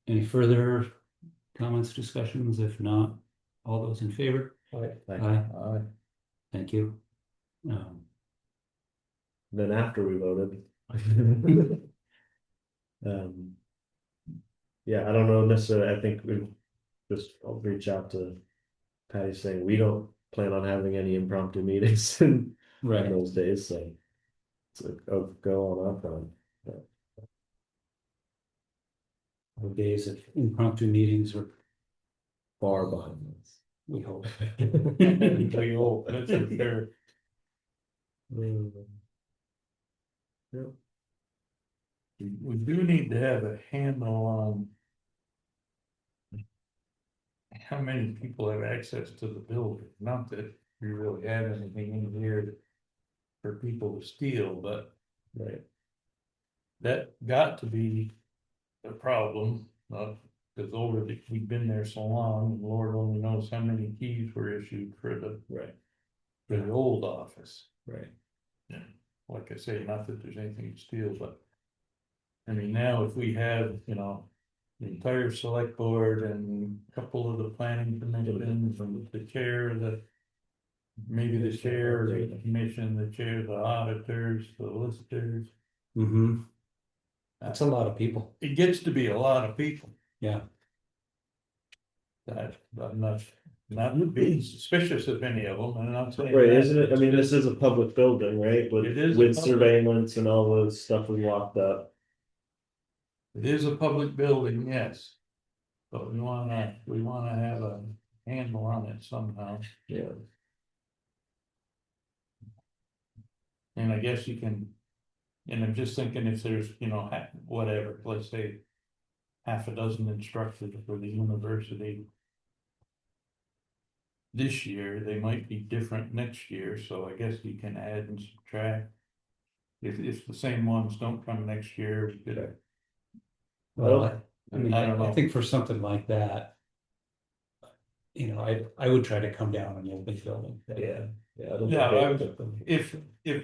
Any further comments, discussions? If not, all those in favor? Aye. Thank you. Then after we voted. Yeah, I don't know necessarily, I think I'll reach out to Patty saying we don't plan on having any impromptu meetings in those days, so. Go on up on. The days of impromptu meetings are Far behind us. we hope. We hope, that's for sure. Yep. We do need to have a handle on. How many people have access to the building, not that we really have anything in here. For people to steal, but. Right. That got to be a problem, because we've been there so long, and Lord only knows how many keys were issued for the. Right. For the old office. Right. Yeah, like I say, not that there's anything to steal, but. I mean, now if we have, the entire select board and a couple of the planning commissions and the chair of the. Maybe the chair of the commission, the chair of the auditors, the listers. Mm-hmm. That's a lot of people. It gets to be a lot of people. Yeah. That, I'm not being suspicious of any of them, and I'm not saying. Right, that, isn't it? I it's mean, this just- is a public building, right? With, It is a with public- surveillance and all the stuff we locked up. It is a public building, yes. But we wanna have a handle on it somehow. Yeah. And I guess you can, and I'm just thinking if there's, whatever, let's say. Half a dozen instructors for the university. This year, they might be different next year, so I guess you can add and subtract. If the same ones don't come next year, we could. Well, I mean, I don't I know. think for something like that. I would try to come down on the open building. Yeah. Yeah. I don't Yeah, think I they- would, if,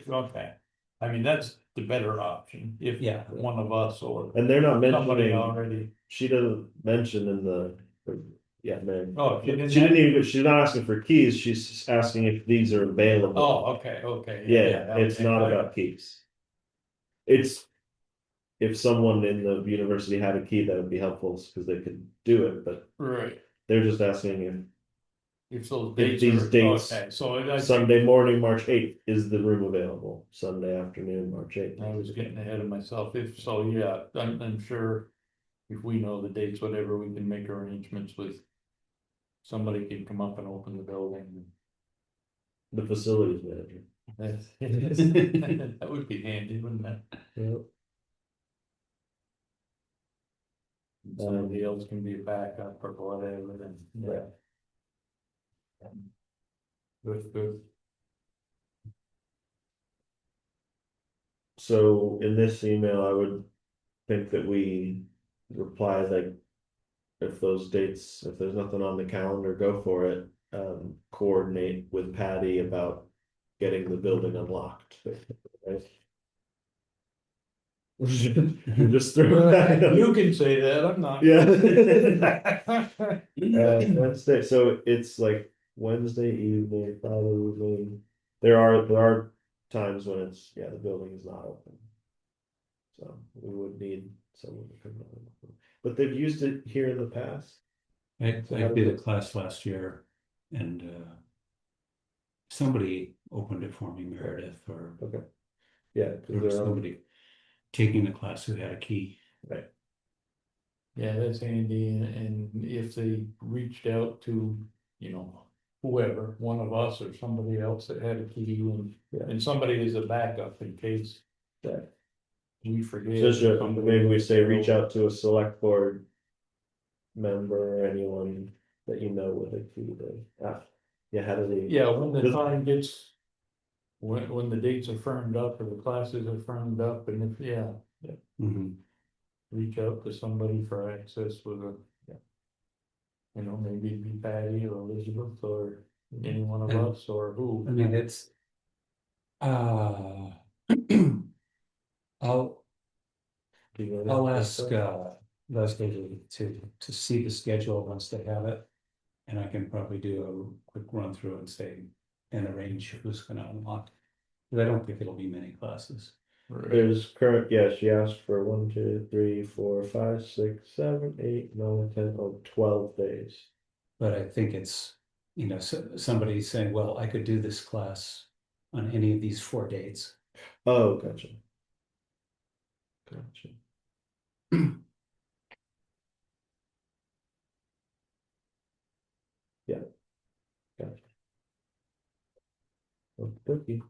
okay, I mean, that's the better option, if Yeah. one of us or And they're not somebody mentioning, already. she doesn't mention in the, yeah, man. Oh, she She didn't. didn't even, she's not asking for keys, she's asking if these are available. Oh, okay. Yeah, it's okay, not I- about keys. It's. If someone in the university had a key, that would be helpful, because they could do it, but Right, they're just asking if those If dates these are, dates- okay, so I if think Sunday morning, March eighth, is the room available? Sunday afternoon, March eighth. I was getting ahead of myself, if so, yeah, I'm sure. If we know the dates, whatever, we can make arrangements with. Somebody can come up and open the building. The facilities manager. That would be handy, wouldn't it? Yep. Somebody else can be a backup or whatever, then, yeah. Good. So in this email, I would think that we reply like. If those dates, if there's nothing on the calendar, go for it. Coordinate with Patty about getting the building unlocked. Right? Just throw that in. You can say that, I'm not. Yeah. Wednesday, so it's like Wednesday evening, probably. There are times when it's, the building is not open. So we would need someone to come in. But they've used it here in the past. I did a class last year and somebody opened it for me, Meredith, or Okay. Yeah. there was somebody taking the class who had a key. Right. Yeah, that's handy, and if they reached out to, whoever, one of us or somebody else that had a key and somebody is a backup in case. That we forget. So maybe we say reach out to a select board member or anyone that you know with a key to. How do they? Yeah, when the time gets, when the dates are firmed up or the classes are firmed up, and if, Mhm. reach out to somebody for access with a. Maybe it'd be Patty or Elizabeth or any one of And- us or who. I mean, it's. I'll ask Leslie to see the schedule once they have it. And I can probably do a quick run through and say, and arrange who's gonna unlock. But I don't think it'll be many classes. There's she asked for 1, 2, 3, 4, 5, 6, 7, 8, 9, 10, 12 days. But I think it's, somebody saying, well, I could do this class on any of these 4 dates. Oh, gotcha. Yeah. Gotcha. Okay.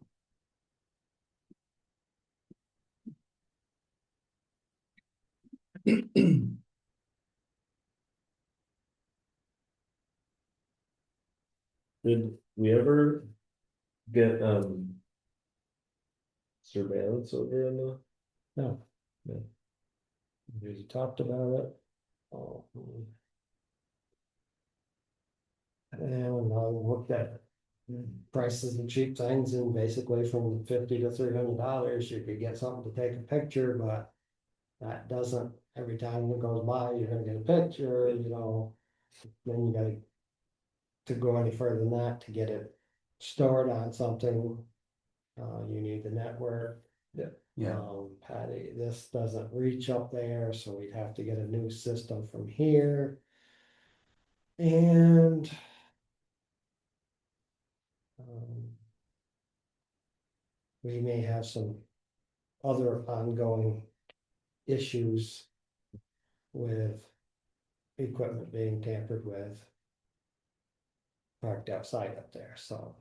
Did we ever get surveillance over in the? No. No. We talked about it. Oh. And I looked at prices of cheap things, and basically from $50 to $300, you could get something to take a picture, but that doesn't, every time it goes by, you're gonna get a picture, then you gotta to go any further than that to get it stored on something. You need the network, Yeah, Patty, this doesn't reach up there, so we'd have to get a new system from here. And. We may have some other ongoing issues with equipment being tampered with. Parked outside up there, so.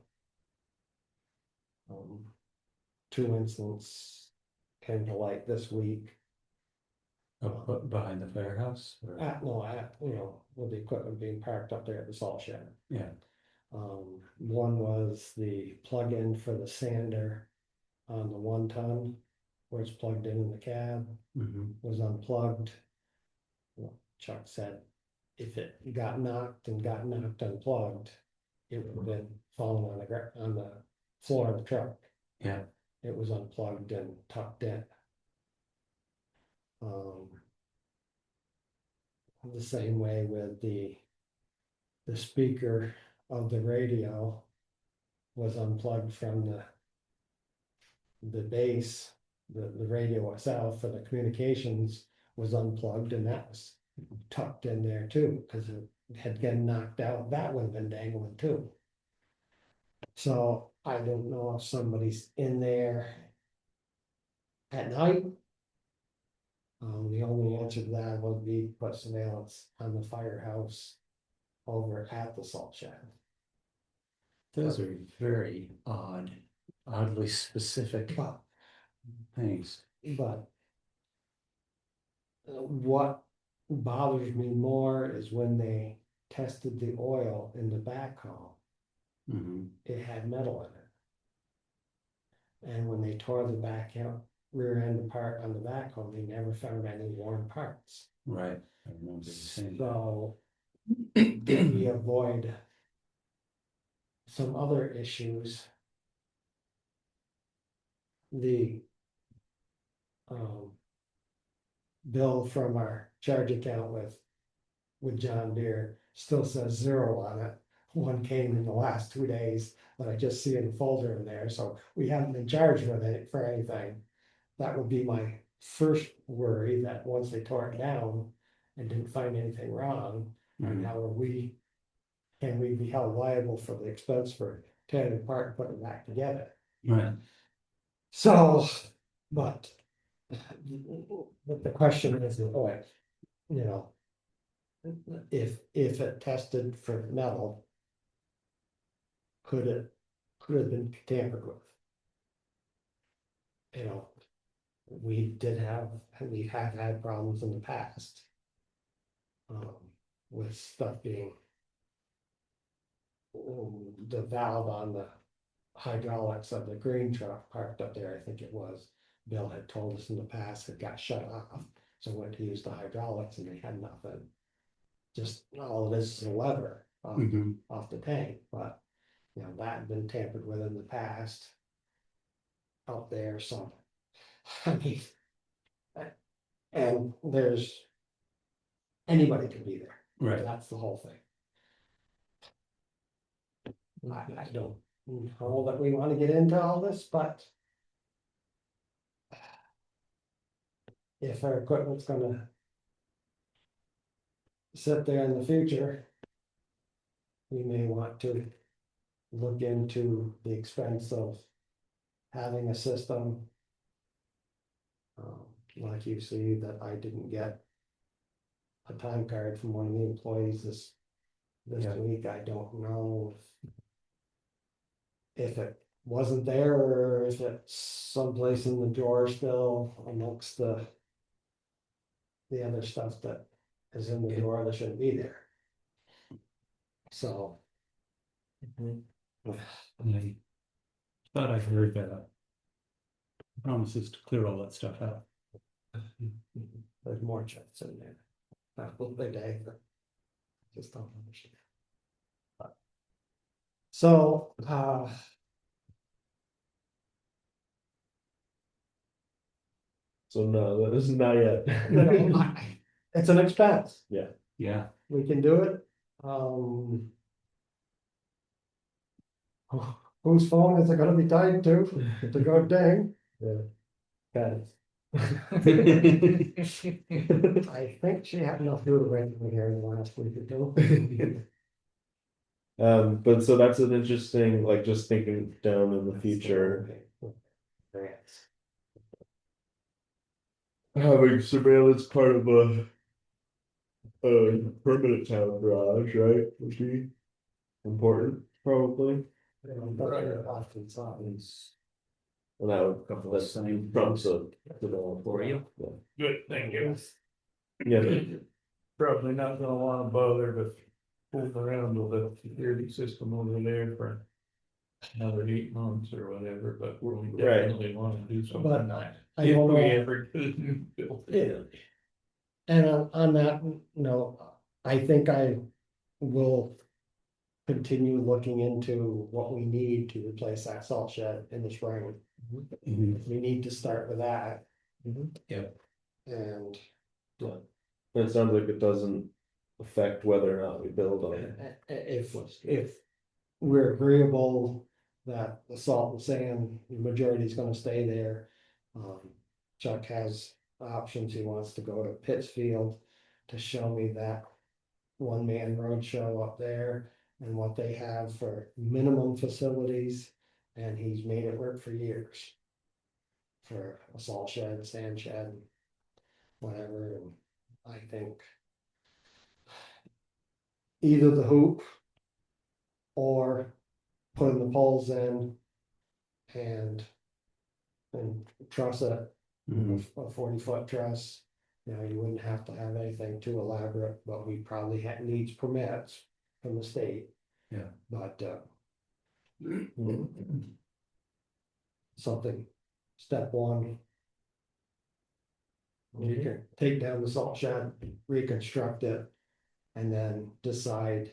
2 incidents came to light this week. up behind the firehouse. Or- With the equipment being parked up there at the salt shed. Yeah, One was the plug-in for the sander on the 1 ton, where it's plugged in the cab, mhm, was unplugged. Well, Chuck said if it got knocked unplugged, it would have been falling on the floor of the truck. yeah, It was unplugged and tucked in. The same way with the speaker of the radio was unplugged from the base, the radio itself for the communications was unplugged, and that was tucked in there too, because it had gotten knocked out, that would have been dangling too. So I don't know if somebody's in there at night. The only answer to that would be put surveillance on the firehouse over at the salt shed. those are very oddly specific But things. But what bothers me more is when they tested the oil in the backhoe, Mhm, it had metal in it. And when they tore the rear end apart on the backhoe, they never found any worn parts. right, I remember you saying that. So if we avoid some other issues, the bill from our charge account with John Deere still says 0 on it. One came in the last 2 days, but I just see in the folder in there, so we haven't been charged with it for anything. That would be my first worry, that once they tore it down and didn't find anything wrong, and how can we be held liable for the expense for tearing it apart and putting it back together? Right, So, but the question is, if it tested for metal, could it have been tampered with? We have had problems in the past. With stuff being. The valve on the hydraulics of the green truck parked up there, I think it was. Bill had told us in the past it got shut off, so went to use the hydraulics and they had nothing. Just all it is a lever mhm, off the tank, but that had been tampered with in the past. Out there, so I mean, and anybody can be there. right, That's the whole thing. I don't know that we want to get into all this, but if our equipment's gonna sit there in the future, we may want to look into the expense of having a system. Like you see that I didn't get a time card from one of the employees this Yeah. week. I don't know if it wasn't there or if it's someplace in the drawer still amongst the other stuff that is in the drawer that shouldn't be there. So. I thought I heard that. Promises to clear all that stuff out. There's more checks in there. Not a big day, but just don't understand. So, So no, this is not yet. it's an expense. Yeah, We can do it. Whose phone is it gonna be tied to go ding? Yeah. Cause. I think she had enough to do it here in the last week or two. But so that's an interesting, like, just thinking down in the future, Grants. having surveillance part of a permanent town garage, right, would be important, probably. Often signs. And that would, Couple of that's signs. trumps a developer. For you. Yeah. Good, thank you. Yeah, Probably not gonna wanna bother to fool around with the security system over there for another 8 months or whatever, but we Right. definitely wanna do something. But I If don't we know. ever do build it. And on that note, I think I will continue looking into what we need to replace that salt shed in the spring. We need to start with that. Yep. And it sounds like it doesn't affect whether or not we build on it. if we're agreeable that the salt and sand, the majority is gonna stay there. Chuck has options, he wants to go to Pittsfield to show me that one-man road show up there and what they have for minimum facilities, and he's made it work for years. For a salt shed, sand shed, whatever, and I think either the hoop or putting the poles in and truss it, a 40-foot truss. You know, you wouldn't have to have anything too elaborate, but we probably needs permits from the state. Yeah. But something, step one. You can take down the salt shed, reconstruct it, and then decide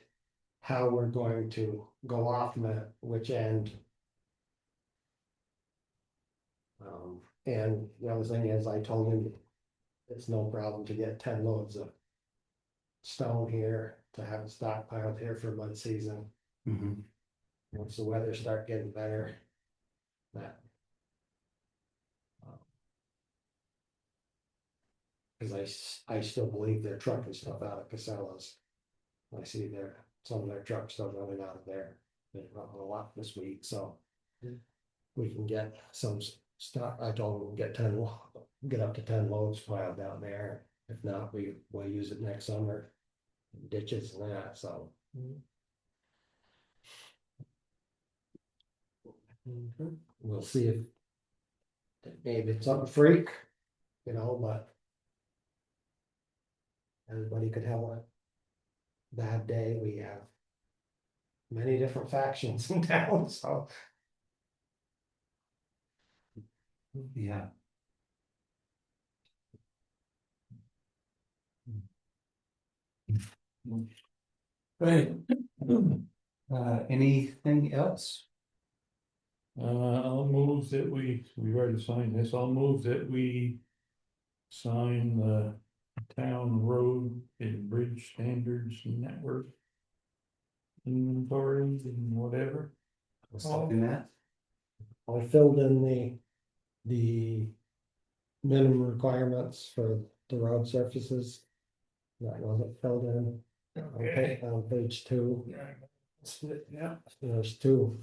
how we're going to go off from it, which end. And the other thing is, I told him it's no problem to get 10 loads of stone here to have it stockpiled here for mud season. Once the weather start getting better, that. Cause I still believe they're trucking stuff out of Casella's. I see some of their trucks still running out of there. They're running a lot this week, so. We can get some stock, I told them we'll get up to 10 loads piled down there. If not, we'll use it next summer. Ditches and that, so. We'll see if. Maybe it's something freak, but. Everybody could have a bad day. We have many different factions in town, so. Yeah. Right. Anything else? I'll move that we've already signed this, I'll move that we sign the town road and bridge standards network inventories and whatever. We'll stop in that. I filled in the minimum requirements for the road surfaces. That wasn't filled in. Okay, on page 2. Yeah. There's 2.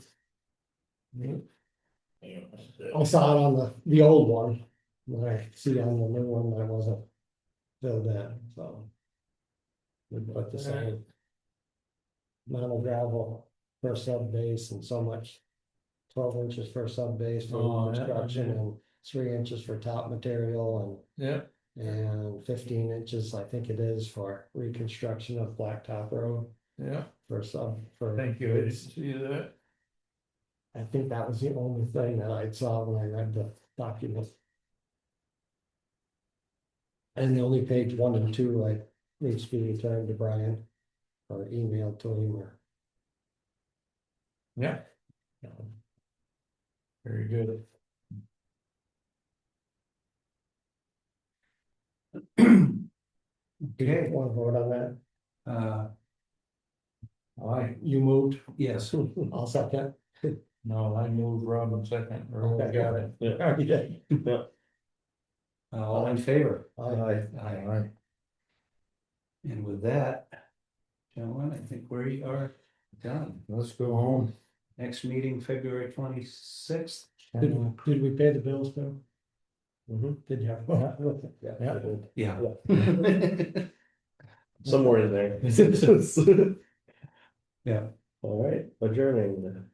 I saw it on the old one, but I see on the new one that wasn't filled in, so. We put the same amount of gravel per sub base and so much. 12 inches for sub base for construction and 3 inches for top material Yeah. and 15 inches, I think it is, for reconstruction of Blacktop Road. Yeah. For Thank you, I didn't see that. I think that was the only thing that I saw when I read the document. And the only page 1 and 2, I needs to be returned to Brian or emailed to him or. Yeah. Very good. Okay, want to vote on that? You moved? Yes. I'll second. No, I moved Robin second, or Okay. got it. Yeah. Okay. Yeah. All in favor? Aye. Aye. And with that, gentlemen, I think we are done. Let's go home. Next meeting, February 26th. Did we pay the bills, Bill? Mhm. Did you? Yeah. Yeah. Somewhere in there. Yeah. All right, adjourning.